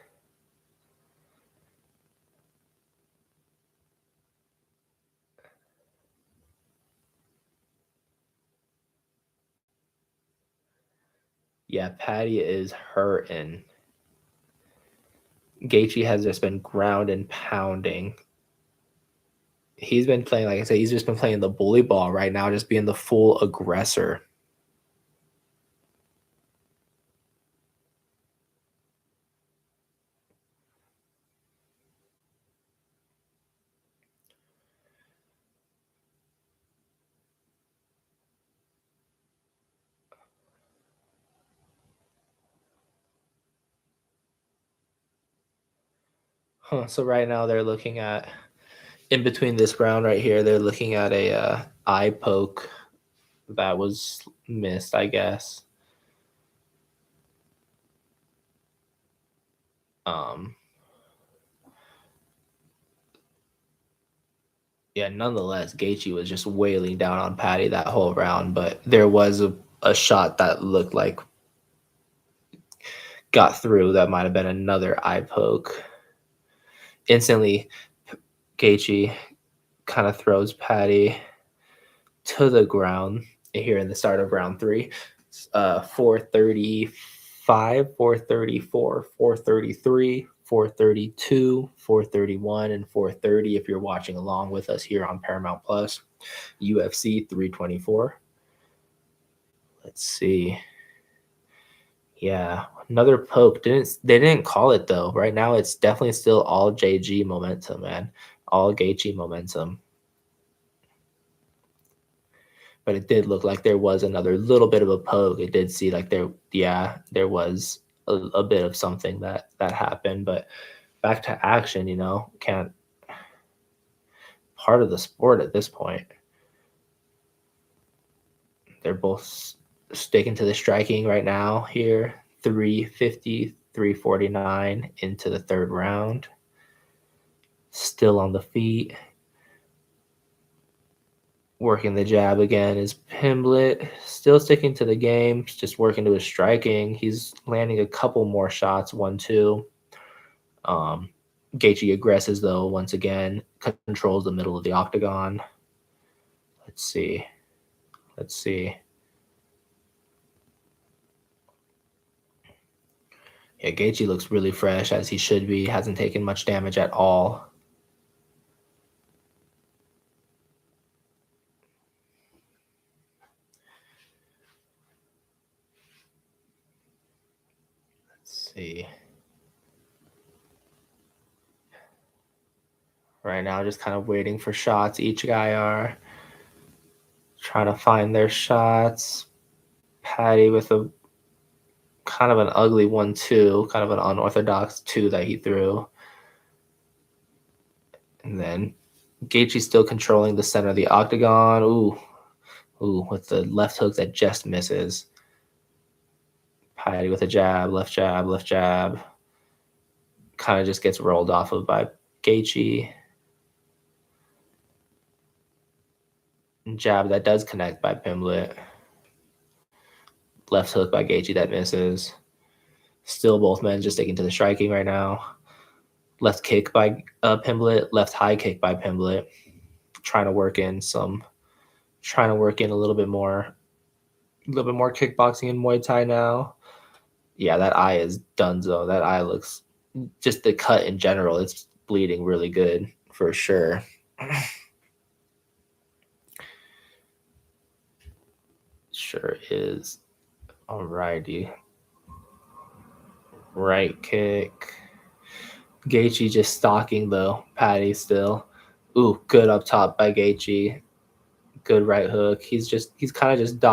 Yeah, Paddy is hurting. Gaethje has just been ground and pounding. He's been playing, like I said, he's just been playing the bully ball right now, just being the full aggressor. So right now they're looking at, in between this round right here, they're looking at a eye poke that was missed, I guess. Yeah, nonetheless, Gaethje was just wailing down on Patty that whole round, but there was a shot that looked like got through that might have been another eye poke. Instantly, Gaethje kind of throws Patty to the ground here in the start of round 3. 435, 434, 433, 432, 431, and 430 if you're watching along with us here on Paramount Plus. UFC 324. Let's see. Yeah, another poke. They didn't call it though. Right now it's definitely still all JG momentum, man. All Gaethje momentum. But it did look like there was another little bit of a poke. It did see like there was a bit of something that happened, but back to action, can't, part of the sport at this point. They're both sticking to the striking right now here. 350, 349 into the third round. Still on the feet. Working the jab again is Pimblett. Still sticking to the game, just working to his striking. He's landing a couple more shots, 1-2. Gaethje aggresses though once again, controls the middle of the octagon. Let's see. Yeah, Gaethje looks really fresh, as he should be. Hasn't taken much damage at all. Let's see. Right now, just kind of waiting for shots. Each guy are trying to find their shots. Patty with a kind of an ugly 1-2, kind of an unorthodox 2 that he threw. And then Gaethje still controlling the center of the octagon. Ooh, with the left hook that just misses. Patty with a jab, left jab, left jab. Kind of just gets rolled off of by Gaethje. Jab that does connect by Pimblett. Left hook by Gaethje that misses. Still both men just sticking to the striking right now. Left kick by Pimblett. Left high kick by Pimblett. Trying to work in a little bit more kickboxing and Muay Thai now. Yeah, that eye is donezo. That eye looks, just the cut in general, it's bleeding really good for sure. Sure is. Alrighty. Right kick. Gaethje just stalking though. Patty still. Ooh, good up top by Gaethje. Good right hook. He's kind of just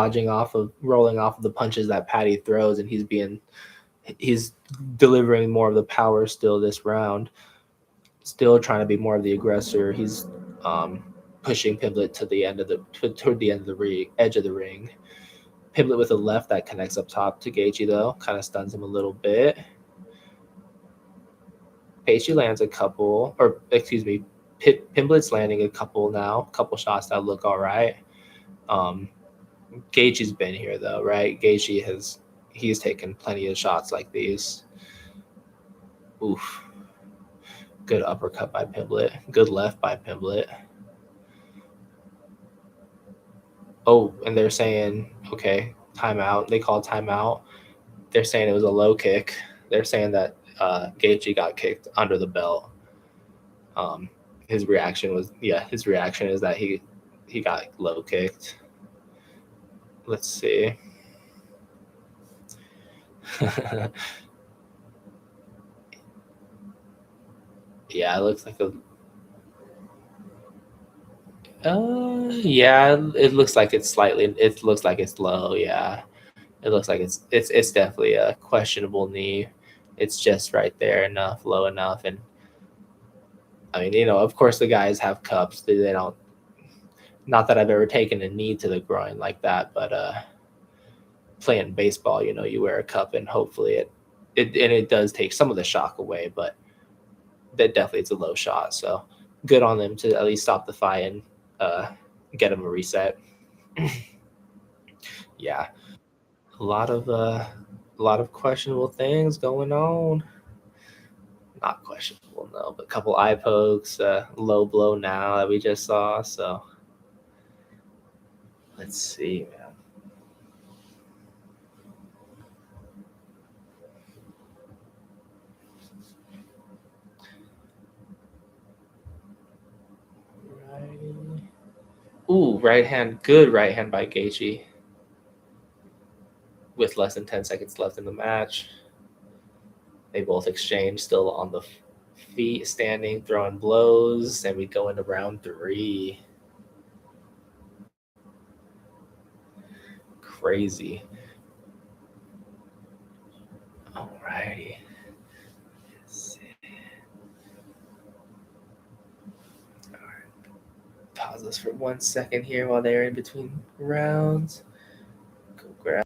rolling off of the punches that Patty throws, and he's delivering more of the power still this round. Still trying to be more of the aggressor. He's pushing Pimblett toward the end of the ring, edge of the ring. Pimblett with a left that connects up top to Gaethje though, kind of stuns him a little bit. Gaethje lands a couple, or excuse me, Pimblett's landing a couple shots that look all right. Gaethje's been here though, right? He's taken plenty of shots like these. Oof. Good uppercut by Pimblett. Good left by Pimblett. Oh, and they're saying, okay, timeout. They call timeout. They're saying it was a low kick. They're saying that Gaethje got kicked under the belt. His reaction is that he got low kicked. Let's see. Yeah, it looks like it looks like it's low. Yeah, it looks like it's definitely a questionable knee. It's just right there, low enough, and I mean, of course the guys have cups. They don't. Not that I've ever taken a knee to the groin like that, but playing baseball, you wear a cup and hopefully it does take some of the shock away, but that definitely it's a low shot. So good on them to at least stop the fight and get them a reset. Yeah, a lot of questionable things going on. Not questionable, no, but a couple eye pokes, low blow now that we just saw. So let's see, man. Righty. Ooh, right hand, good right hand by Gaethje with less than 10 seconds left in the match. They both exchange, still on the feet, standing, throwing blows, and we go into round 3. Crazy. Alrighty. Pause this for 1 second here while they're in between rounds. Go grab.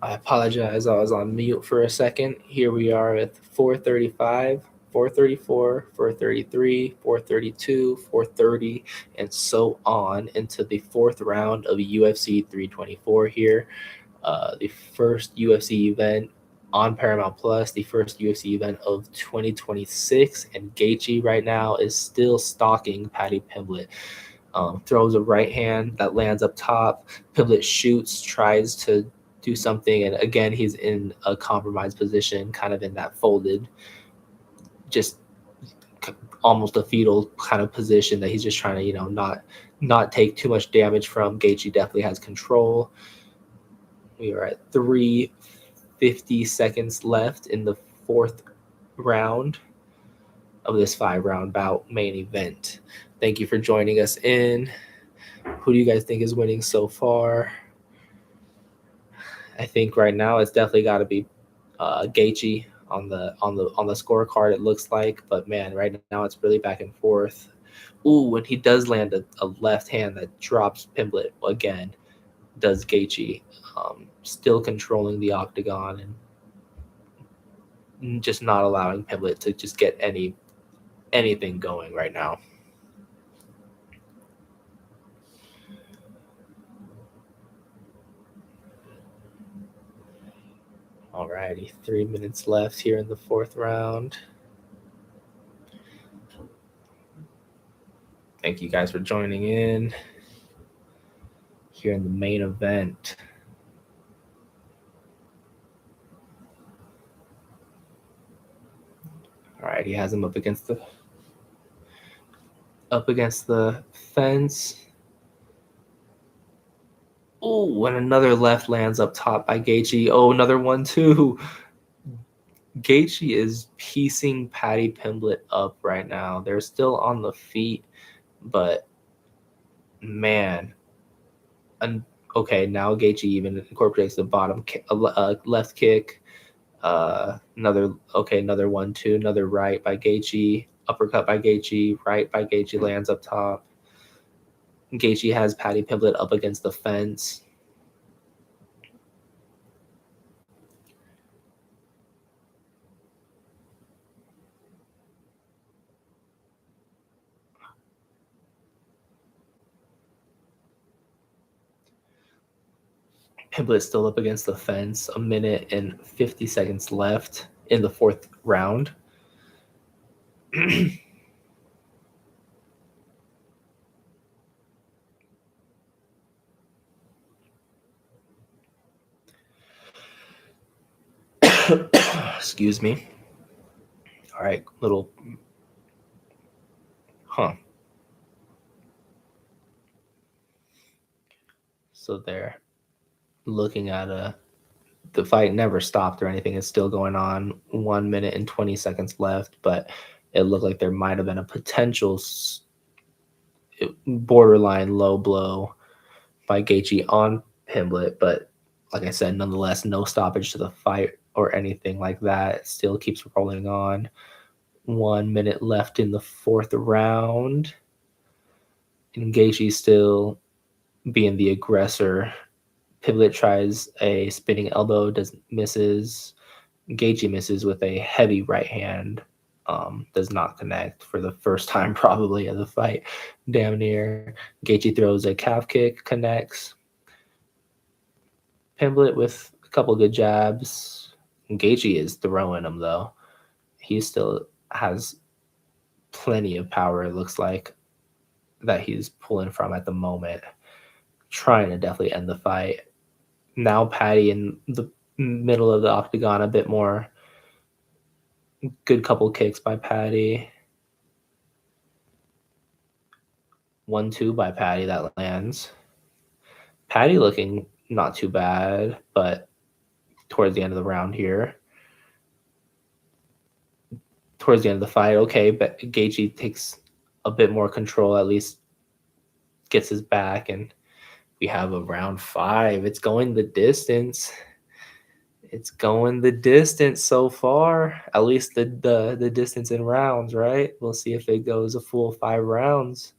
I apologize. I was on mute for a second. Here we are at 435, 434, 433, 432, 430, and so on into the fourth round of UFC 324 here. The first UFC event on Paramount Plus, the first UFC event of 2026. And Gaethje right now is still stalking Paddy Pimblett. Throws a right hand that lands up top. Pimblett shoots, tries to do something, and again he's in a compromised position, kind of in that folded, just almost a fetal kind of position that he's just trying to not take too much damage from. Gaethje definitely has control. We are at 350 seconds left in the fourth round of this 5-round bout main event. Thank you for joining us in. Who do you guys think is winning so far? I think right now it's definitely got to be Gaethje on the scorecard. It looks like, but man, right now it's really back and forth. Ooh, when he does land a left hand that drops Pimblett again, does Gaethje still controlling the octagon and just not allowing Pimblett to just get anything going right now. Alrighty, 3 minutes left here in the fourth round. Thank you guys for joining in here in the main event. All right, he has him up against the fence. Oh, and another left lands up top by Gaethje. Oh, another one too. Gaethje is piecing Paddy Pimblett up right now. They're still on the feet, but man, okay, now Gaethje even incorporates the bottom left kick. Another 1-2, another right by Gaethje, uppercut by Gaethje, right by Gaethje lands up top. Gaethje has Paddy Pimblett up against the fence. Pimblett still up against the fence. 1 minute and 50 seconds left in the fourth round. Excuse me. All right, little. Huh. So they're looking at the fight never stopped or anything. It's still going on. 1 minute and 20 seconds left, but it looked like there might have been a potential borderline low blow by Gaethje on Pimblett, but like I said, nonetheless, no stoppage to the fight or anything like that. It still keeps rolling on. 1 minute left in the fourth round. And Gaethje still being the aggressor. Pimblett tries a spinning elbow, misses. Gaethje misses with a heavy right hand. Does not connect for the first time probably of the fight. Damn near. Gaethje throws a calf kick, connects. Pimblett with a couple good jabs. Gaethje is throwing him though. He still has plenty of power. It looks like that he's pulling from at the moment, trying to definitely end the fight. Now Paddy in the middle of the octagon a bit more. Good couple kicks by Paddy. 1-2 by Paddy that lands. Paddy looking not too bad, but towards the end of the round here. Towards the end of the fight, okay, but Gaethje takes a bit more control, at least gets his back, and we have a round 5. It's going the distance. It's going the distance so far. At least the distance in rounds, right? We'll see if it goes a full 5 rounds.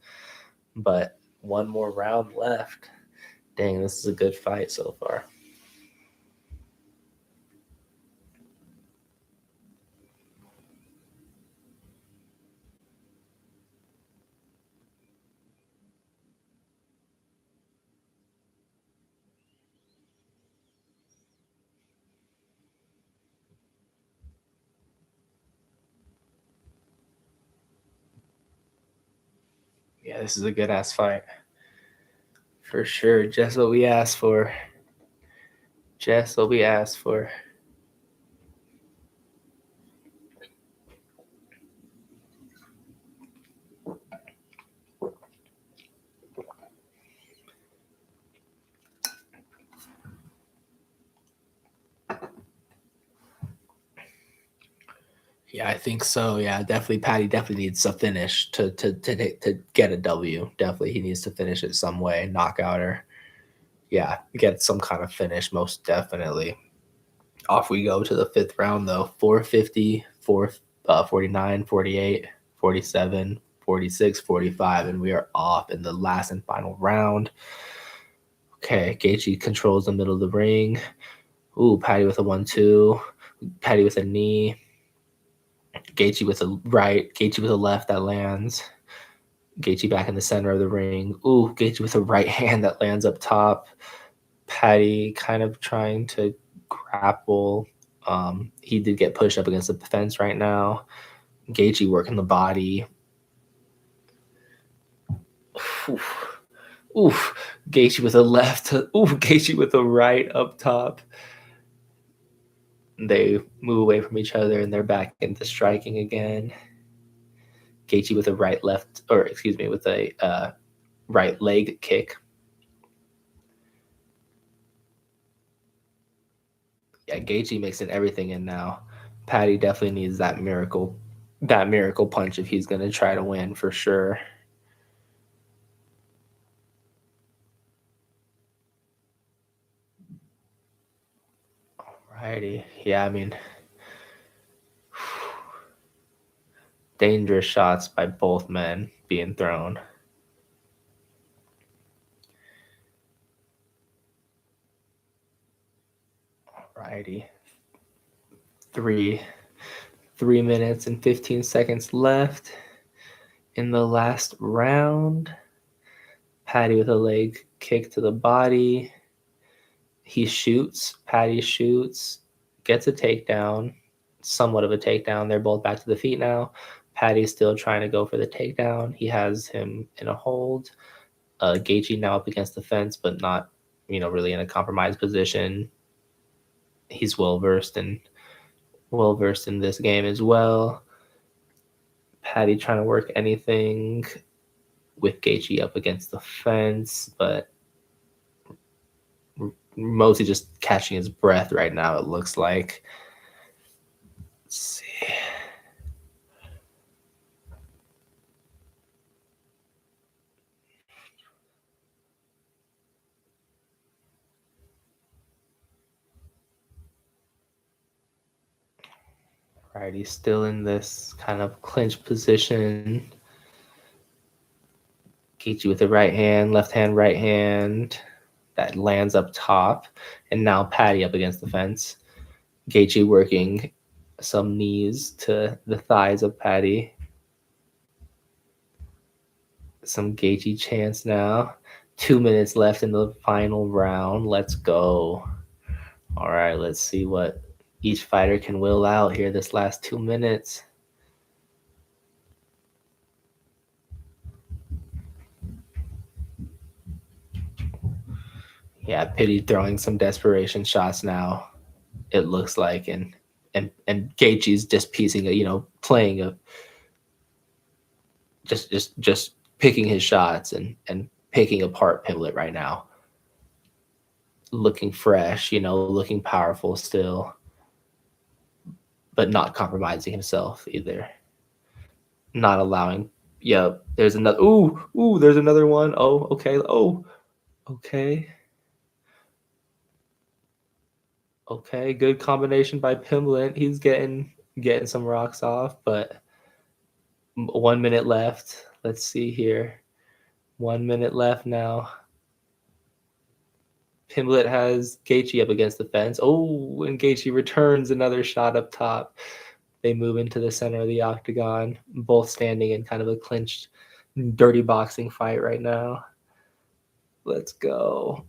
But one more round left. Dang, this is a good fight so far. Yeah, this is a good ass fight. For sure. Just what we asked for. Just what we asked for. Yeah, I think so. Yeah, definitely. Paddy definitely needs to finish to get a W. Definitely, he needs to finish it some way, knockout or yeah, get some kind of finish. Most definitely. Off we go to the 5th round though. 450, 49, 48, 47, 46, 45, and we are off in the last and final round. Okay, Gaethje controls the middle of the ring. Ooh, Paddy with a 1-2. Paddy with a knee. Gaethje with a right. Gaethje with a left that lands. Gaethje back in the center of the ring. Ooh, Gaethje with a right hand that lands up top. Paddy kind of trying to grapple. He did get pushed up against the fence right now. Gaethje working the body. Oof. Oof. Gaethje with a left. Ooh, Gaethje with a right up top. They move away from each other and they're back into striking again. Gaethje with a with a right leg kick. Yeah, Gaethje mixing everything in now. Paddy definitely needs that miracle punch if he's gonna try to win for sure. Alrighty. Yeah, I mean, dangerous shots by both men being thrown. Alrighty. 3 minutes and 15 seconds left in the last round. Paddy with a leg kick to the body. He shoots. Paddy shoots. Gets a takedown. Somewhat of a takedown. They're both back to the feet now. Paddy's still trying to go for the takedown. He has him in a hold. Gaethje now up against the fence, but not, really in a compromised position. He's well versed in this game as well. Paddy trying to work anything with Gaethje up against the fence, but mostly just catching his breath right now, it looks like. Let's see. Right, he's still in this kind of clinch position. Gaethje with the right hand, left hand, right hand. That lands up top. And now Paddy up against the fence. Gaethje working some knees to the thighs of Paddy. Some Gaethje chants now. 2 minutes left in the final round. Let's go. All right, let's see what each fighter can will out here this last 2 minutes. Yeah, Pity throwing some desperation shots now, it looks like, and Gaethje's just piecing a, playing a just picking his shots and picking apart Pimblett right now. Looking fresh, looking powerful still, but not compromising himself either. Not allowing. Yep, there's another. Ooh, there's another one. Oh, okay. Oh, okay. Okay, good combination by Pimblett. He's getting some rocks off, but 1 minute left. Let's see here. 1 minute left now. Pimblett has Gaethje up against the fence. Oh, and Gaethje returns another shot up top. They move into the center of the octagon, both standing in kind of a clinched, dirty boxing fight right now. Let's go.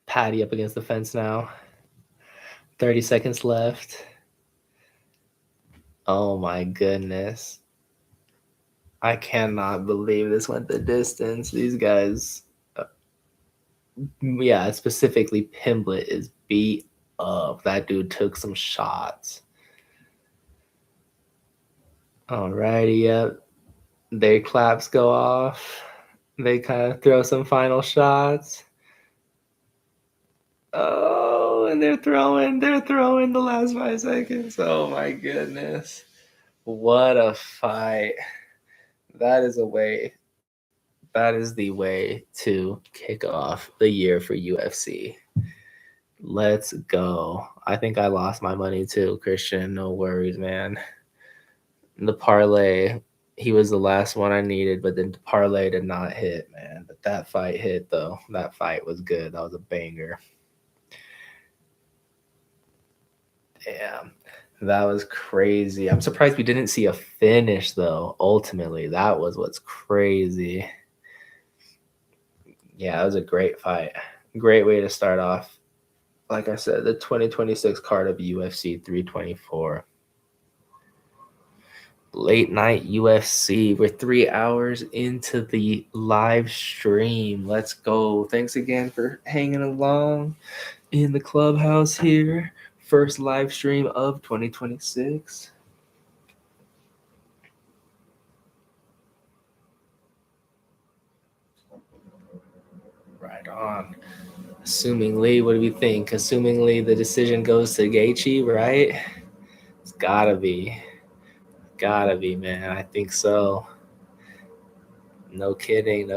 Paddy up against the fence now. 30 seconds left. Oh my goodness. I cannot believe this went the distance. These guys, yeah, specifically Pimblett is beat up. That dude took some shots. Alrighty, yep. Their claps go off. They kind of throw some final shots. Oh, and they're throwing the last 5 seconds. Oh my goodness. What a fight. That is the way to kick off the year for UFC. Let's go. I think I lost my money too, Christian. No worries, man. The parlay, he was the last one I needed, but the parlay did not hit, man. But that fight hit, though. That fight was good. That was a banger. Damn. That was crazy. I'm surprised we didn't see a finish, though, ultimately. That was what's crazy. Yeah, it was a great fight. Great way to start off. Like I said, the 2026 card of UFC 324. Late night UFC. We're 3 hours into the live stream. Let's go. Thanks again for hanging along in the clubhouse here. First live stream of 2026. Right on. Assumingly, what do we think? Assumingly the decision goes to Gaethje, right? It's gotta be. Gotta be, man. I think so. No kidding.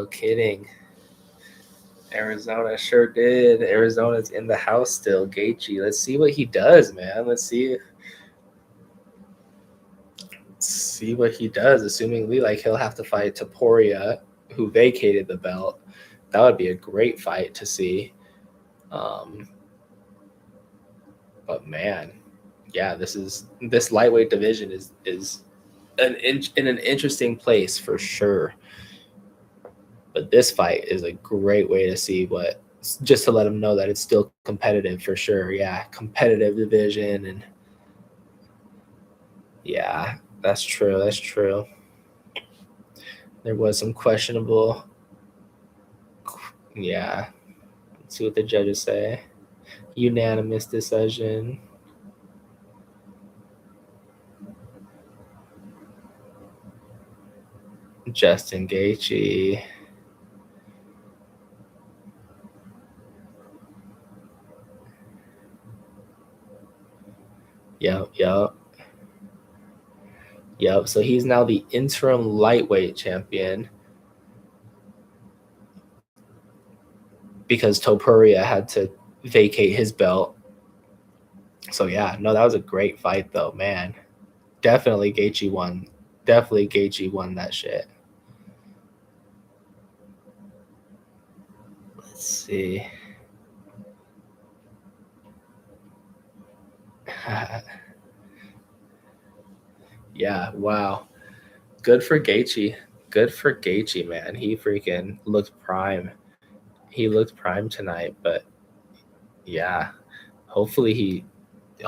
Arizona sure did. Arizona's in the house still. Gaethje. Let's see what he does, man. Let's see see what he does. Assumingly, like he'll have to fight Topuria, who vacated the belt. That would be a great fight to see. But man, yeah, this lightweight division is in an interesting place for sure. But this fight is a great way to see what, just to let them know that it's still competitive for sure. Yeah, competitive division, and yeah, that's true. That's true. There was some questionable. Yeah, let's see what the judges say. Unanimous decision. Justin Gaethje. Yep. So he's now the interim lightweight champion because Topuria had to vacate his belt. So yeah, no, that was a great fight though, man. Definitely Gaethje won. Definitely Gaethje won that shit. Let's see. Yeah, wow. Good for Gaethje. Good for Gaethje, man. He freaking looked prime. He looked prime tonight, but yeah, hopefully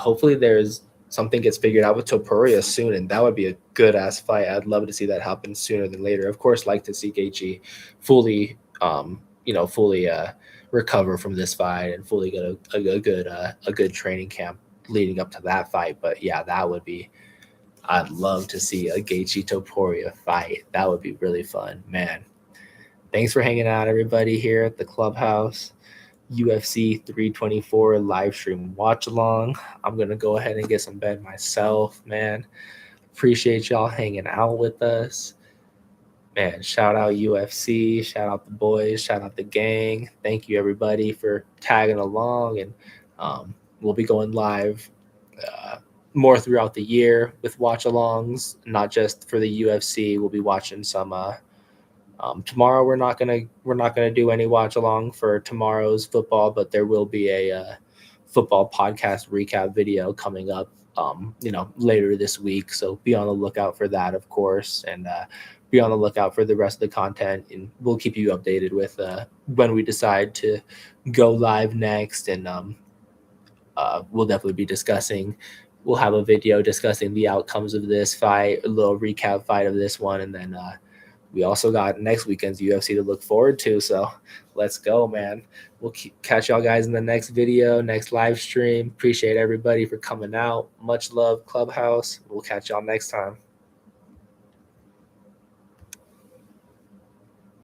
there's something gets figured out with Topuria soon, and that would be a good ass fight. I'd love to see that happen sooner than later. Of course, like to see Gaethje fully, fully recover from this fight and fully get a good training camp leading up to that fight. But yeah, that would be. I'd love to see a Gaethje Topuria fight. That would be really fun, man. Thanks for hanging out, everybody, here at the clubhouse. UFC 324 live stream watch along. I'm gonna go ahead and get some bed myself, man. Appreciate y'all hanging out with us. Man, shout out UFC, shout out the boys, shout out the gang. Thank you everybody for tagging along, and we'll be going live more throughout the year with watch alongs, not just for the UFC. We'll be watching some tomorrow we're not gonna do any watch along for tomorrow's football, but there will be a football podcast recap video coming up later this week. So be on the lookout for that, of course, and be on the lookout for the rest of the content, and we'll keep you updated with when we decide to go live next. And we'll definitely be discussing. We'll have a video discussing the outcomes of this fight, a little recap fight of this one, and then we also got next weekend's UFC to look forward to. So let's go, man. We'll catch y'all guys in the next video, next live stream. Appreciate everybody for coming out. Much love, Clubhouse. We'll catch y'all next time.